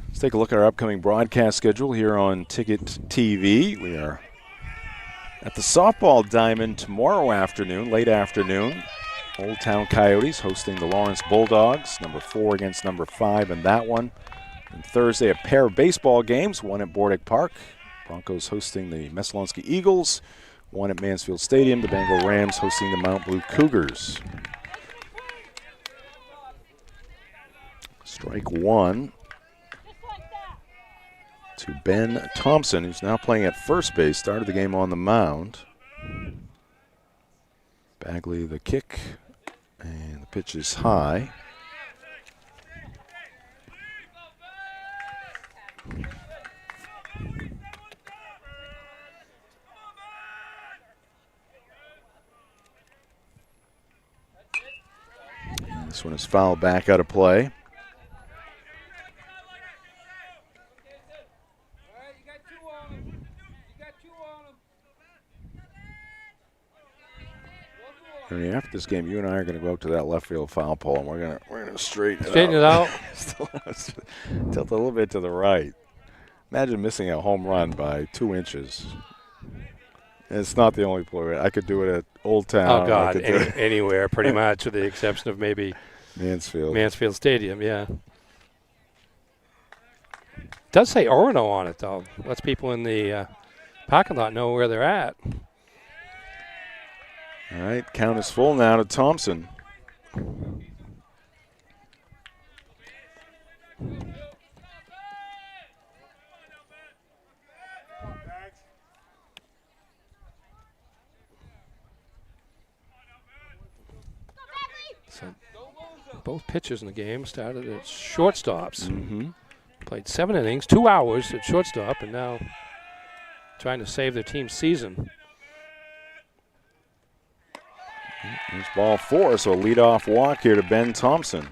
Let's take a look at our upcoming broadcast schedule here on Ticket TV. We are at the softball diamond tomorrow afternoon, late afternoon. Old Town Coyotes hosting the Lawrence Bulldogs, number 4 against number 5 in that one. And Thursday, a pair of baseball games, one at Bordick Park. Broncos hosting the Messalonskee Eagles, one at Mansfield Stadium. The Bengal Rams hosting the Mount Blue Cougars. Strike 1 to Ben Thompson, who's now playing at first base. Started the game on the mound. Bagley the kick, and the pitch is high. And this one is fouled back out of play. After this game, you and I are going to go up to that left field foul pole, and we're going to straighten it out. Tilt a little bit to the right. Imagine missing a home run by 2 inches. And it's not the only play. I could do it at Old Town. Oh God, anywhere pretty much, with the exception of maybe Mansfield Stadium. Yeah. It does say Orono on it though. Lets people in the parking lot know where they're at. All right, count is full now to Thompson. So both pitchers in the game started at shortstops. Played 7 innings, 2 hours at shortstop, and now trying to save their team's season. Here's ball 4, so a leadoff walk here to Ben Thompson.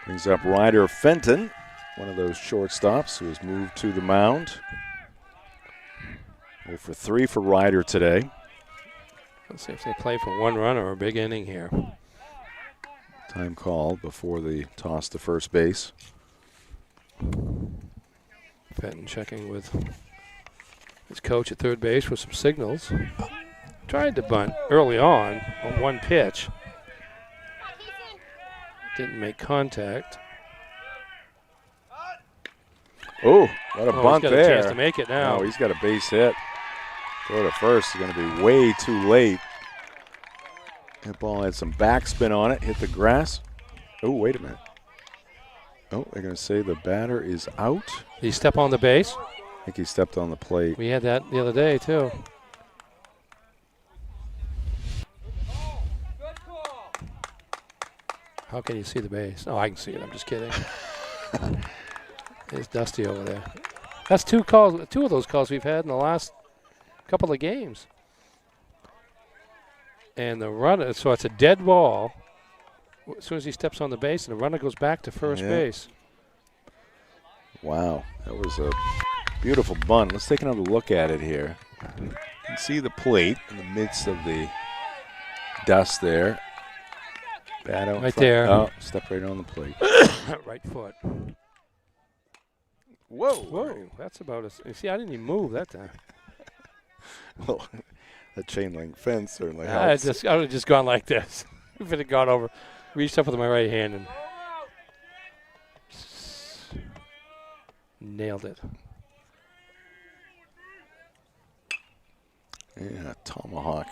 Brings up Ryder Fenton, one of those shortstops who has moved to the mound. 0 for 3 for Ryder today. Let's see if they play for 1 run or a big inning here. Time called before the toss to first base. Fenton checking with his coach at third base with some signals. Tried to bunt early on 1 pitch. Didn't make contact. Oh, what a bunt there. He's got a chance to make it now. Oh, he's got a base hit. Throw to first is going to be way too late. That ball had some backspin on it, hit the grass. Oh, wait a minute. Oh, they're going to say the batter is out. Did he step on the base? I think he stepped on the plate. We had that the other day, too. How can you see the base? Oh, I can see it. I'm just kidding. There's Dusty over there. That's 2 calls. 2 of those calls we've had in the last couple of games. And the runner, so it's a dead ball as soon as he steps on the base, and the runner goes back to first base. Wow, that was a beautiful bunt. Let's take another look at it here. You can see the plate in the midst of the dust there. Bad out right front. there. Oh, step right on the plate. Right foot. Whoa. Whoa. That's about us. You see, I didn't even move that time. Well, the chain link fence certainly I helps. would have just gone like this. If it had gone over, reached up with my right hand and nailed it. Yeah, tomahawk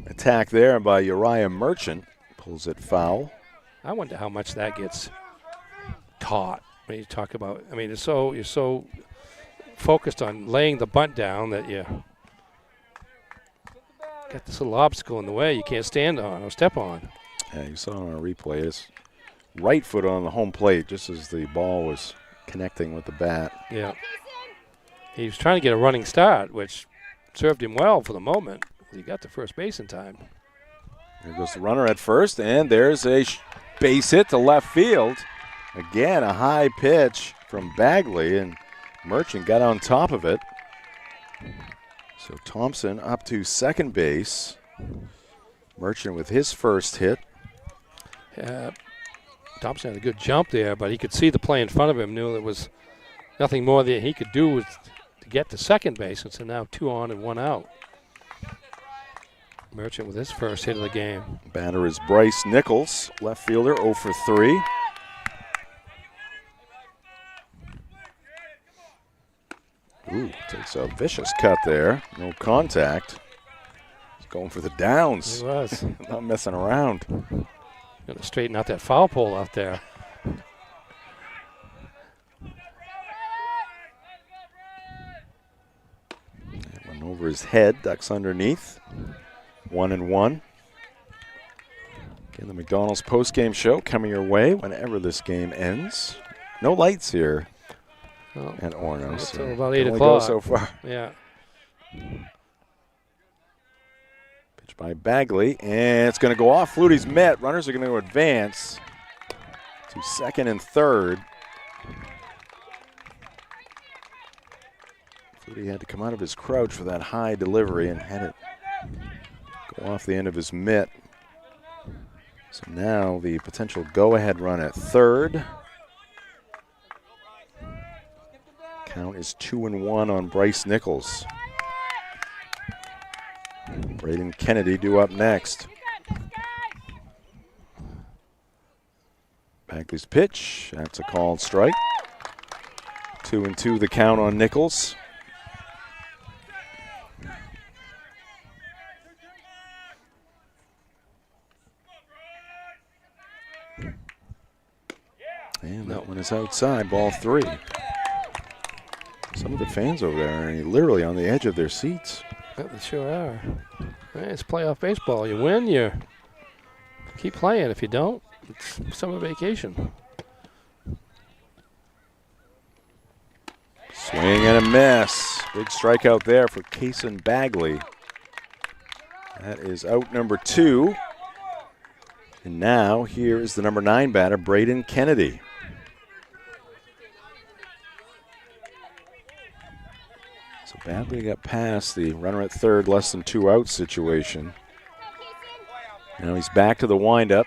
attack there by Uriah Merchant. Pulls it foul. I wonder how much that gets taught when you talk about. I mean, you're so focused on laying the bunt down that you got this little obstacle in the way you can't stand on or step on. Yeah, you saw on a replay. His right foot on the home plate just as the ball was connecting with the bat. Yeah. He was trying to get a running start, which served him well for the moment. He got to first base in time. There goes the runner at first, and there's a base hit to left field. Again, a high pitch from Bagley, and Merchant got on top of it. So Thompson up to second base. Merchant with his first hit. Thompson had a good jump there, but he could see the play in front of him, knew there was nothing more that he could do to get to second base. And so now 2 on and 1 out. Merchant with his first hit of the game. Batter is Bryce Nichols, left fielder, 0 for 3. Ooh, takes a vicious cut there. No contact. He's going for the downs. He was. Not messing around. Got to straighten out that foul pole out there. That one over his head, ducks underneath. 1-1. Again, the McDonald's postgame show coming your way whenever this game ends. No lights here at Orono. It's So about can 8 only o'clock. go so far. Yeah. Pitch by Bagley, and it's going to go off. Flutie's met. Runners are going to advance to second and third. Flutie had to come out of his crouch for that high delivery and had it go off the end of his mitt. So now the potential go-ahead run at third. Count is 2-1 on Bryce Nichols. Braden Kennedy due up next. Bagley's pitch. That's a called strike. 2-2 the count on Nichols. And that one is outside, ball 3. Some of the fans over there are literally on the edge of their seats. Yeah, they sure are. Hey, it's playoff baseball. You win, you keep playing. If you don't, it's summer vacation. Swing and a miss. Big strikeout there for Kason Bagley. That is out number 2. And now here is the number 9 batter, Braden Kennedy. So Bagley got past the runner at third, less than 2 out situation. Now he's back to the windup.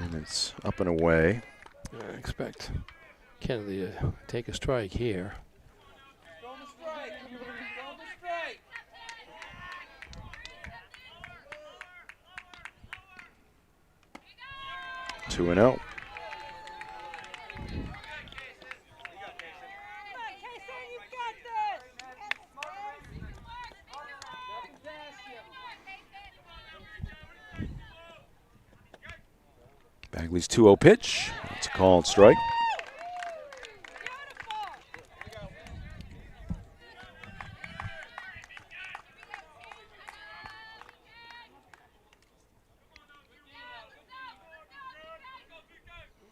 And it's up and away. I expect Kennedy to take a strike here. Two and 0. Bagley's 2-0 pitch. It's a called strike.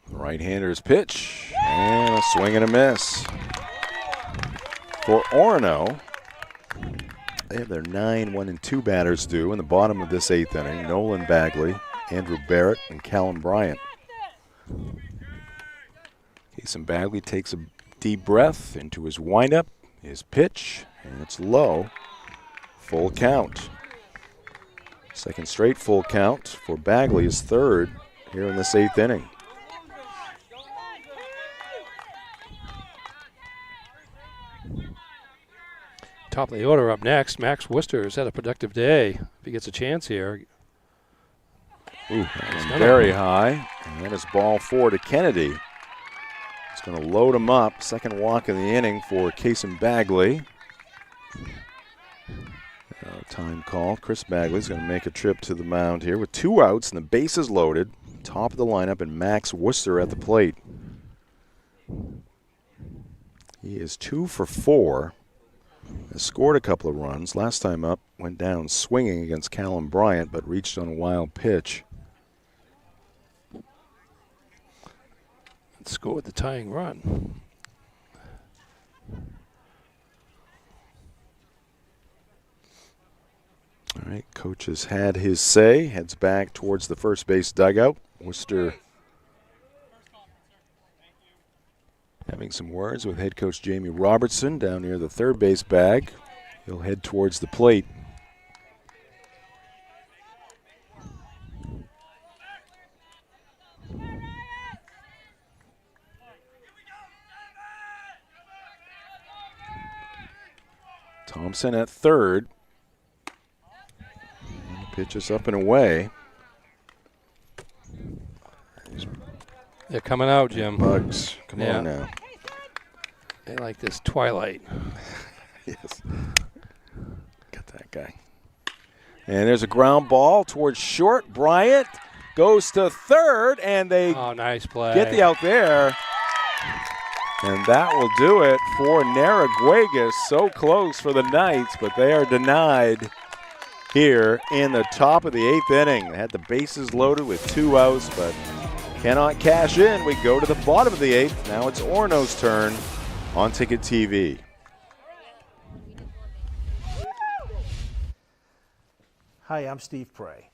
Right-hander's pitch, and a swing and a miss. For Orono, they have their 9 1-2 batters due in the bottom of this 8th inning. Nolan Bagley, Andrew Barrett, and Callum Bryant. Kason Bagley takes a deep breath into his windup, his pitch, And it's low. Full count. Second straight full count for Bagley, his third here in this 8th inning. Top of the order up next, Max Worcester has had a productive day. If he gets a chance here. Ooh, that was very high. And that is ball 4 to Kennedy. He's going to load him up. Second walk in the inning for Kason Bagley. Time call. Chris Bagley's going to make a trip to the mound here with 2 outs and the bases loaded. Top of the lineup and Max Worcester at the plate. He is 2 for 4. Has scored a couple of runs. Last time up, went down swinging against Callum Bryant, but reached on a wild pitch. Scored the tying run. All right, coach has had his say. Heads back towards the first base dugout. Worcester having some words with head coach Jamie Robertson down near the third base bag. He'll head towards the plate. Thompson at third. Pitches up and away. They're coming out, Jim. Bugs, come on now. They like this twilight. Yes. Got that guy. And there's a ground ball towards short. Bryant goes to third, and they nice play. Get the out there. And that will do it for Narraguagus. So close for the Knights, but they are denied here in the top of the 8th inning. They had the bases loaded with 2 outs, but cannot cash in. We go to the bottom of the 8th. Now it's Orono's turn on Ticket TV. Hi, I'm Steve Prey.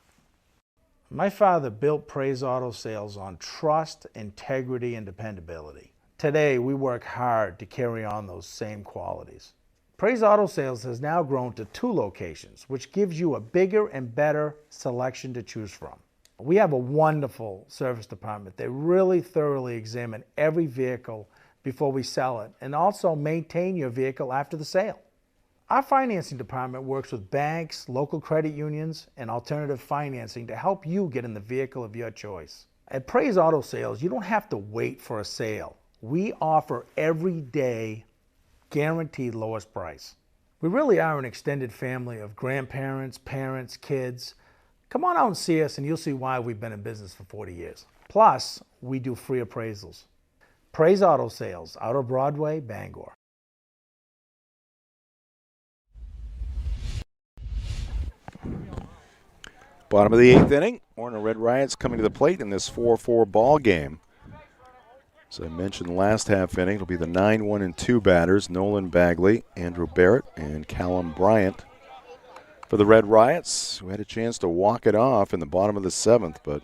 My father built Prey's Auto Sales on trust, integrity, and dependability. Today, we work hard to carry on those same qualities. Prey's Auto Sales has now grown to 2 locations, which gives you a bigger and better selection to choose from. We have a wonderful service department. They really thoroughly examine every vehicle before we sell it and also maintain your vehicle after the sale. Our financing department works with banks, local credit unions, and alternative financing to help you get in the vehicle of your choice. At Prey's Auto Sales, you don't have to wait for a sale. We offer every day guaranteed lowest price. We really are an extended family of grandparents, parents, kids. Come on out and see us and you'll see why we've been in business for 40 years. Plus, we do free appraisals. Prey's Auto Sales, out of Broadway, Bangor. Bottom of the 8th inning. Orono Red Riots coming to the plate in this 4-4 ball game. As I mentioned last half inning, it'll be the 9-1 and 2 batters, Nolan Bagley, Andrew Barrett, and Callum Bryant. For the Red Riots, who had a chance to walk it off in the bottom of the 7th, but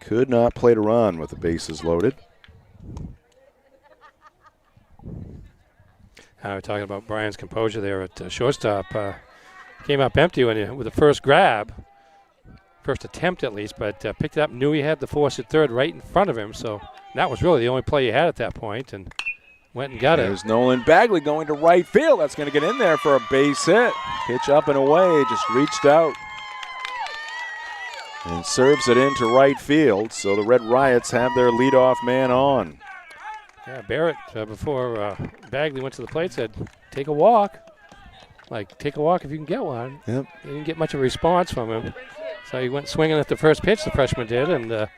could not play to run with the bases loaded. We're talking about Brian's composure there at shortstop. Came up empty with the first grab, first attempt at least, but picked it up, knew he had the force at third right in front of him, so that was really the only play he had at that point, and went and got it. There's Nolan Bagley going to right field. That's going to get in there for a base hit. Pitch up and away, just reached out and serves it into right field, so the Red Riots have their leadoff man on. Yeah, Barrett, before Bagley went to the plate, said, take a walk. Like, take a walk if you can get one. Yep. He didn't get much of a response from him. So he went swinging at the first pitch, the freshman did, and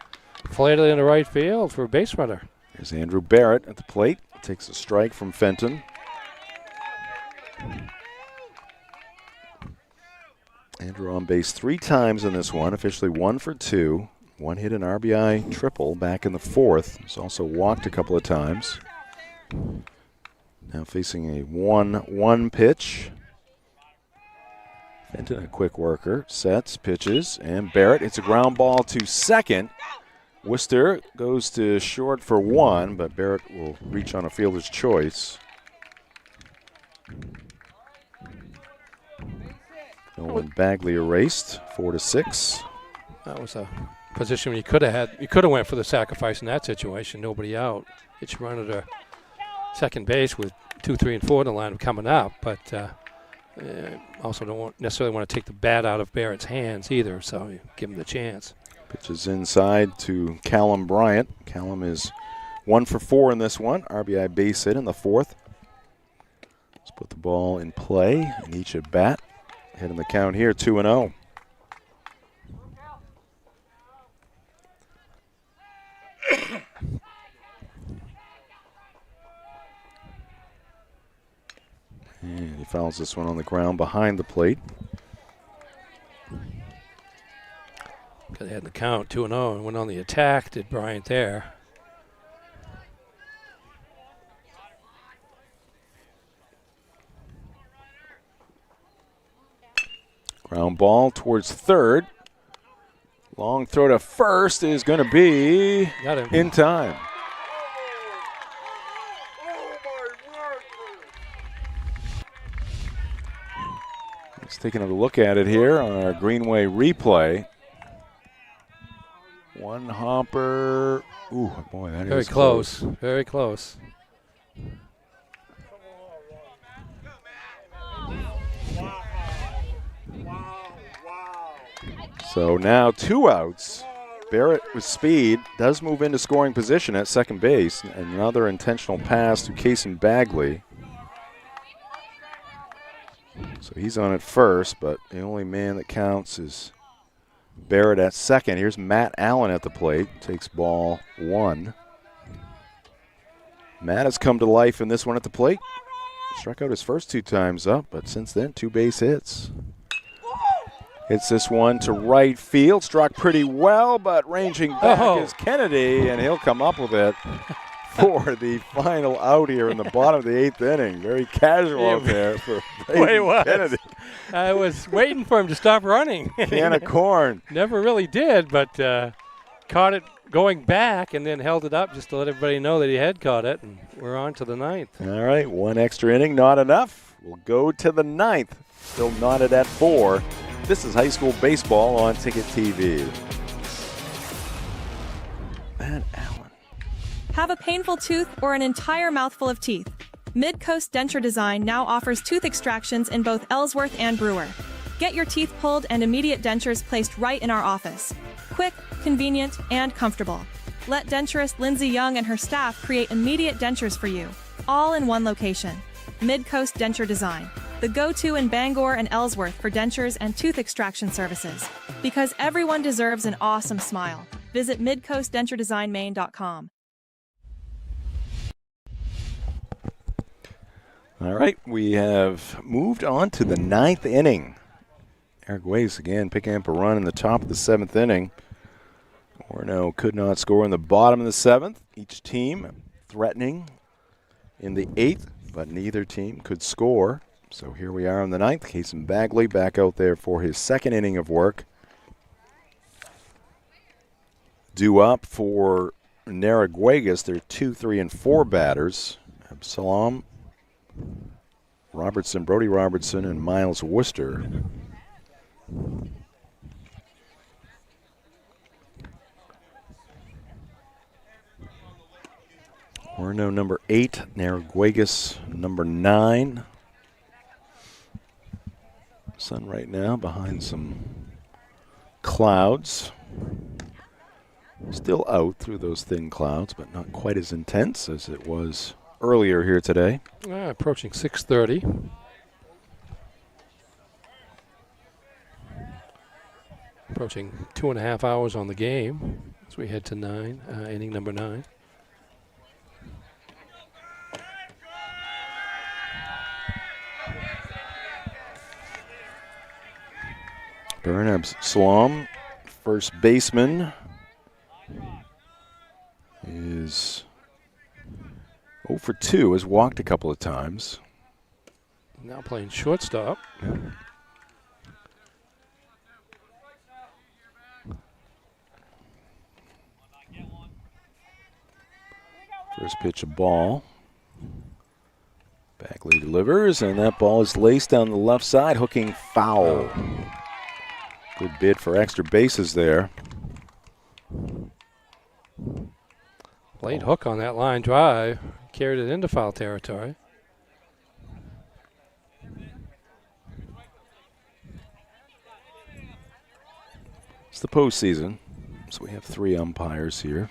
flared it into right field for a base runner. There's Andrew Barrett at the plate. Takes a strike from Fenton. Andrew on base 3 times in this one, officially 1 for 2. 1 hit, an RBI triple back in the 4th. He's also walked a couple of times. Now facing a 1-1 pitch. Fenton, a quick worker, sets, pitches, and Barrett hits a ground ball to second. Worcester goes to short for 1, but Barrett will reach on a fielder's choice. Nolan Bagley erased, 4-6. That was a position you could have went for the sacrifice in that situation. Nobody out. It's runner to second base with 2, 3, and 4 in the line coming up, but also don't necessarily want to take the bat out of Barrett's hands either, so you give him the chance. Pitches inside to Callum Bryant. Callum is 1 for 4 in this one. RBI base hit in the 4th. Let's put the ball in play in each at bat. Hitting the count here, 2-0. And he fouls this one on the ground behind the plate. They had the count 2-0 and went on the attack, did Bryant there. Ground ball towards third. Long throw to first is going to be in time. Let's take another look at it here on our Greenway replay. One hopper. Ooh, boy, that very is close. Very close. So now 2 outs. Barrett with speed does move into scoring position at second base. Another intentional pass to Kason Bagley. So he's on at first, but the only man that counts is Barrett at second. Here's Matt Allen at the plate. Takes ball 1. Matt has come to life in this one at the plate. Struck out his first 2 times up, but since then, 2 base hits. Hits this one to right field. Struck pretty well, but ranging back is Kennedy, and he'll come up with it for the final out here in the bottom of the 8th inning. Very casual out there for Kennedy. I was waiting for him to stop running. Can of corn. Never really did, but caught it going back and then held it up just to let everybody know that he had caught it, and we're on to the 9th. All right, 1 extra inning, not enough. We'll go to the 9th. Still knotted at 4. This is high school baseball on Ticket TV. Matt Allen. Have a painful tooth or an entire mouthful of teeth? Mid-Coast Denture Design now offers tooth extractions in both Ellsworth and Brewer. Get your teeth pulled and immediate dentures placed right in our office. Quick, convenient, and comfortable. Let denturist Lindsay Young and her staff create immediate dentures for you, all in one location. Mid-Coast Denture Design, the go-to in Bangor and Ellsworth for dentures and tooth extraction services. Because everyone deserves an awesome smile. Visit midcoastdenturedesignmaine.com. All right, we have moved on to the 9th inning. Narraguagus again picking up a run in the top of the 7th inning. Orono could not score in the bottom of the 7th. Each team threatening in the 8th, but neither team could score. So here we are in the 9th. Kason Bagley back out there for his 2nd inning of work. Due up for Narraguagus, they're 2, 3, and 4 batters. Absalom, Robertson, Brody Robertson, and Miles Worcester. Orono number 8, Narraguagus number 9. Sun right now behind some clouds. Still out through those thin clouds, but not quite as intense as it was earlier here today. Approaching 6:30. Approaching 2.5 hours on the game as we head to inning number 9. Absalom, first baseman, is 0 for 2, has walked a couple of times. Now playing shortstop. First pitch, a ball. Bagley delivers, and that ball is laced down the left side, hooking foul. Good bid for extra bases there. Late hook on that line drive. Carried it into foul territory. It's the postseason, so we have 3 umpires here.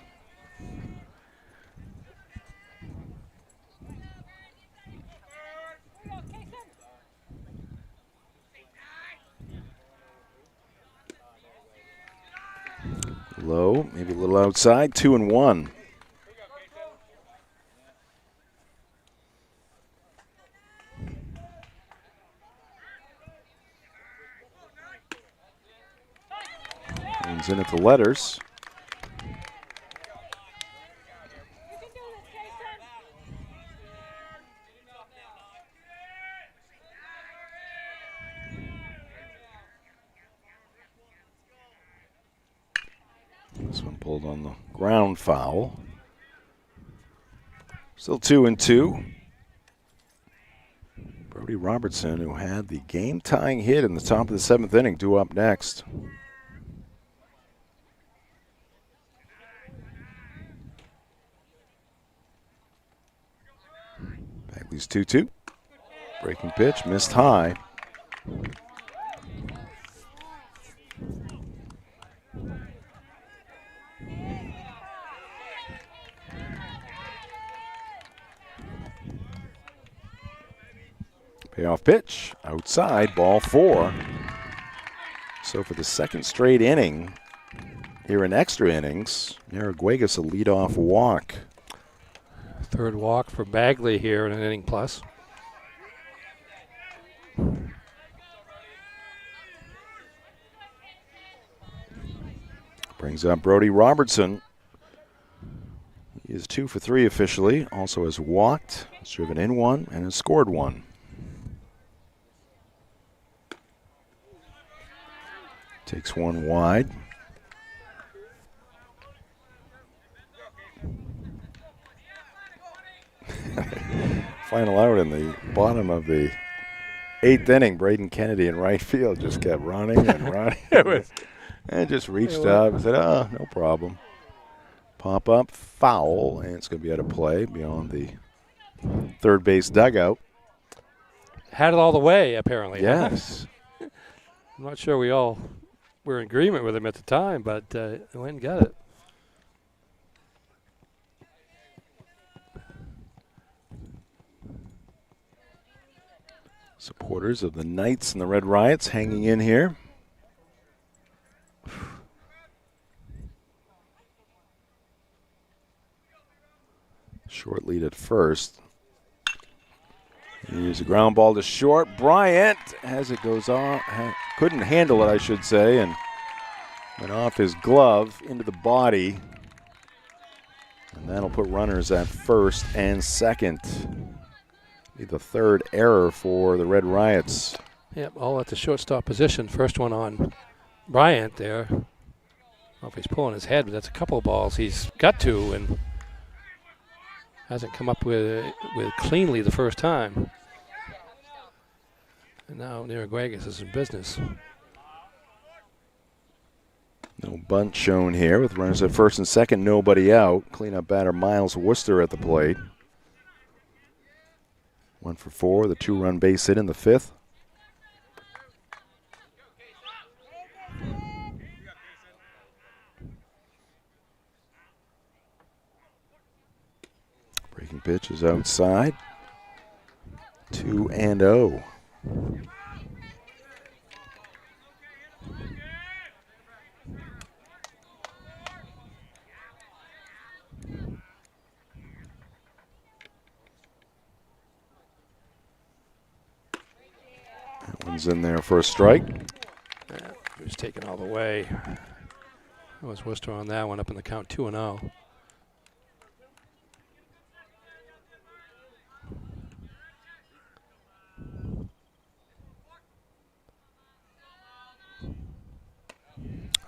Low, maybe a little outside, 2-1. Runs in at the letters. This one pulled on the ground foul. Still 2-2. Brody Robertson, who had the game-tying hit in the top of the 7th inning, due up next. Bagley's 2-2. Breaking pitch, missed high. Payoff pitch, outside, ball 4. So for the second straight inning, here in extra innings, Narraguagus a leadoff walk. Third walk for Bagley here in an inning plus. Brings up Brody Robertson. He is 2 for 3 officially. Also has walked, has driven in 1, and has scored 1. Takes 1 wide. Final out in the bottom of the 8th inning. Braden Kennedy in right field just kept running and running. And just reached up and said, oh, no problem. Pop up, foul, and it's going to be out of play beyond the third base dugout. Had it all the way, apparently. Yes. I'm not sure we all were in agreement with him at the time, but he went and got it. Supporters of the Knights and the Red Riots hanging in here. Short lead at first. Here's a ground ball to short. Bryant, as it goes on, couldn't handle it, I should say, and went off his glove into the body. And that'll put runners at first and second. Be the third error for the Red Riots. Yep, all at the shortstop position. First one on Bryant there. I don't know if he's pulling his head, but that's a couple of balls he's got to and hasn't come up with cleanly the first time. And now Narraguagus is in business. No bunt shown here with runners at first and second, nobody out. Cleanup batter Miles Worcester at the plate. 1 for 4, the 2-run base hit in the 5th. Breaking pitch is outside. 2-0. That one's in there for a strike. Yeah, he was taken all the way. That was Worcester on that one, up in the count 2-0.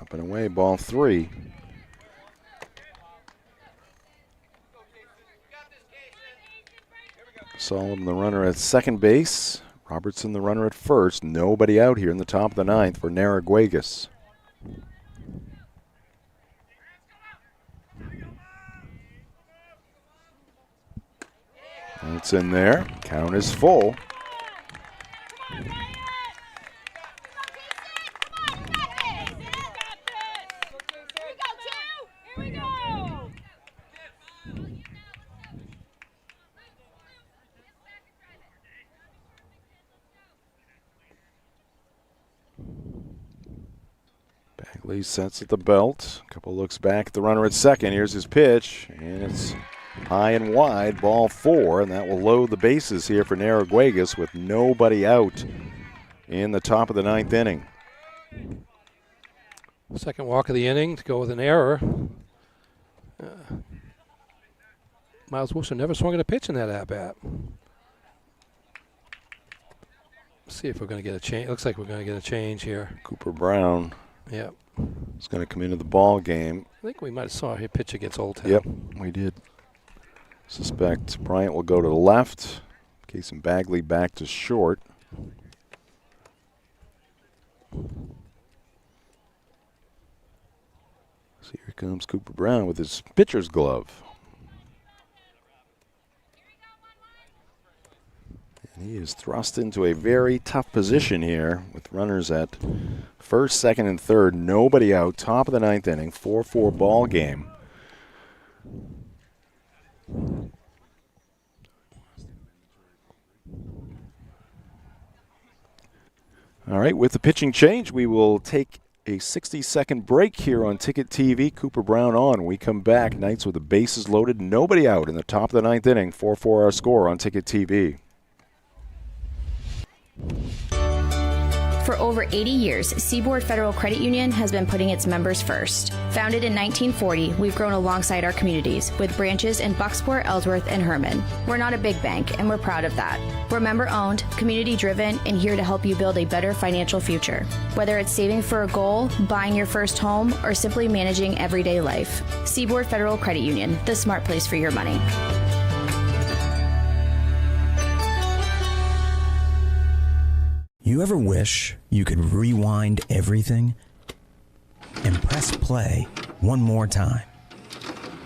Up and away, ball 3. Solomon, the runner at second base. Robertson, the runner at first. Nobody out here in the top of the ninth for Narraguagus. It's in there. Count is full. Bagley sets at the belt. A couple looks back at the runner at second. Here's his pitch, and it's high and wide, ball 4, and that will load the bases here for Narraguagus with nobody out in the top of the ninth inning. Second walk of the inning to go with an error. Miles Wilson never swung at a pitch in that at-bat. See if we're going to get a change. Looks like we're going to get a change here. Cooper Brown. Yep. Is going to come into the ball game. I think we might have saw a pitch against Old Town. Yep, we did. Suspect Bryant will go to the left. Case and Bagley back to short. So here comes Cooper Brown with his pitcher's glove. And he is thrust into a very tough position here with runners at first, second, and third. Nobody out. Top of the ninth inning. 4-4 ball game. All right, with the pitching change, we will take a 60-second break here on Ticket TV. Cooper Brown on. We come back. Knights with the bases loaded. Nobody out in the top of the ninth inning. 4-4 our score on Ticket TV. For over 80 years, Seaboard Federal Credit Union has been putting its members first. Founded in 1940, we've grown alongside our communities with branches in Bucksport, Ellsworth, and Herman. We're not a big bank, and we're proud of that. We're member-owned, community-driven, and here to help you build a better financial future. Whether it's saving for a goal, buying your first home, or simply managing everyday life. Seaboard Federal Credit Union, the smart place for your money. You ever wish you could rewind everything and press play one more time?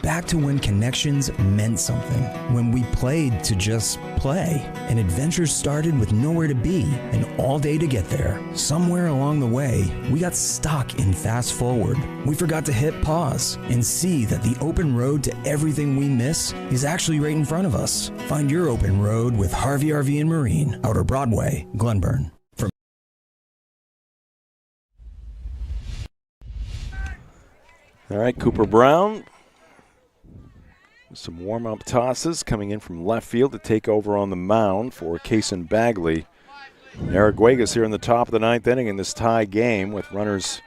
Back to when connections meant something, when we played to just play, and adventures started with nowhere to be and all day to get there. Somewhere along the way, we got stuck in fast forward. We forgot to hit pause and see that the open road to everything we miss is actually right in front of us. Find your open road with Harvey RV and Marine, Outer Broadway, Glenburn. All right, Cooper Brown. Some warm-up tosses coming in from left field to take over on the mound for Kason Bagley. Narraguagus here in the top of the ninth inning in this tie game with runners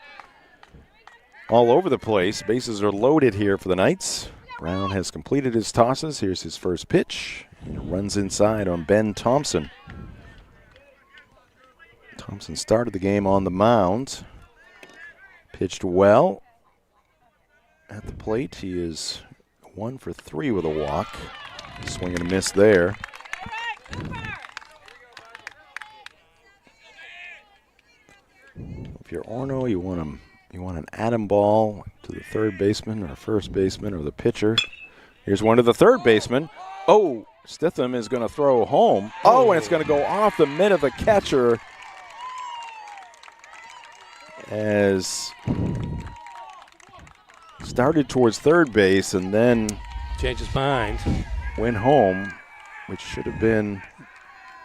all over the place. Bases are loaded here for the Knights. Brown has completed his tosses. Here's his first pitch. Runs inside on Ben Thompson. Thompson started the game on the mound. Pitched well. At the plate, he is 1 for 3 with a walk. Swing and a miss there. If you're Orono, you want an atom ball to the third baseman or first baseman or the pitcher. Here's one to the third baseman. Oh, Stitham is going to throw home. Oh, and it's going to go off the mitt of the catcher as started towards third base and then changed his mind. Went home, which should have been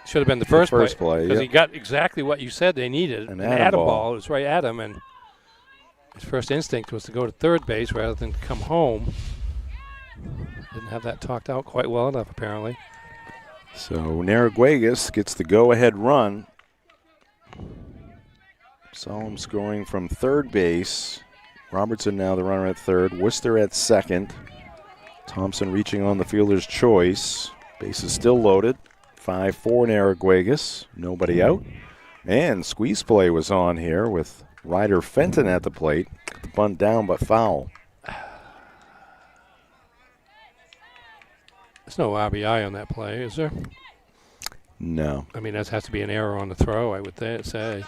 the first play. Because yep. he got exactly what you said they needed. An atom ball. It was right at him, and his first instinct was to go to third base rather than come home. Didn't have that talked out quite well enough, apparently. So Narraguagus gets the go-ahead run. Solomon scoring from third base. Robertson now the runner at third. Worcester at second. Thompson reaching on the fielder's choice. Base is still loaded. 5-4 Narraguagus. Nobody out. And squeeze play was on here with Ryder Fenton at the plate. Got the bunt down but foul. There's no RBI on that play, is there? No. I mean, that has to be an error on the throw, I would say.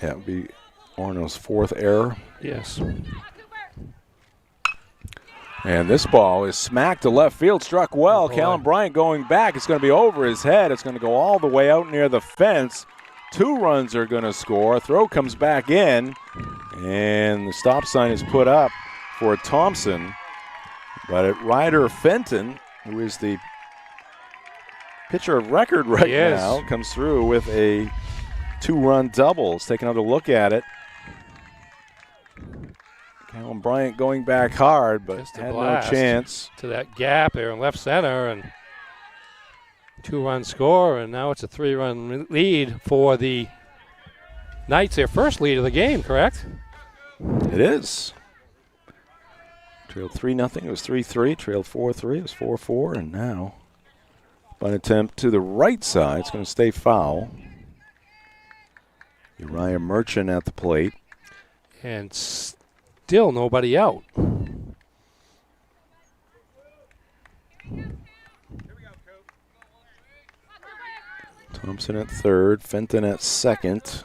Yeah, it would be Orono's 4th error. Yes. And this ball is smacked to left field, struck well. Callum Bryant going back. It's going to be over his head. It's going to go all the way out near the fence. 2 runs are going to score. Throw comes back in, and the stop sign is put up for Thompson. But Ryder Fenton, who is the pitcher of record right now, comes through with a 2-run double. Let's take another look at it. Callum Bryant going back hard, but had no chance. To that gap there in left center, and 2-run score, and now it's a 3-run lead for the Knights, their first lead of the game, correct? It is. Trailed 3-0, it was 3-3. Trailed 4-3, it was 4-4, and now bunt attempt to the right side. It's going to stay foul. Uriah Merchant at the plate. And still nobody out. Thompson at third, Fenton at second.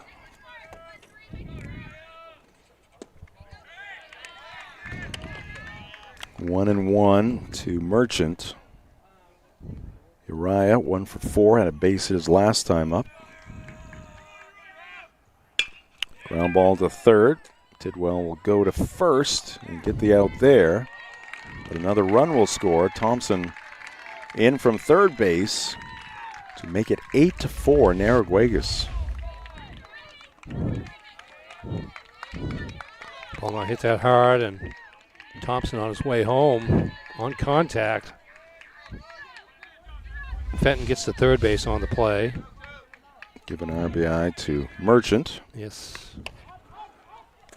One and one to Merchant. Uriah, 1 for 4, had a base hit his last time up. Ground ball to third. Tidwell will go to first and get the out there. But another run will score. Thompson in from third base to make it 8-4, Narraguagus. Ball hit that hard, and Thompson on his way home on contact. Fenton gets to third base on the play. Give an RBI to Merchant. Yes.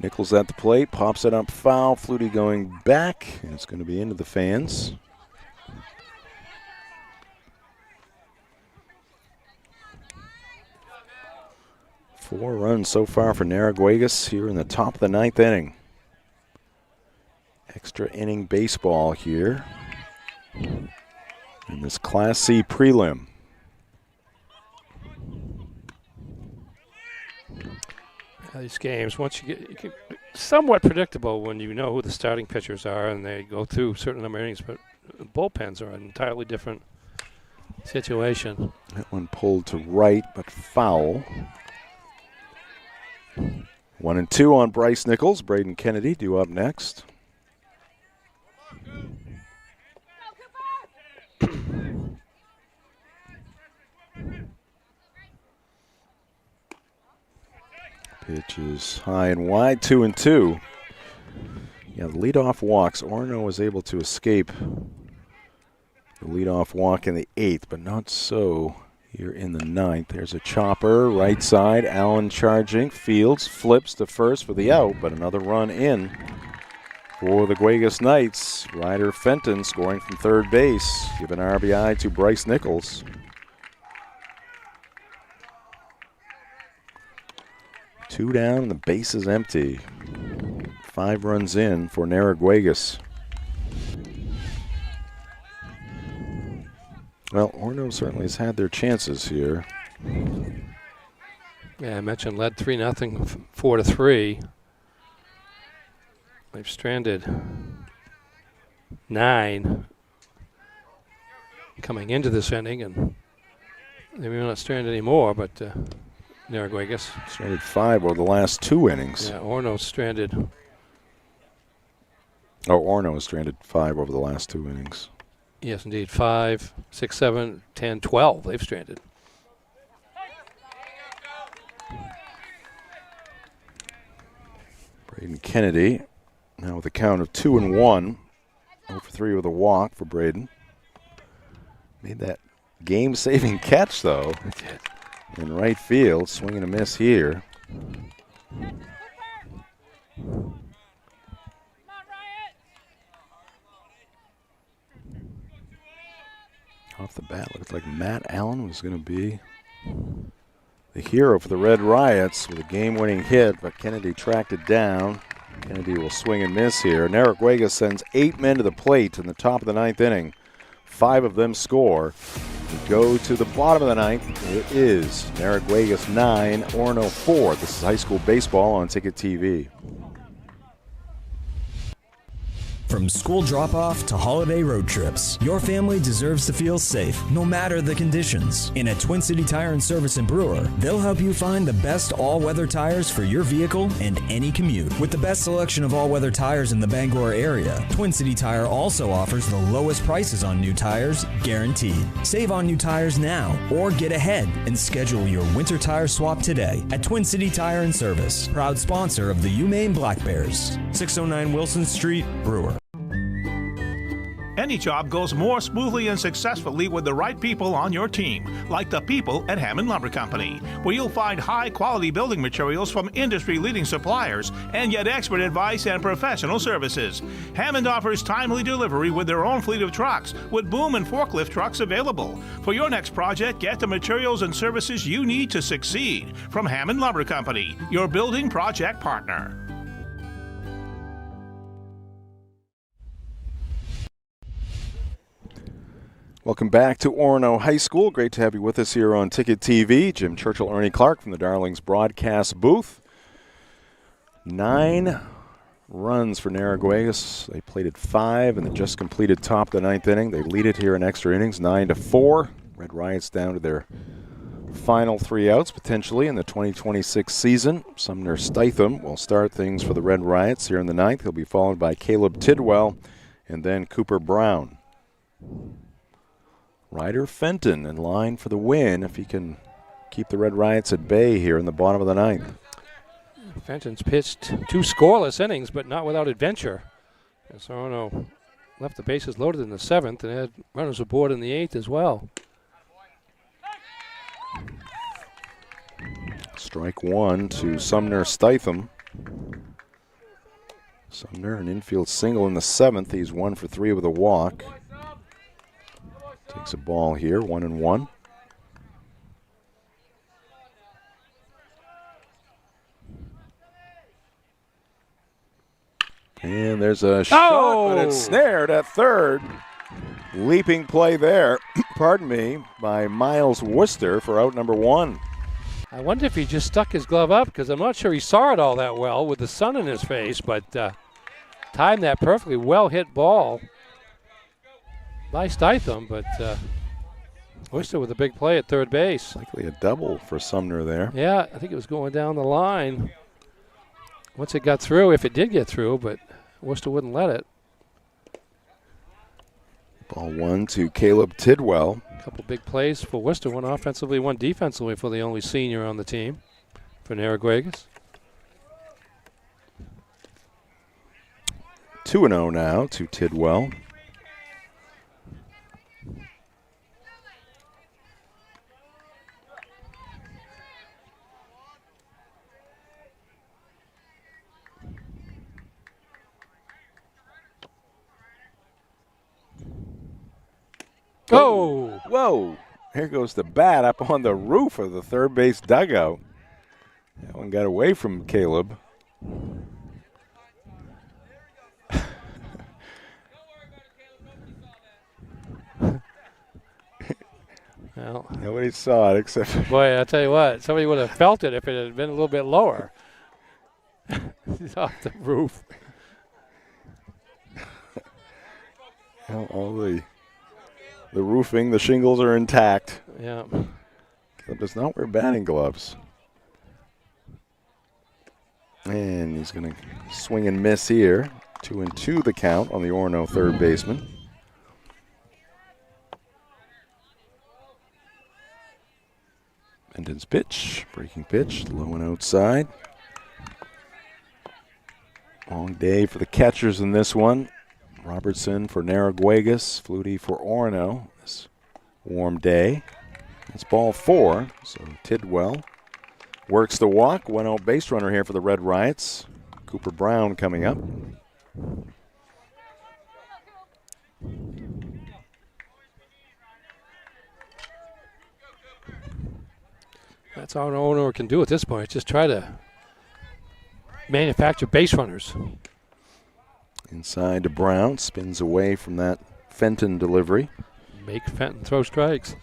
Nichols at the plate, pops it up foul. Flutie going back, and it's going to be into the fans. Four runs so far for Narraguagus here in the top of the 9th inning. Extra inning baseball here in this Class C prelim. These games, once you get somewhat predictable when you know who the starting pitchers are and they go through a certain number of innings, but bullpens are an entirely different situation. That one pulled to right, but foul. 1 and 2 on Bryce Nichols. Braden Kennedy due up next. Pitch is high and wide, 2 and 2. Yeah, the leadoff walks. Orono was able to escape the leadoff walk in the 8th, but not so here in the 9th. There's a chopper, right side. Allen charging. Fields flips to first for the out, but another run in for the Guagus Knights. Ryder Fenton scoring from third base. Give an RBI to Bryce Nichols. 2 down, and the base is empty. 5 runs in for Narraguagus. Well, Orono certainly has had their chances here. Yeah, I mentioned led 3-0, 4-3. They've stranded 9 coming into this inning, and they may not strand anymore, but Narraguagus stranded 5 over the last 2 innings. Yeah, Orono stranded. Oh, Orono has stranded 5 over the last 2 innings. Yes, indeed. 5, 6, 7, 10, 12. They've stranded. Braden Kennedy now with a count of 2 and 1. 0 for 3 with a walk for Braden. Made that game-saving catch, though. In right field, swing and a miss here. Off the bat, looked like Matt Allen was going to be the hero for the Red Riots with a game-winning hit, but Kennedy tracked it down. Kennedy will swing and miss here. Narraguagus sends 8 men to the plate in the top of the 9th inning. 5 of them score. We go to the bottom of the 9th. It is Narraguagus 9, Orono 4. This is high school baseball on Ticket TV. From school drop-off to holiday road trips, your family deserves to feel safe, no matter the conditions. And at Twin City Tire and Service in Brewer, they'll help you find the best all-weather tires for your vehicle and any commute. With the best selection of all-weather tires in the Bangor area, Twin City Tire also offers the lowest prices on new tires, guaranteed. Save on new tires now, or get ahead and schedule your winter tire swap today at Twin City Tire and Service, proud sponsor of the Maine Black Bears, 609 Wilson Street, Brewer. Any job goes more smoothly and successfully with the right people on your team, like the people at Hammond Lumber Company, where you'll find high-quality building materials from industry-leading suppliers and get expert advice and professional services. Hammond offers timely delivery with their own fleet of trucks, with boom and forklift trucks available. For your next project, get the materials and services you need to succeed from Hammond Lumber Company, your building project partner. Welcome back to Orono High School. Great to have you with us here on Ticket TV. Jim Churchill, Ernie Clark from the Darlings broadcast booth. 9 runs for Narraguagus. They plated 5 in the just completed top of the 9th inning. They lead it here in extra innings, 9-4. Red Riots down to their final 3 outs potentially in the 2026 season. Sumner Stitham will start things for the Red Riots here in the 9th. He'll be followed by Caleb Tidwell and then Cooper Brown. Ryder Fenton in line for the win if he can keep the Red Riots at bay here in the bottom of the 9th. Fenton's pitched 2 scoreless innings, but not without adventure. As Orono left the bases loaded in the 7th and had runners aboard in the 8th as well. Strike 1 to Sumner Stitham. Sumner, an infield single in the 7th. He's 1 for 3 with a walk. Takes a ball here, 1-1. And there's a shot, but it's snared at third. Leaping play there, pardon me, by Miles Worcester for out number 1. I wonder if he just stuck his glove up, because I'm not sure he saw it all that well with the sun in his face, but timed that perfectly. Well hit ball by Stitham, but Worcester with a big play at third base. Likely a double for Sumner there. Yeah, I think it was going down the line. Once it got through, if it did get through, but Worcester wouldn't let it. Ball 1 to Caleb Tidwell. A couple big plays for Worcester, one offensively, one defensively for the only senior on the team for Narraguagus. 2-0 now to Tidwell. Oh! Whoa! Here goes the bat up on the roof of the third base dugout. That one got away from Caleb. Well, nobody saw it except. Boy, I'll tell you what, somebody would have felt it if it had been a little bit lower. It's off the roof. All the roofing, the shingles are intact. Yeah. Caleb does not wear batting gloves. And he's going to swing and miss here. 2-2 the count on the Orono third baseman. Benton's pitch, breaking pitch, low and outside. Long day for the catchers in this one. Robertson for Narraguagus, Flutie for Orono. This warm day. It's ball 4, so Tidwell works the walk. 1-0 base runner here for the Red Riots. Cooper Brown coming up. That's all an owner can do at this point, just try to manufacture base runners. Inside to Brown, spins away from that Fenton delivery. Make Fenton throw strikes.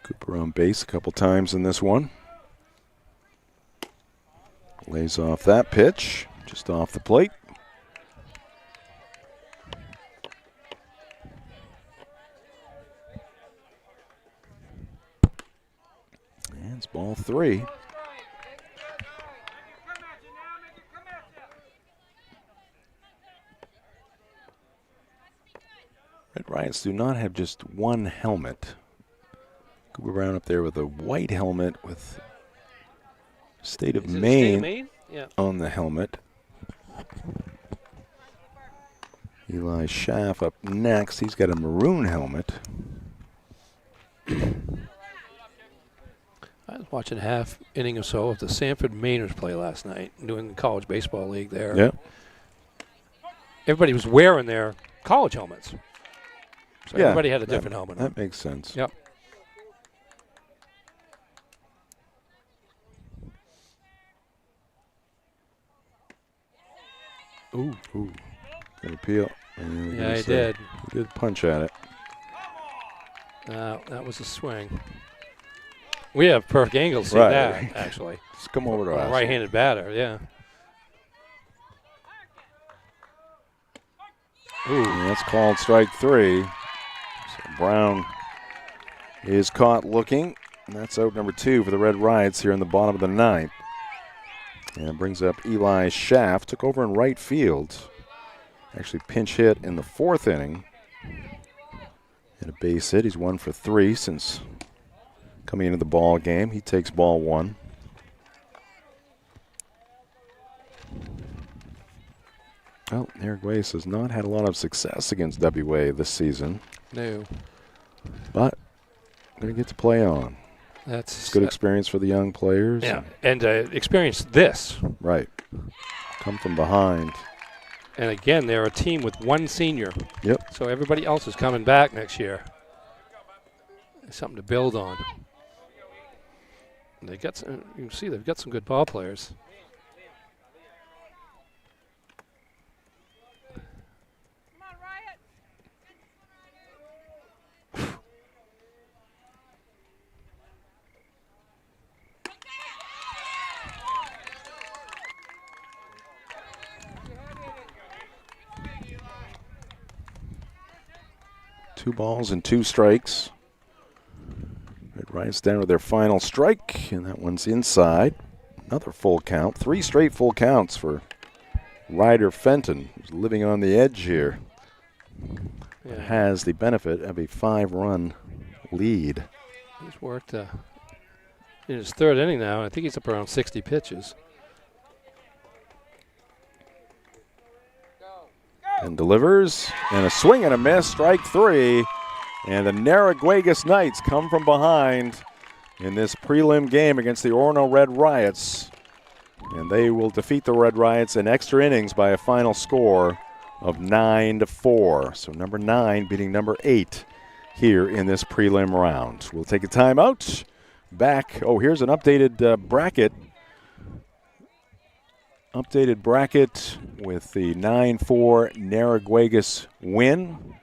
Cooper on base a couple times in this one. Lays off that pitch, just off the plate. And it's ball 3. Red Riots do not have just one helmet. Cooper Brown up there with a white helmet with State of Maine Yeah. on the helmet. Eli Schaff up next. He's got a maroon helmet. I was watching a half inning or so of the Sanford Mainers play last night, doing the college baseball league there. Yep. Everybody was wearing their college helmets. So Yeah, everybody had a different helmet on. That makes sense. Yep. Ooh. Good appeal. And Yeah, he there's did. a good punch at it. That was a swing. We have perfect angles to see Right. that, actually. Just come over to us. Right-handed batter, yeah. Ooh. And that's called strike 3. So Brown is caught looking. And that's out number 2 for the Red Riots here in the bottom of the 9th. And it brings up Eli Schaff. Took over in right field. Actually pinch hit in the 4th inning. And a base hit. He's 1 for 3 since coming into the ball game. He takes ball 1. Well, Narraguagus has not had a lot of success against WA this season. No. But going to get to play on. That's good experience for the young players. Yeah, and experience this. Right. Come from behind. And again, they're a team with one senior. Yep. So everybody else is coming back next year. There's something to build on. And they got some, you can see they've got some good ball players. Two balls and 2 strikes. Red Riots down to their final strike, and that one's inside. Another full count. 3 straight full counts for Ryder Fenton, who's living on the edge here. Yeah. Has the benefit of a 5-run lead. He's worked in his 3rd inning now. I think he's up around 60 pitches. And delivers, and a swing and a miss, strike 3. And the Narraguagus Knights come from behind in this prelim game against the Orono Red Riots. And they will defeat the Red Riots in extra innings by a final score of 9-4. So number 9 beating number 8 here in this prelim round. We'll take a timeout. Back. Oh, here's an updated bracket. Updated bracket with the 9-4 Narraguagus win.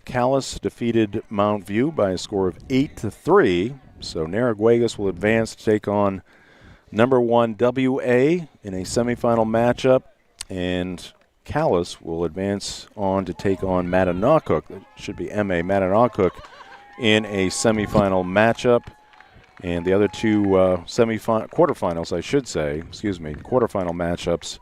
Calais defeated Mount View by a score of 8-3. So Narraguagus will advance to take on number 1 WA in a semifinal matchup, and Calais will advance on to take on Mattanocook. It should be MA Mattanocook in a semifinal matchup. And the other 2 quarterfinals, quarterfinal matchups.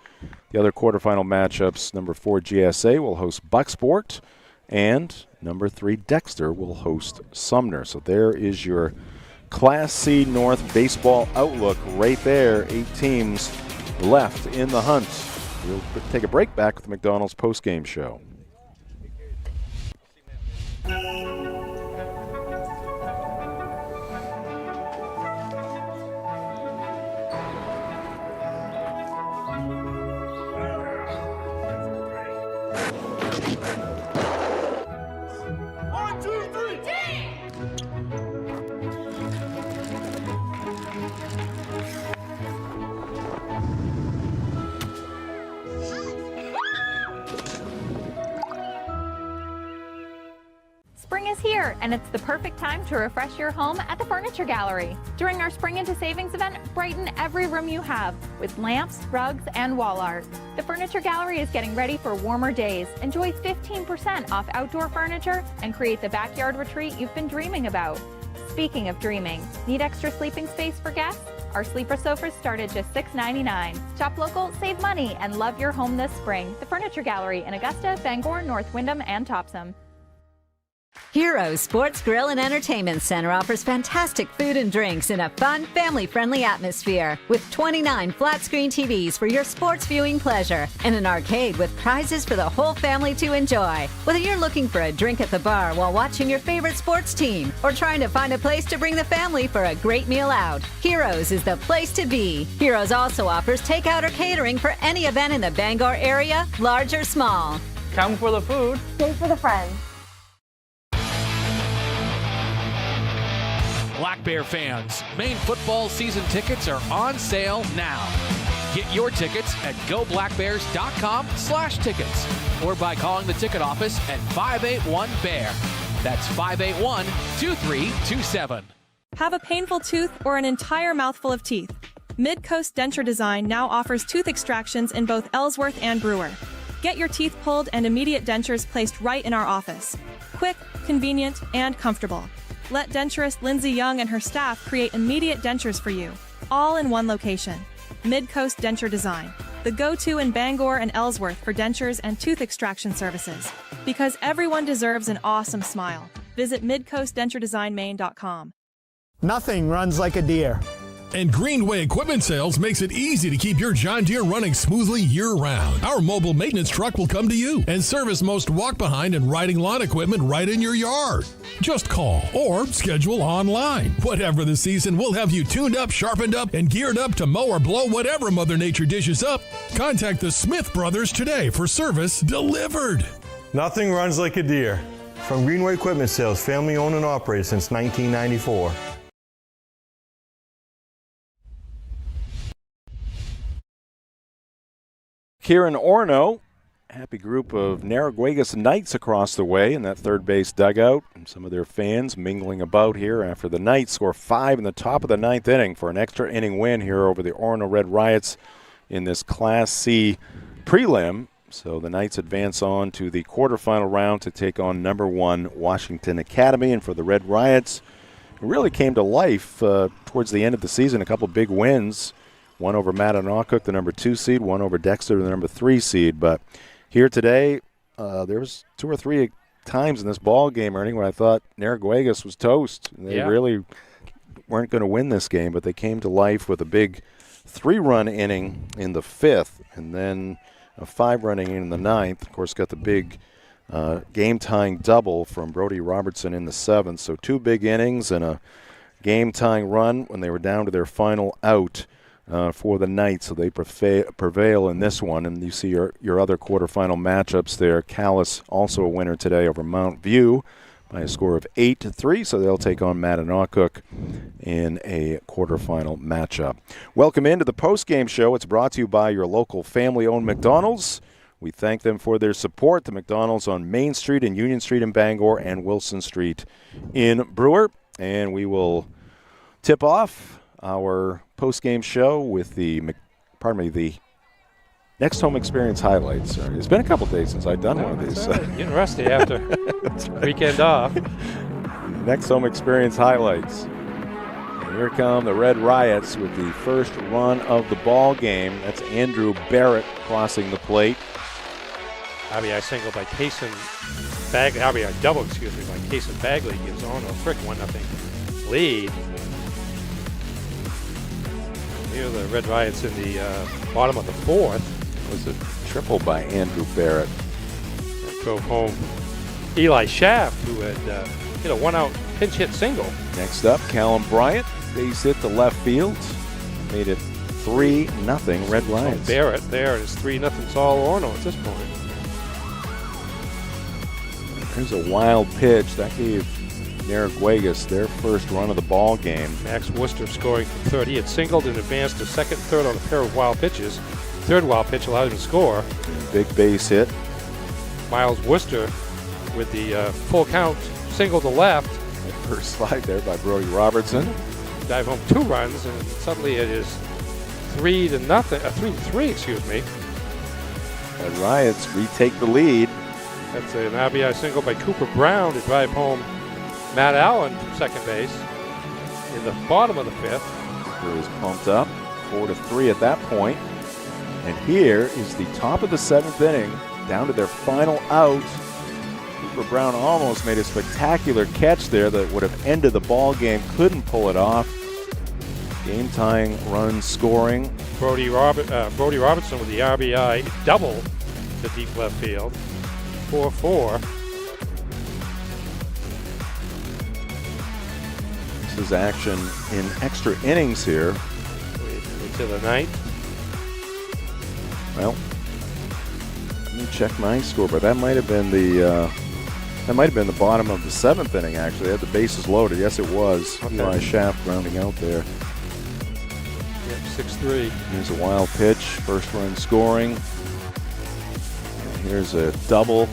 The other quarterfinal matchups, number 4 GSA will host Bucksport, and number 3 Dexter will host Sumner. So there is your Class C North baseball outlook right there. 8 teams left in the hunt. We'll take a break. Back with the McDonald's postgame show. Spring is here, and it's the perfect time to refresh your home at the Furniture Gallery. During our Spring into Savings event, brighten every room you have with lamps, rugs, and wall art. The Furniture Gallery is getting ready for warmer days. Enjoy 15% off outdoor furniture and create the backyard retreat you've been dreaming about. Speaking of dreaming, need extra sleeping space for guests? Our sleeper sofas start at just $6.99. Shop local, save money, and love your home this spring. The Furniture Gallery in Augusta, Bangor, North Windham, and Topsom. Heroes Sports Grill and Entertainment Center offers fantastic food and drinks in a fun, family-friendly atmosphere with 29 flat-screen TVs for your sports viewing pleasure and an arcade with prizes for the whole family to enjoy. Whether you're looking for a drink at the bar while watching your favorite sports team or trying to find a place to bring the family for a great meal out, Heroes is the place to be. Heroes also offers takeout or catering for any event in the Bangor area, large or small. Come for the food. Stay for the friends. Black Bear fans, Maine football season tickets are on sale now. Get your tickets at goblackbears.com/tickets or by calling the ticket office at 581-BEAR. That's 581-2327. Have a painful tooth or an entire mouthful of teeth? Mid-Coast Denture Design now offers tooth extractions in both Ellsworth and Brewer. Get your teeth pulled and immediate dentures placed right in our office. Quick, convenient, and comfortable. Let denturist Lindsay Young and her staff create immediate dentures for you, all in one location. Mid-Coast Denture Design, the go-to in Bangor and Ellsworth for dentures and tooth extraction services. Because everyone deserves an awesome smile. Visit midcoastdenturedesignmaine.com. Nothing runs like a deer. And Greenway Equipment Sales makes it easy to keep your John Deere running smoothly year-round. Our mobile maintenance truck will come to you and service most walk-behind and riding lawn equipment right in your yard. Just call or schedule online. Whatever the season, we'll have you tuned up, sharpened up, and geared up to mow or blow whatever Mother Nature dishes up. Contact the Smith Brothers today for service delivered. Nothing runs like a deer. From Greenway Equipment Sales, family owned and operated since 1994. Here in Orono, happy group of Narraguagus Knights across the way in that third base dugout. And some of their fans mingling about here after the Knights score 5 in the top of the 9th inning for an extra inning win here over the Orono Red Riots in this Class C prelim. So the Knights advance on to the quarterfinal round to take on number 1 Washington Academy. And for the Red Riots, it really came to life towards the end of the season, a couple big wins. One over Mattanockhook, the number 2 seed, one over Dexter, the number 3 seed. But here today, there was 2 or 3 times in this ball game, Ernie, where I thought Narraguagus was toast. They really weren't going to win this game, but they came to life with a big 3-run inning in the 5th, and then a 5-run inning in the 9th. Of course, got the big game-tying double from Brody Robertson in the 7th. So 2 big innings and a game-tying run when they were down to their final out. For the Knights, so they prevail in this one. And you see your other quarterfinal matchups there. Calais also a winner today over Mount View by a score of 8-3, so they'll take on Mattanockhook in a quarterfinal matchup. Welcome into the postgame show. It's brought to you by your local family-owned McDonald's. We thank them for their support. The McDonald's on Main Street and Union Street in Bangor and Wilson Street in Brewer. And we will tip off our post-game show with the Next Home Experience highlights. It's been a couple days since I've done one of these. Getting rusty after weekend off. Next Home Experience highlights. And here come the Red Riots with the first run of the ball game. That's Andrew Barrett crossing the plate. RBI single by Cason Bagley. RBI double, by Cason Bagley gives Orono a quick 1-0 lead. Here the Red Riots in the bottom of the 4th. It was a triple by Andrew Barrett. That drove home Eli Shaft, who had hit a 1-out pinch hit single. Next up, Callum Bryant, base hit to left field. Made it 3-0 Red Riots. Barrett there. It's 3-0. It's all Orono at this point. There's a wild pitch. That gave Narraguagus their first run of the ball game. Max Worcester scoring from third. He had singled and advanced to second, third on a pair of wild pitches. Third wild pitch allowed him to score. Big base hit. Miles Worcester with the full count single to left. First slide there by Brody Robertson. Drive home 2 runs, and suddenly it is 3-3, excuse me. And Riots retake the lead. That's an RBI single by Cooper Brown to drive home Matt Allen from second base in the bottom of the 5th. Cooper is pumped up, 4-3 at that point. And here is the top of the 7th inning, down to their final out. Cooper Brown almost made a spectacular catch there that would have ended the ball game, couldn't pull it off. Game-tying run scoring. Brody Robertson with the RBI double to deep left field. 4-4. This is action in extra innings here. To the 9th. Well, let me check my score, but that might have been the bottom of the 7th inning. Actually, they had the bases loaded. Yes, it was. Okay. Eli Schaff grounding out there. Yep, 6-3. Here's a wild pitch, first run scoring. And here's a double.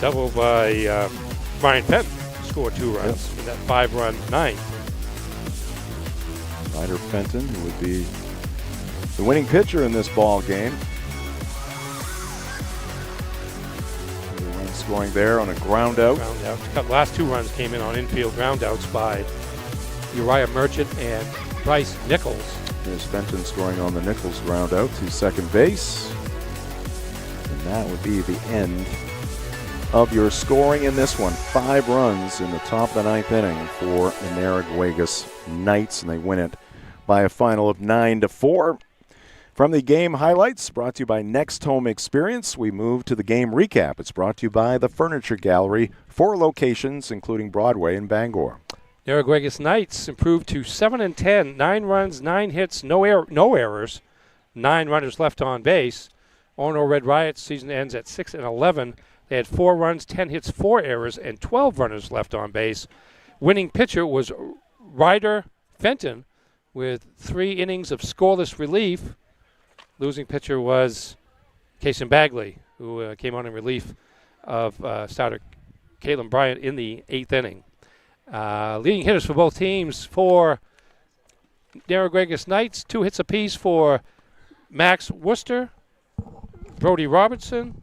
Double by Ryan Fenton, scored 2 runs in that 5-run 9th. Ryder Fenton, who would be the winning pitcher in this ball game. Run scoring there on a ground out. The last 2 runs came in on infield ground outs by Uriah Merchant and Bryce Nichols. Here's Fenton scoring on the Nichols ground out to second base. And that would be the end of your scoring in this one. 5 runs in the top of the 9th inning for the Narraguagus Knights, and they win it by a final of 9-4. From the game highlights, brought to you by Next Home Experience, we move to the game recap. It's brought to you by the Furniture Gallery, 4 locations, including Broadway and Bangor. Narraguagus Knights improved to 7-10, 9 runs, 9 hits, no errors, 9 runners left on base. Orono Red Riots season ends at 6-11. They had 4 runs, 10 hits, 4 errors, and 12 runners left on base. Winning pitcher was Ryder Fenton with 3 innings of scoreless relief. Losing pitcher was Kason Bagley, who came on in relief of starter Caitlin Bryant in the 8th inning. Leading hitters for both teams for Narraguagus Knights, 2 hits apiece for Max Worcester, Brody Robertson,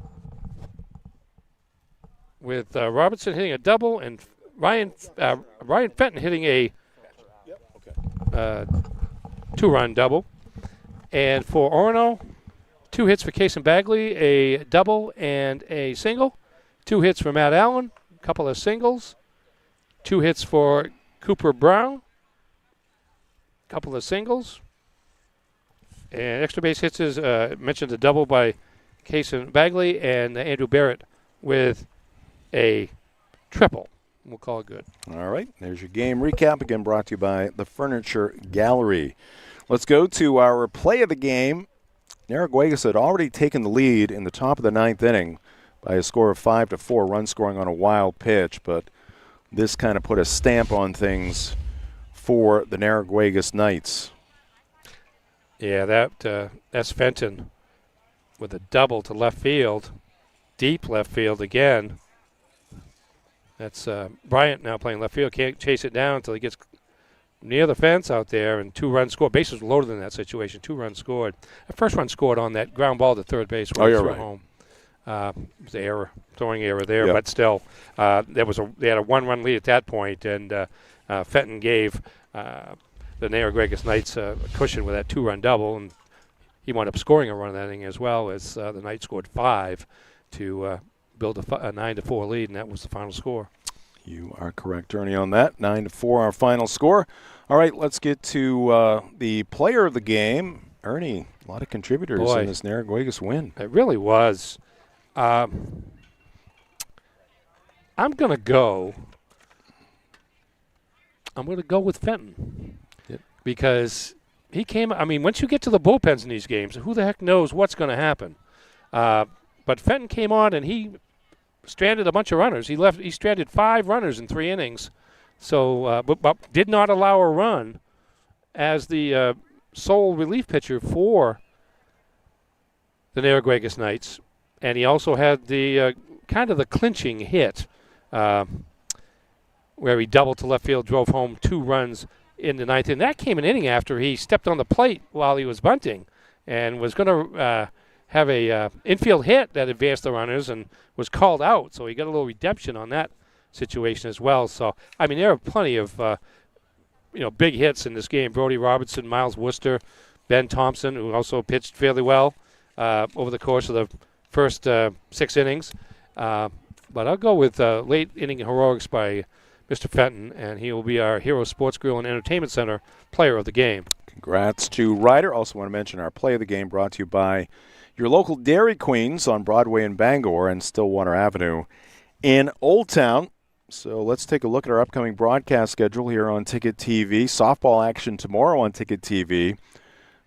with Robertson hitting a double and Ryan Fenton hitting a 2-run double. And for Orono, 2 hits for Kason Bagley, a double and a single. 2 hits for Matt Allen, a couple of singles. 2 hits for Cooper Brown, a couple of singles. And extra base hits is mentioned a double by Kason Bagley and Andrew Barrett with a triple. We'll call it good. All right, there's your game recap, again brought to you by the Furniture Gallery. Let's go to our play of the game. Narraguagus had already taken the lead in the top of the 9th inning by a score of 5-4, run scoring on a wild pitch, but this kind of put a stamp on things for the Narraguagus Knights. Yeah, that's Fenton with a double to left field, deep left field again. That's Bryant now playing left field. Can't chase it down until he gets near the fence out there, and 2 runs scored. Bases were loaded in that situation. 2 runs scored. The first run scored on that ground ball to third base where he threw home. It was an error, throwing error there, but still, they had a 1-run lead at that point, and Fenton gave the Narraguagus Knights a cushion with that 2-run double, and he wound up scoring a run in that inning as well, as the Knights scored 5 to build a 9-4 lead, and that was the final score. You are correct, Ernie, on that. 9-4, our final score. All right, let's get to the player of the game. Ernie, a lot of contributors in this Narraguagus win. It really was. I'm going to go with Fenton. Yep. Because he came, once you get to the bullpens in these games, who the heck knows what's going to happen? But Fenton came on and he stranded a bunch of runners. He stranded 5 runners in 3 innings. So, but did not allow a run as the sole relief pitcher for the Narraguagus Knights. And he also had the kind of the clinching hit where he doubled to left field, drove home 2 runs in the 9th. And that came an inning after he stepped on the plate while he was bunting and was going to have a infield hit that advanced the runners and was called out. So he got a little redemption on that situation as well. So, I mean, there are plenty of big hits in this game. Brody Robertson, Miles Worcester, Ben Thompson, who also pitched fairly well over the course of the first 6 innings. But I'll go with late inning heroics by Mr. Fenton, and he will be our Hero Sports Grill and Entertainment Center player of the game. Congrats to Ryder. Also want to mention our play of the game brought to you by your local Dairy Queens on Broadway in Bangor and Stillwater Avenue in Old Town. So let's take a look at our upcoming broadcast schedule here on Ticket TV. Softball action tomorrow on Ticket TV.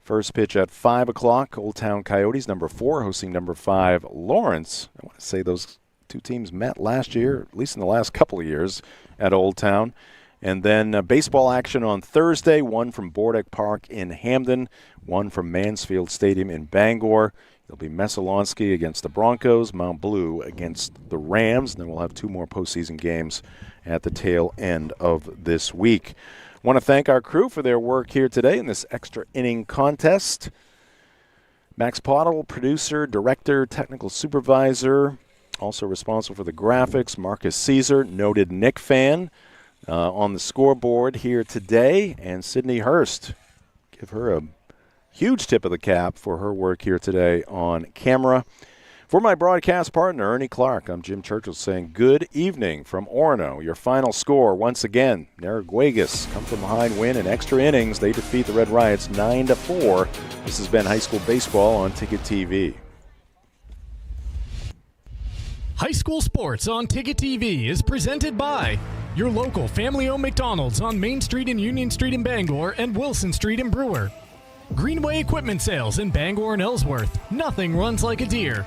First pitch at 5 o'clock. Old Town Coyotes, number 4, hosting number 5, Lawrence. I want to say those 2 teams met last year, at least in the last couple of years, at Old Town. And then baseball action on Thursday, 1 from Bordeck Park in Hamden, 1 from Mansfield Stadium in Bangor. It'll be Messalonsky against the Broncos, Mount Blue against the Rams, and then we'll have 2 more postseason games at the tail end of this week. I want to thank our crew for their work here today in this extra inning contest. Max Pottle, producer, director, technical supervisor, also responsible for the graphics. Marcus Caesar, noted Knick fan, on the scoreboard here today. And Sydney Hurst, give her a huge tip of the cap for her work here today on camera. For my broadcast partner, Ernie Clark, I'm Jim Churchill saying good evening from Orono. Your final score, once again, Narraguagus come from behind, win in extra innings. They defeat the Red Riots 9-4. This has been high school baseball on Ticket TV. High school sports on Ticket TV is presented by your local family-owned McDonald's on Main Street and Union Street in Bangor and Wilson Street in Brewer. Greenway Equipment Sales in Bangor and Ellsworth. Nothing runs like a deer.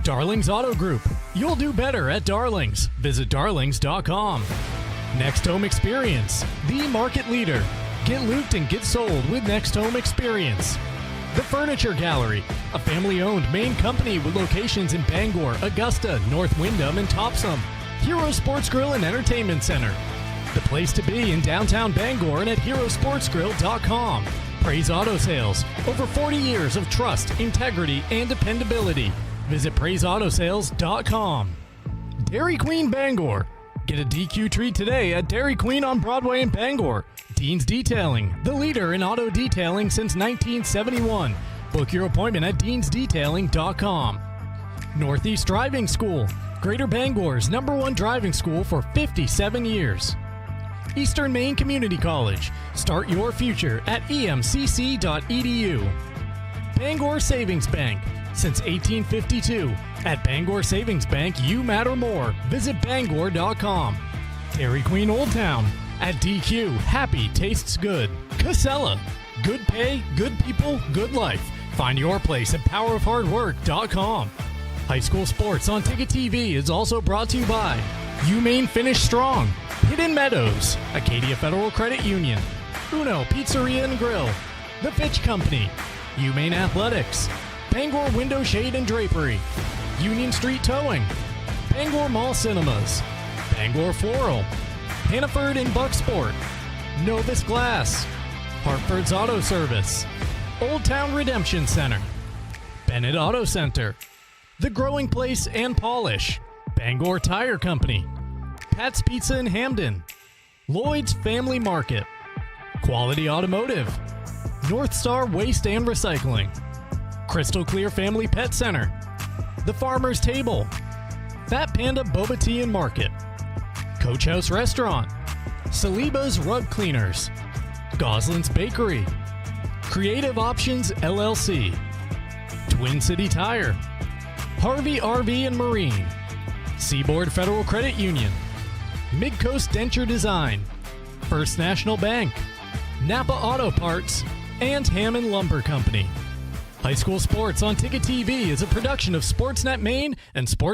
Darlings Auto Group. You'll do better at Darlings. Visit darlings.com. Next Home Experience. The market leader. Get looped and get sold with Next Home Experience. The Furniture Gallery, a family-owned Maine company with locations in Bangor, Augusta, North Windham, and Topsom. Hero Sports Grill and Entertainment Center. The place to be in downtown Bangor and at herosportsgrill.com. Praise Auto Sales. Over 40 years of trust, integrity, and dependability. Visit praiseautosales.com. Dairy Queen Bangor. Get a DQ treat today at Dairy Queen on Broadway in Bangor. Dean's Detailing, the leader in auto detailing since 1971. Book your appointment at deansdetailing.com. Northeast Driving School, Greater Bangor's #1 driving school for 57 years. Eastern Maine Community College. Start your future at emcc.edu. Bangor Savings Bank. Since 1852. At Bangor Savings Bank, you matter more. Visit bangor.com. Dairy Queen Old Town. At DQ, happy tastes good. Casella. Good pay, good people, good life. Find your place at powerofhardwork.com. High school sports on Ticket TV is also brought to you by UMaine Finish Strong, Hidden Meadows, Acadia Federal Credit Union, Uno Pizzeria and Grill, The Fitch Company, UMaine Athletics, Bangor Window Shade and Drapery, Union Street Towing, Bangor Mall Cinemas, Bangor Floral, Hannaford and Bucksport, Novus Glass, Hartford's Auto Service, Old Town Redemption Center, Bennett Auto Center, The Growing Place and Polish, Bangor Tire Company, Pat's Pizza in Hamden, Lloyd's Family Market, Quality Automotive, North Star Waste and Recycling, Crystal Clear Family Pet Center, The Farmer's Table, Fat Panda Boba Tea and Market, Coach House Restaurant, Saliba's Rug Cleaners, Goslin's Bakery, Creative Options LLC, Twin City Tire, Harvey RV and Marine, Seaboard Federal Credit Union, Midcoast Denture Design, First National Bank, Napa Auto Parts, and Hammond Lumber Company. High school sports on Ticket TV is a production of Sportsnet Maine and Sports